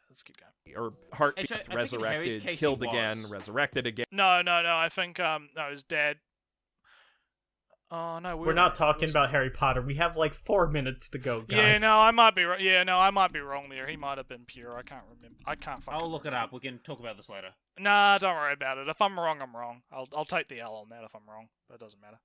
let's keep going. Or heartbeat, I think resurrected, Casey killed was. again, resurrected again. No, I think, no, his dad... Oh, no, we're not talking about Harry Potter. We have like 4 minutes to go, guys. Yeah, no, I might be wrong there. He might have been pure. I can't remember. I can't fucking I'll look it up. We can talk about this later. Nah, don't worry about it. If I'm wrong, I'm wrong. I'll take the L on that if I'm wrong. But it doesn't matter.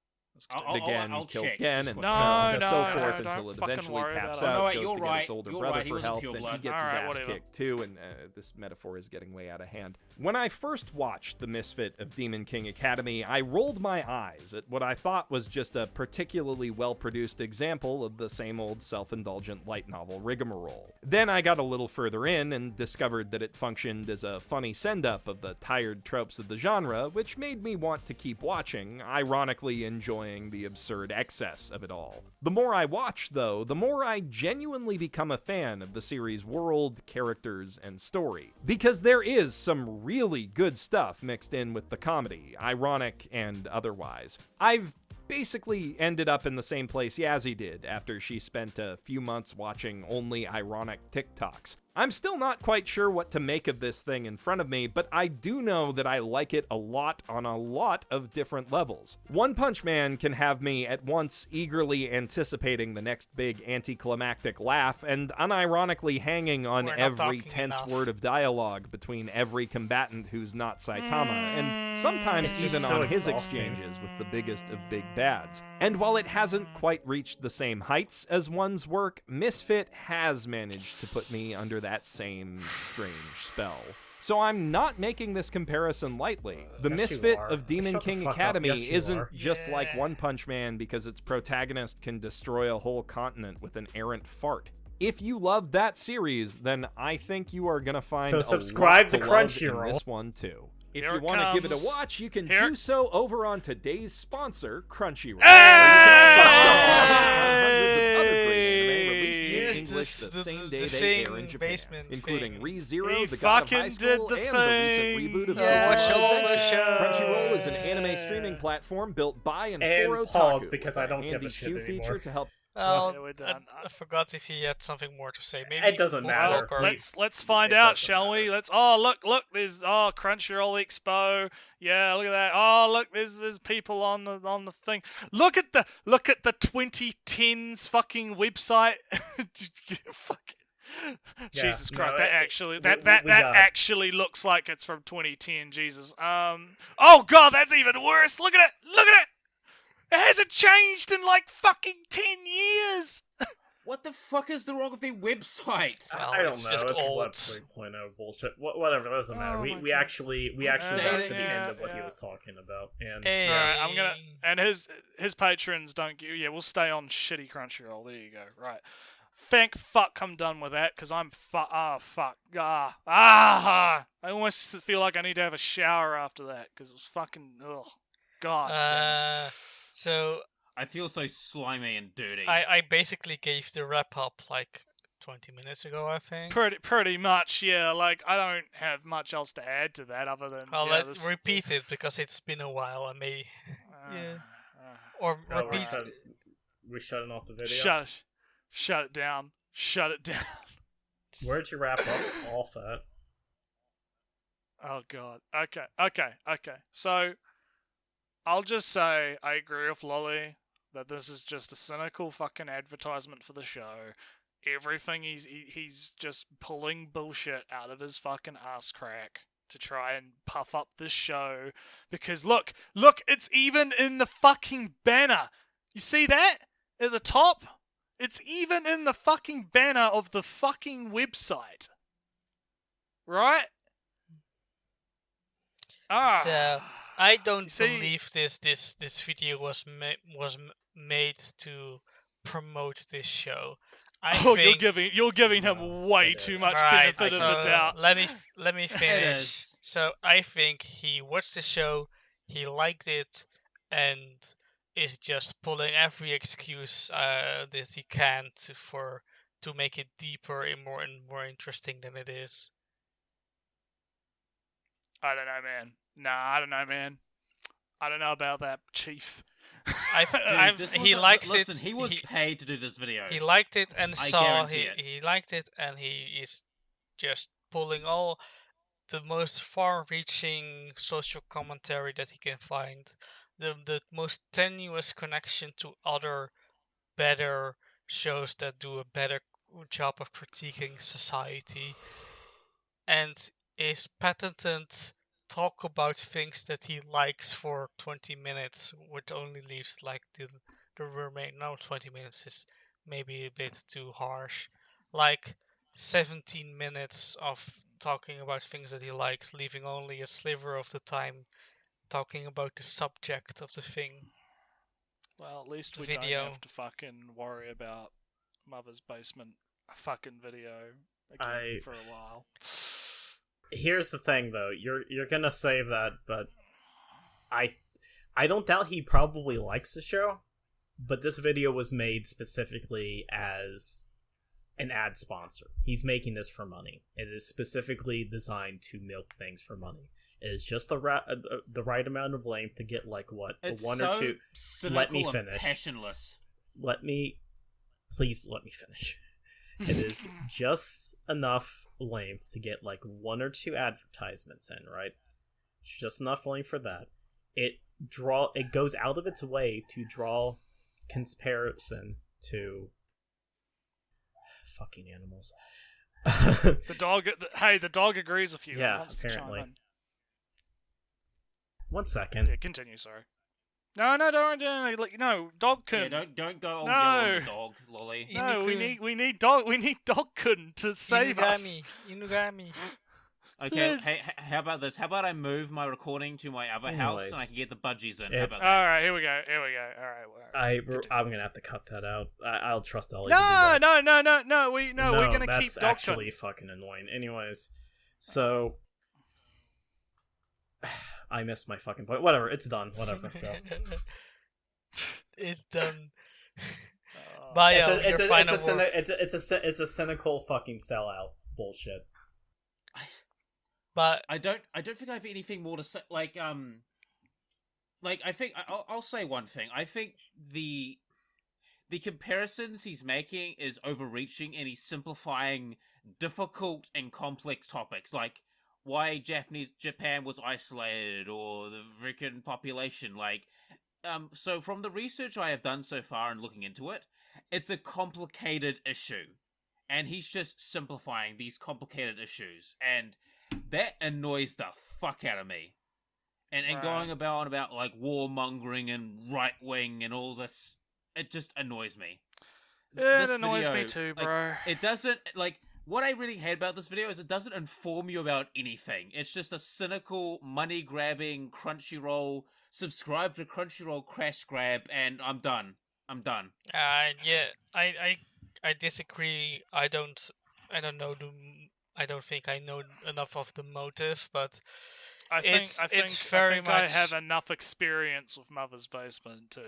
I'll killed check. again, and No, so no, forth don't until it fucking eventually worry taps about it. out, No, wait, goes you're to get right. its older You're brother right. He for wasn't help, pure then he blood. gets his Alright, ass whatever. kicked too, and this metaphor is getting way out of hand. When I first watched The Misfit of Demon King Academy, I rolled my eyes at what I thought was just a particularly well-produced example of the same old self-indulgent light novel rigmarole. Then I got a little further in and discovered that it functioned as a funny send-up of the tired tropes of the genre, which made me want to keep watching, ironically enjoying the absurd excess of it all. The more I watch, though, the more I genuinely become a fan of the series' world, characters, and story. Because there is some really good stuff mixed in with the comedy, ironic and otherwise. I've basically ended up in the same place Yazzie did after she spent a few months watching only ironic TikToks. I'm still not quite sure what to make of this thing in front of me, but I do know that I like it a lot on a lot of different levels. One Punch Man can have me at once eagerly anticipating the next big anticlimactic laugh and unironically hanging on every tense word of dialogue between every combatant who's not Saitama, and sometimes even on his exchanges with the biggest of big bads. And while it hasn't quite reached the same heights as one's work, Misfit has managed to put me under that same strange spell. So I'm not making this comparison lightly. The Misfit of Demon King Academy isn't just like One Punch Man because its protagonist can destroy a whole continent with an errant fart. If you love that series, then I think you are gonna find a lot to love in this one too. If you want to give it a watch, you can do so over on today's sponsor, Crunchyroll. Hundreds of other great anime released in English the same day they air in Japan, including Re:Zero, The God of High School, and the recent reboot of Crunchyroll is an anime streaming platform built by and for otaku, because I don't give a shit anymore. Feature to help. I forgot if he had something more to say. Maybe it doesn't matter. Let's find out, shall we? Look. There's Crunchyroll Expo. Yeah, look at that. Oh, look, there's people on the thing. Look at the 2010s fucking website. Jesus Christ, that actually looks like it's from 2010. Jesus. Oh God, that's even worse. Look at it. It hasn't changed in like fucking 10 years! What the fuck is the wrong with the website? Well, I don't know. It's old. Web 3.0 bullshit. Whatever, doesn't matter. We actually got to the end of what he was talking about. And Alright, I'm gonna... And his patrons don't give... Yeah, we'll stay on shitty Crunchyroll. There you go. Right. Thank fuck I'm done with that, because I'm fuck. I almost feel like I need to have a shower after that, because it was fucking... Ugh. God damn. So I feel so slimy and dirty. I basically gave the wrap up like 20 minutes ago, I think. Pretty much, yeah. Like I don't have much else to add to that other than. Let's repeat it because it's been a while. And maybe or repeat. We're shutting off the video. Shut it down. Shut it down. Where'd you wrap up off at? Oh God. Okay. So. I'll just say I agree with Lolly that this is just a cynical fucking advertisement for the show. Everything he's just pulling bullshit out of his fucking ass crack to try and puff up this show. Because look, it's even in the fucking banner. You see that? At the top? It's even in the fucking banner of the fucking website. Right? So I don't believe this video was made to promote this show. Oh, think you're giving him No, way it too is. much right. benefit So of the doubt. let me finish. is. So I think he watched the show, he liked it, and is just pulling every excuse that he can to make it deeper and more interesting than it is. I don't know, man. Nah, I don't know, man. I don't know about that, Chief. Dude, he likes it. Listen, he was paid to do this video. He liked it and I saw guarantee it. he liked it, and he is just pulling all the most far-reaching social commentary that he can find, the most tenuous connection to other better shows that do a better job of critiquing society, and his patented talk about things that he likes for 20 minutes, which only leaves like the remain. No, 20 minutes is maybe a bit too harsh. Like 17 minutes of talking about things that he likes, leaving only a sliver of the time talking about the subject of the thing. Well, at least The we video. don't have to fucking worry about Mother's Basement fucking video again for a while. Here's the thing, though. You're gonna say that, but I don't doubt he probably likes the show, but this video was made specifically as an ad sponsor. He's making this for money. It is specifically designed to milk things for money. It is just the right amount of length to get like what It's one so or two. cynical Let me and finish. passionless. Please let me finish. It is just enough length to get like one or two advertisements in, right? It's just enough length for that. It goes out of its way to draw comparison to fucking animals. The dog. The dog agrees with you. Yeah, He wants to chime apparently. in. 1 second. Yeah, continue. Sorry. No, don't. No, dog can. Yeah, don't go all No. yellow on the dog, Lolly. No, we Inukun. need Dogkun to save us. Inugami. Okay, Please. hey, how about this? How about I move my recording to my other house and I Anyways. can get the budgies in? It- How about All that? right, here we go. All right. I'm gonna have to cut that out. I'll trust Ollie. No, to do that. no. We're gonna keep that's Dogkun. actually fucking annoying. Anyways, so I missed my fucking point. Whatever, it's done. Whatever. Go. It's done. Uh, Bio, your final word. It's a cynical fucking sellout bullshit. But I don't think I have anything more to say. Like I think I'll say one thing. I think the comparisons he's making is overreaching, and he's simplifying difficult and complex topics like why Japan was isolated or the freaking population. Like, so from the research I have done so far and looking into it, it's a complicated issue, and he's just simplifying these complicated issues, and that annoys the fuck out of me. And Right. going about like warmongering and right wing and all this, it just annoys me. It This annoys me video, too, like, bro. it doesn't like what I really hate about this video is it doesn't inform you about anything. It's just a cynical, money grabbing Crunchyroll. Subscribe to Crunchyroll crash grab, and I'm done. yeah, I disagree. I don't know I don't think I know enough of the motive, but I think it's very I much. have enough experience with Mother's Basement to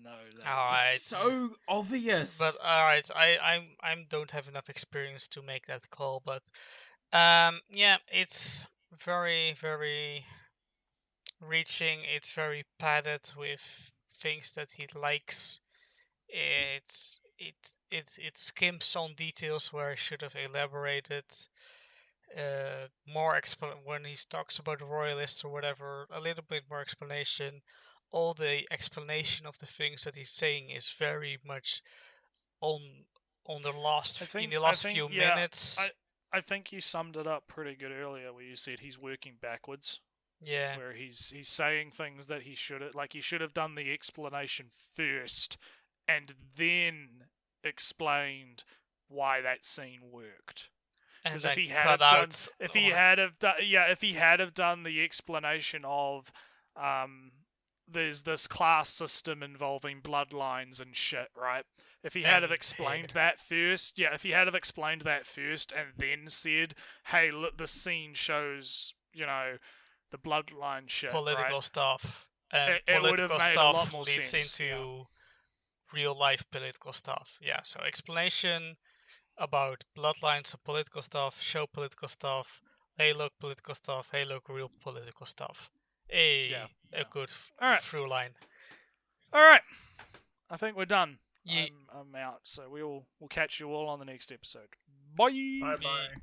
know that. Alright. It's so obvious. But alright, I don't have enough experience to make that call, but yeah, it's very reaching. It's very padded with things that he likes. It skims on details where I should have elaborated. More when he talks about royalists or whatever, a little bit more explanation. All the explanation of the things that he's saying is very much on the last few minutes. I think you summed it up pretty good earlier, where you said he's working backwards. Yeah. Where he's saying things that he should have done the explanation first, and then explained why that scene worked. And Because then if he cut out. if he had have done the explanation of there's this class system involving bloodlines and shit, right? If he had have explained that first, and then said, "Hey, look, this scene shows, the bloodline shit," political right? stuff, and It would have political made a lot stuff more leads sense, into real life political stuff. Yeah, so explanation about bloodlines of political stuff, show political stuff, hey look political stuff, hey look real political stuff. A good All right. through line. All right, I think we're done. Yeah. I'm out, so we'll catch you all on the next episode. Bye. Bye bye.